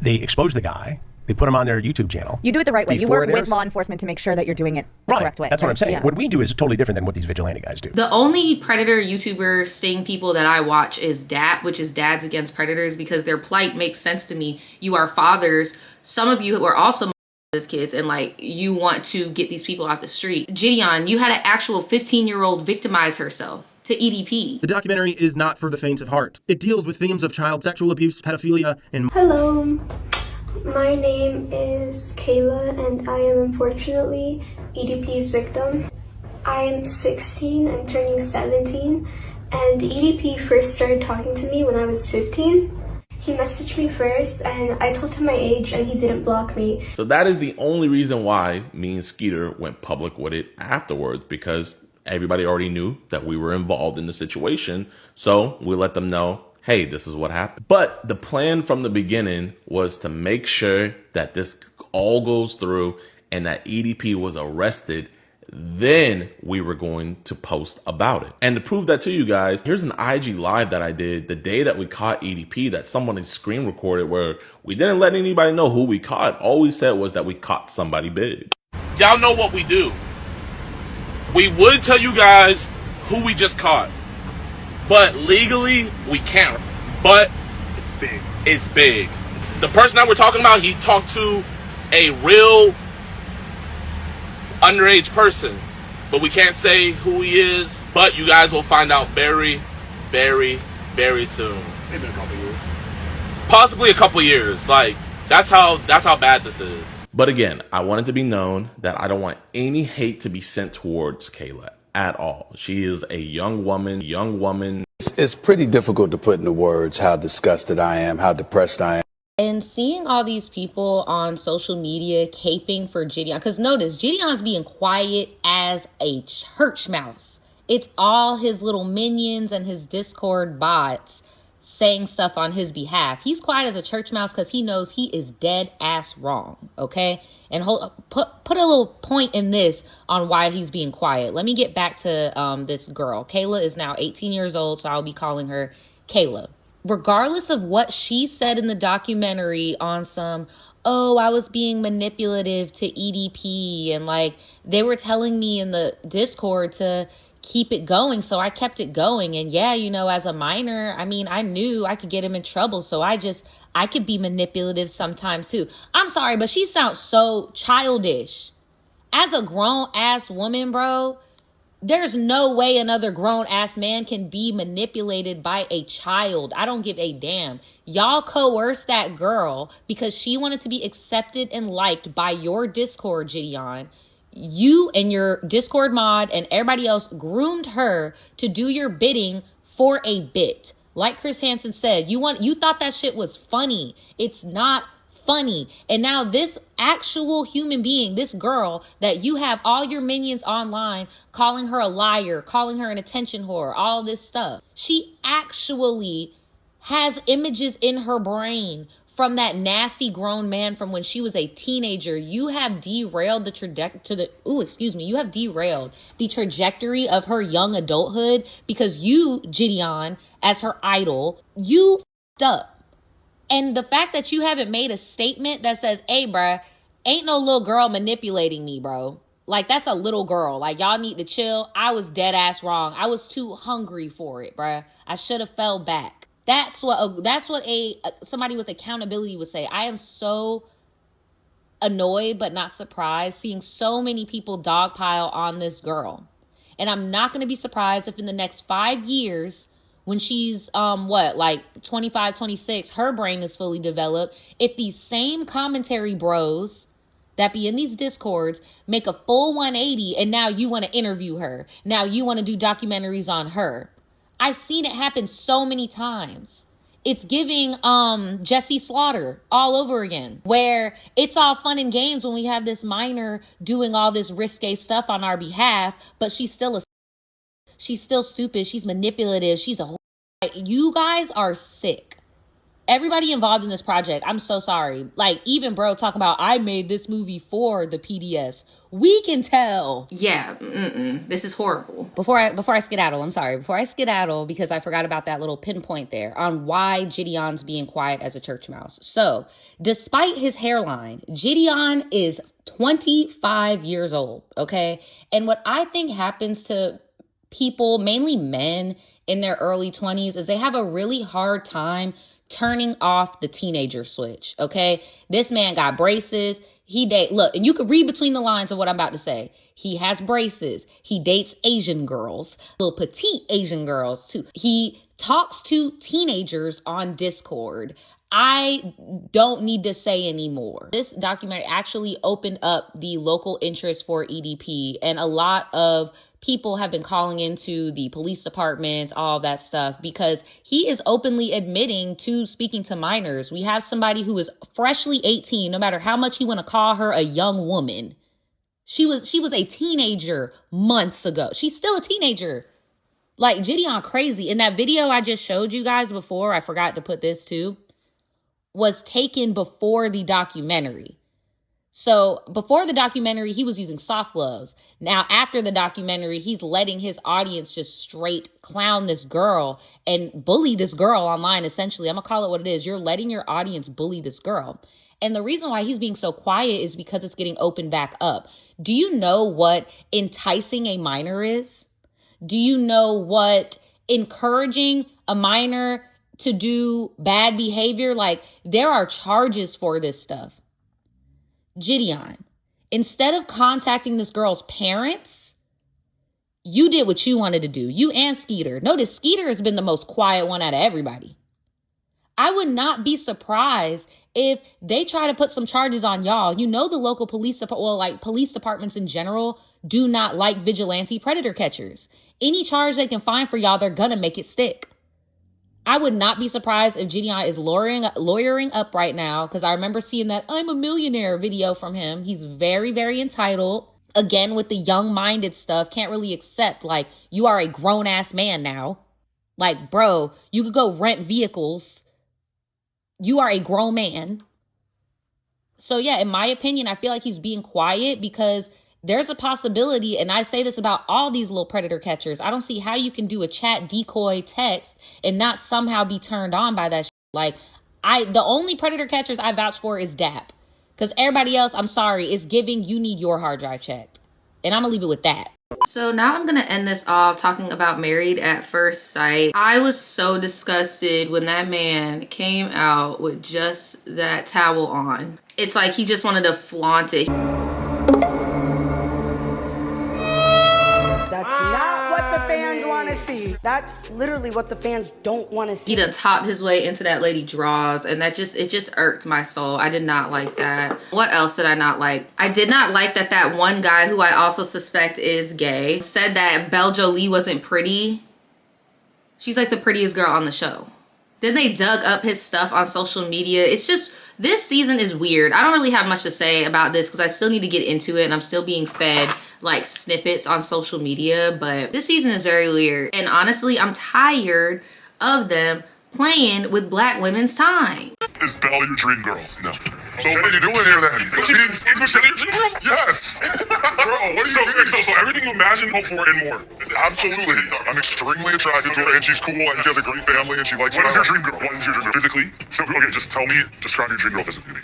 expose the guy. They put him on their YouTube channel.
You do it the right way. You work with law enforcement to make sure that you're doing it the correct way.
That's what I'm saying.
Yeah.
What we do is totally different than what these vigilante guys do.
the only predator YouTuber sting people that I watch is DAP, which is Dads Against Predators, because their plight makes sense to me. You are fathers. Some of you are also as kids, and like, you want to get these people out the street. Jordyn, you had an actual 15-year-old victimize herself to EDP.
The documentary is not for the faint of heart. It deals with themes of child sexual abuse, pedophilia, and...
Hello, my name is Kayla, and I am unfortunately EDP's victim. I am 16, I'm turning 17, and EDP first started talking to me when I was 15. He messaged me first, and I told him my age, and he didn't block me.
So that is the only reason why me and Skeeter went public with it afterwards, because everybody already knew that we were involved in the situation. So we let them know, hey, this is what happened. But the plan from the beginning was to make sure that this all goes through and that EDP was arrested. Then we were going to post about it. And to prove that to you guys, here's an IG live that I did the day that we caught EDP that somebody screen recorded, where we didn't let anybody know who we caught. All we said was that we caught somebody big.
Y'all know what we do. We would tell you guys who we just caught, but legally we can't. But it's big. It's big. The person that we're talking about, he talked to a real underage person, but we can't say who he is. But you guys will find out very, very, very soon.
Maybe in a couple years.
Possibly a couple years. Like, that's how bad this is.
But again, I want it to be known that I don't want any hate to be sent towards Kayla at all. She is a young woman.
It's pretty difficult to put into words how disgusted I am, how depressed I am.
And seeing all these people on social media caping for Jordyn, because notice, Jordyn's being quiet as a church mouse. It's all his little minions and his Discord bots saying stuff on his behalf. He's quiet as a church mouse because he knows he is dead ass wrong, okay? And put a little point in this on why he's being quiet. Let me get back to this girl. Kayla is now 18 years old, so I'll be calling her Kayla. Regardless of what she said in the documentary on some, oh, I was being manipulative to EDP, and like they were telling me in the Discord to keep it going, so I kept it going. And yeah, you know, as a minor, I mean, I knew I could get him in trouble, so I could be manipulative sometimes too. I'm sorry, but she sounds so childish. As a grown-ass woman, bro, there's no way another grown-ass man can be manipulated by a child. I don't give a damn. Y'all coerced that girl because she wanted to be accepted and liked by your Discord, Jordyn. You and your Discord mod and everybody else groomed her to do your bidding for a bit. Like Chris Hansen said, you thought that shit was funny. It's not funny. And now this actual human being, this girl that you have all your minions online calling her a liar, calling her an attention whore, all this stuff. She actually has images in her brain from that nasty grown man from when she was a teenager. You have derailed the trajectory of her young adulthood because you, Jordyn, as her idol, you f***ed up. And the fact that you haven't made a statement that says, hey, bruh, ain't no little girl manipulating me, bro. Like, that's a little girl. Like, y'all need to chill. I was dead ass wrong. I was too hungry for it, bruh. I should have fell back. That's what somebody with accountability would say. I am so annoyed but not surprised seeing so many people dogpile on this girl. And I'm not going to be surprised if in the next 5 years, when she's 25, 26, her brain is fully developed, if these same commentary bros that be in these discords make a full 180 and now you want to interview her. Now you want to do documentaries on her. I've seen it happen so many times. It's giving Jesse Slaughter all over again, where it's all fun and games when we have this minor doing all this risque stuff on our behalf, but she's still stupid. She's manipulative. She's a whore. You guys are sick. Everybody involved in this project, I'm so sorry. Like, even bro talking about, I made this movie for the PDFs. We can tell.
Yeah, this is horrible.
Before I skedaddle, I'm sorry. Before I skedaddle, because I forgot about that little pinpoint there on why Jordyn's being quiet as a church mouse. So, despite his hairline, Jordyn is 25 years old, okay? And what I think happens to people, mainly men in their early 20s, is they have a really hard time turning off the teenager switch, okay? This man got braces. Look, and you could read between the lines of what I'm about to say. He has braces. He dates Asian girls, little petite Asian girls too. He talks to teenagers on Discord. I don't need to say anymore. This documentary actually opened up the local interest for EDP, and a lot of people have been calling into the police departments, all of that stuff, because he is openly admitting to speaking to minors. We have somebody who is freshly 18, no matter how much you want to call her a young woman. She was a teenager months ago. She's still a teenager. Like, Jordyn crazy. In that video I just showed you guys before, I forgot to put this too, was taken before the documentary. So before the documentary, he was using soft gloves. Now, after the documentary, he's letting his audience just straight clown this girl and bully this girl online, essentially. I'm going to call it what it is. You're letting your audience bully this girl. And the reason why he's being so quiet is because it's getting opened back up. Do you know what enticing a minor is? Do you know what encouraging a minor to do bad behavior? Like, there are charges for this stuff. Jordyn, instead of contacting this girl's parents, you did what you wanted to do. You and Skeeter. Notice Skeeter has been the most quiet one out of everybody. I would not be surprised if they try to put some charges on y'all. You know, the local police departments in general do not like vigilante predator catchers. Any charge they can find for y'all, they're gonna make it stick. I would not be surprised if Jordyn is lawyering up right now, because I remember seeing that I'm a millionaire video from him. He's very, very entitled. Again, with the young-minded stuff, can't really accept, like, you are a grown-ass man now. Like, bro, you could go rent vehicles. You are a grown man. So, yeah, in my opinion, I feel like he's being quiet because there's a possibility, and I say this about all these little predator catchers, I don't see how you can do a chat decoy text and not somehow be turned on by that shit. Like, the only predator catchers I vouch for is DAP. Because everybody else, I'm sorry, is giving you need your hard drive checked. And I'm going to leave it with that.
So now I'm going to end this off talking about Married at First Sight. I was so disgusted when that man came out with just that towel on. It's like he just wanted to flaunt it.
That's not what the fans want to see. That's literally what the fans don't want to see.
He done talked his way into that lady drawers, and it just irked my soul. I did not like that. What else did I not like? I did not like that one guy, who I also suspect is gay, said that Belle Jolie wasn't pretty. She's like the prettiest girl on the show. Then they dug up his stuff on social media. It's just, this season is weird. I don't really have much to say about this because I still need to get into it, and I'm still being fed like snippets on social media, but this season is very weird. And honestly, I'm tired of them playing with black women's time.
Is Belle your dream girl? No. So what are you doing here then? Is Michelle your dream girl? Yes. Bro, what are you doing? So everything you imagine, hope for, and more. Absolutely. I'm extremely attracted to her, and she's cool, and she has a great family, and she likes. What is your dream girl? What is your dream girl? Physically? So, okay, just tell me, describe your dream girl physically.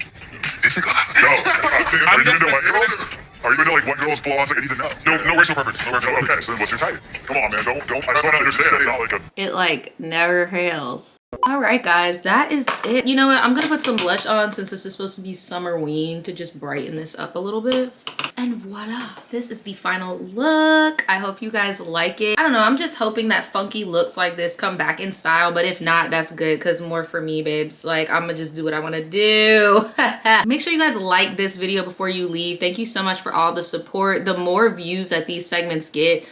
Physically? No. I'm saying, are you into white girls? Are you into like what girls blondes? Like I need to know. No racial preference. No racial preference. Okay, so then what's your type? Come on, man. Don't. I just want to understand. It's not like a.
It like never fails. All right, guys, that is it. You know what? I'm gonna put some blush on since this is supposed to be Summerween to just brighten this up a little bit. And voila, this is the final look. I hope you guys like it. I don't know, I'm just hoping that funky looks like this come back in style, but if not, that's good because more for me, babes. Like, I'm gonna just do what I want to do. Make sure you guys like this video before you leave. Thank you so much for all the support. The more views that these segments get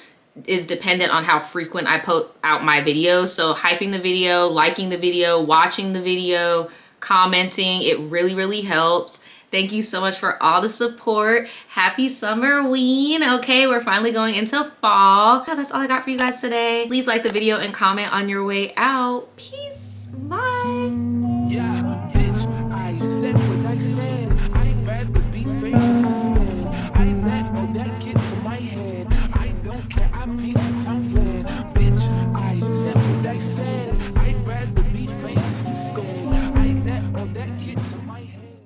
is dependent on how frequent I put out my videos. So hyping the video, liking the video, watching the video, commenting, it really, really helps. Thank you so much for all the support. Happy Summerween. Okay, we're finally going into fall. Yeah, that's all I got for you guys today. Please like the video and comment on your way out. Peace. Bye.